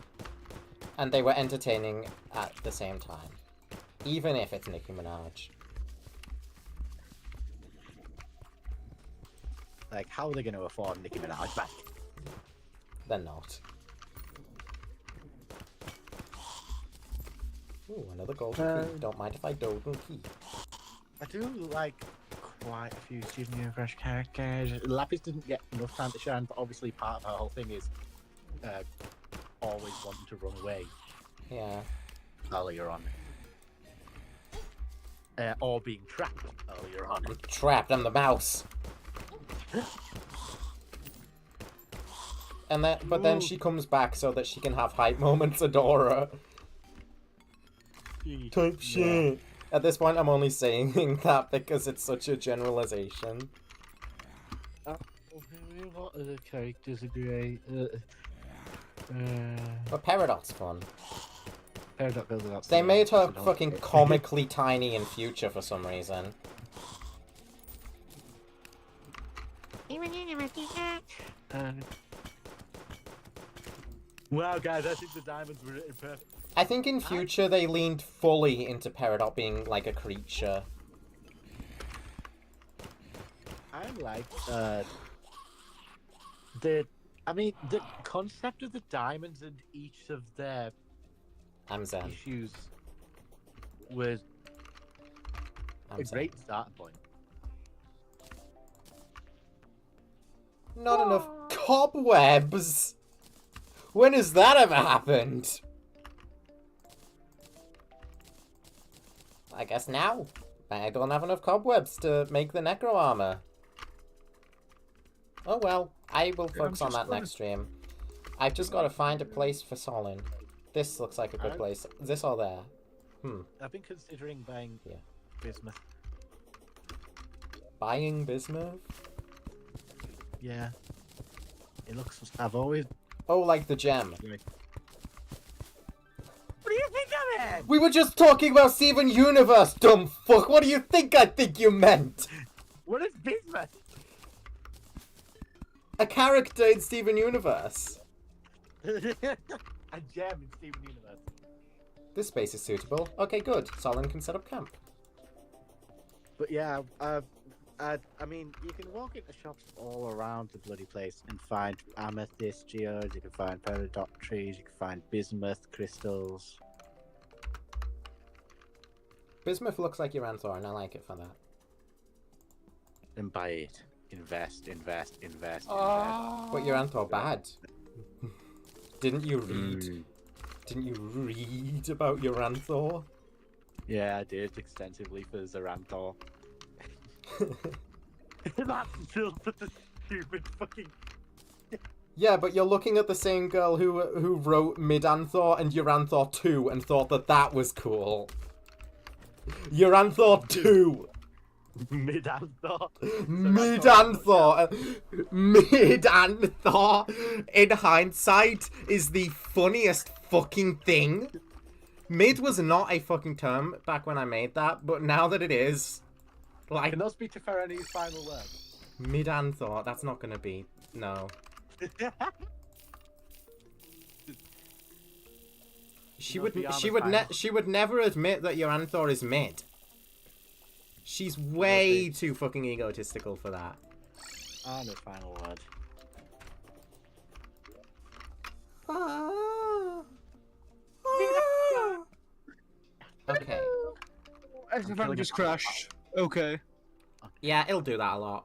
And they were entertaining at the same time. Even if it's Nicki Minaj. Like, how are they going to afford Nicki Minaj back? They're not. Ooh, another golden key. Don't mind if I golden key. I do like quite a few Steven Universe characters. Lapis didn't get enough time to shine, but obviously part of her whole thing is always wanting to run away Yeah. earlier on. Or being trapped earlier on. Trapped on the mouse. And then, but then she comes back so that she can have hype moments, Adora. Type shit. At this point, I'm only saying that because it's such a generalization. What other characters are great? But Peridot's fun. Paradox. They made her fucking comically tiny in future for some reason. Wow, guys, I think the diamonds were written perfect. I think in future they leaned fully into Peridot being like a creature. I like the concept of the diamonds and each of their I'm Zen. issues was I'm a Zen. great start point. Not enough cobwebs! When has that ever happened? I guess now. I don't have enough cobwebs to make the necro armor. Oh well, I will focus on that next stream. I've just got to find a place for Solin. This looks like a good place. Is this all there? I've been considering buying bismuth. Buying bismuth? Yeah. It looks. I've always. Oh, like the gem. What do you think of it? We were just talking about Steven Universe, dumb fuck! What do you think I think you meant? What is bismuth? A character in Steven Universe. A gem in Steven Universe. This space is suitable. Okay, good. Solon can set up camp. But yeah, I mean, you can walk into shops all around the bloody place and find amethyst geodes, you can find peridot trees, you can find bismuth crystals. Bismuth looks like your Anthor, and I like it for that. And buy it. Invest. But your Anthor bad. Didn't you read? Didn't you read about Uranthor? Yeah, I did extensively for Zeranthor. That's still such a stupid fucking. Yeah, but you're looking at the same girl who wrote Midanthor and Uranthor 2 and thought that that was cool. Uranthor 2! Midanthor. Midanthor! Midanthor, in hindsight, is the funniest fucking thing. Mid was not a fucking term back when I made that, but now that it is, like... Can those be Teferani's final words? Midanthor, that's not gonna be... No. She would never admit that Uranthor is mid. She's way too fucking egotistical for that. Ah, no final word. Okay. SFM just crashed. Okay. Yeah, it'll do that a lot.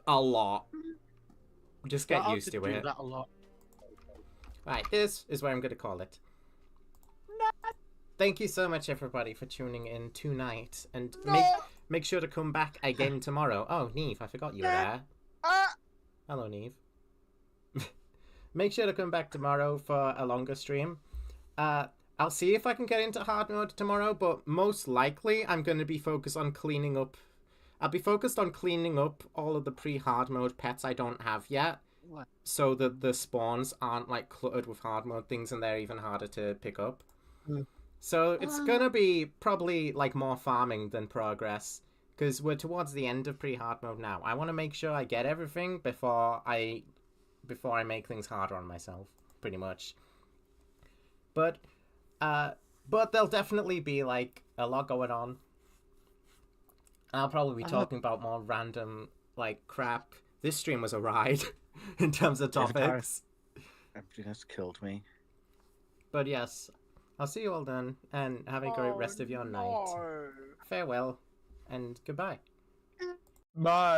A lot. Just get used to it. That a lot. Right, this is where I'm going to call it. Thank you so much, everybody, for tuning in tonight. And make sure to come back again tomorrow. Oh, Neve, I forgot you were there. Hello, Neve. Make sure to come back tomorrow for a longer stream. I'll see if I can get into hard mode tomorrow, but most likely I'm going to be focused on cleaning up. I'll be focused on cleaning up all of the pre-hard mode pets I don't have yet. What? So that the spawns aren't like cluttered with hard mode things and they're even harder to pick up. So it's gonna be probably like more farming than progress, because we're towards the end of pre-hard mode now. I want to make sure I get everything before I make things harder on myself, pretty much. But there'll definitely be like a lot going on. I'll probably be talking about more random like crap. This stream was a ride in terms of topics. Everything has killed me. But yes, I'll see you all then, and have a great rest of your night. Farewell, and goodbye. Bye.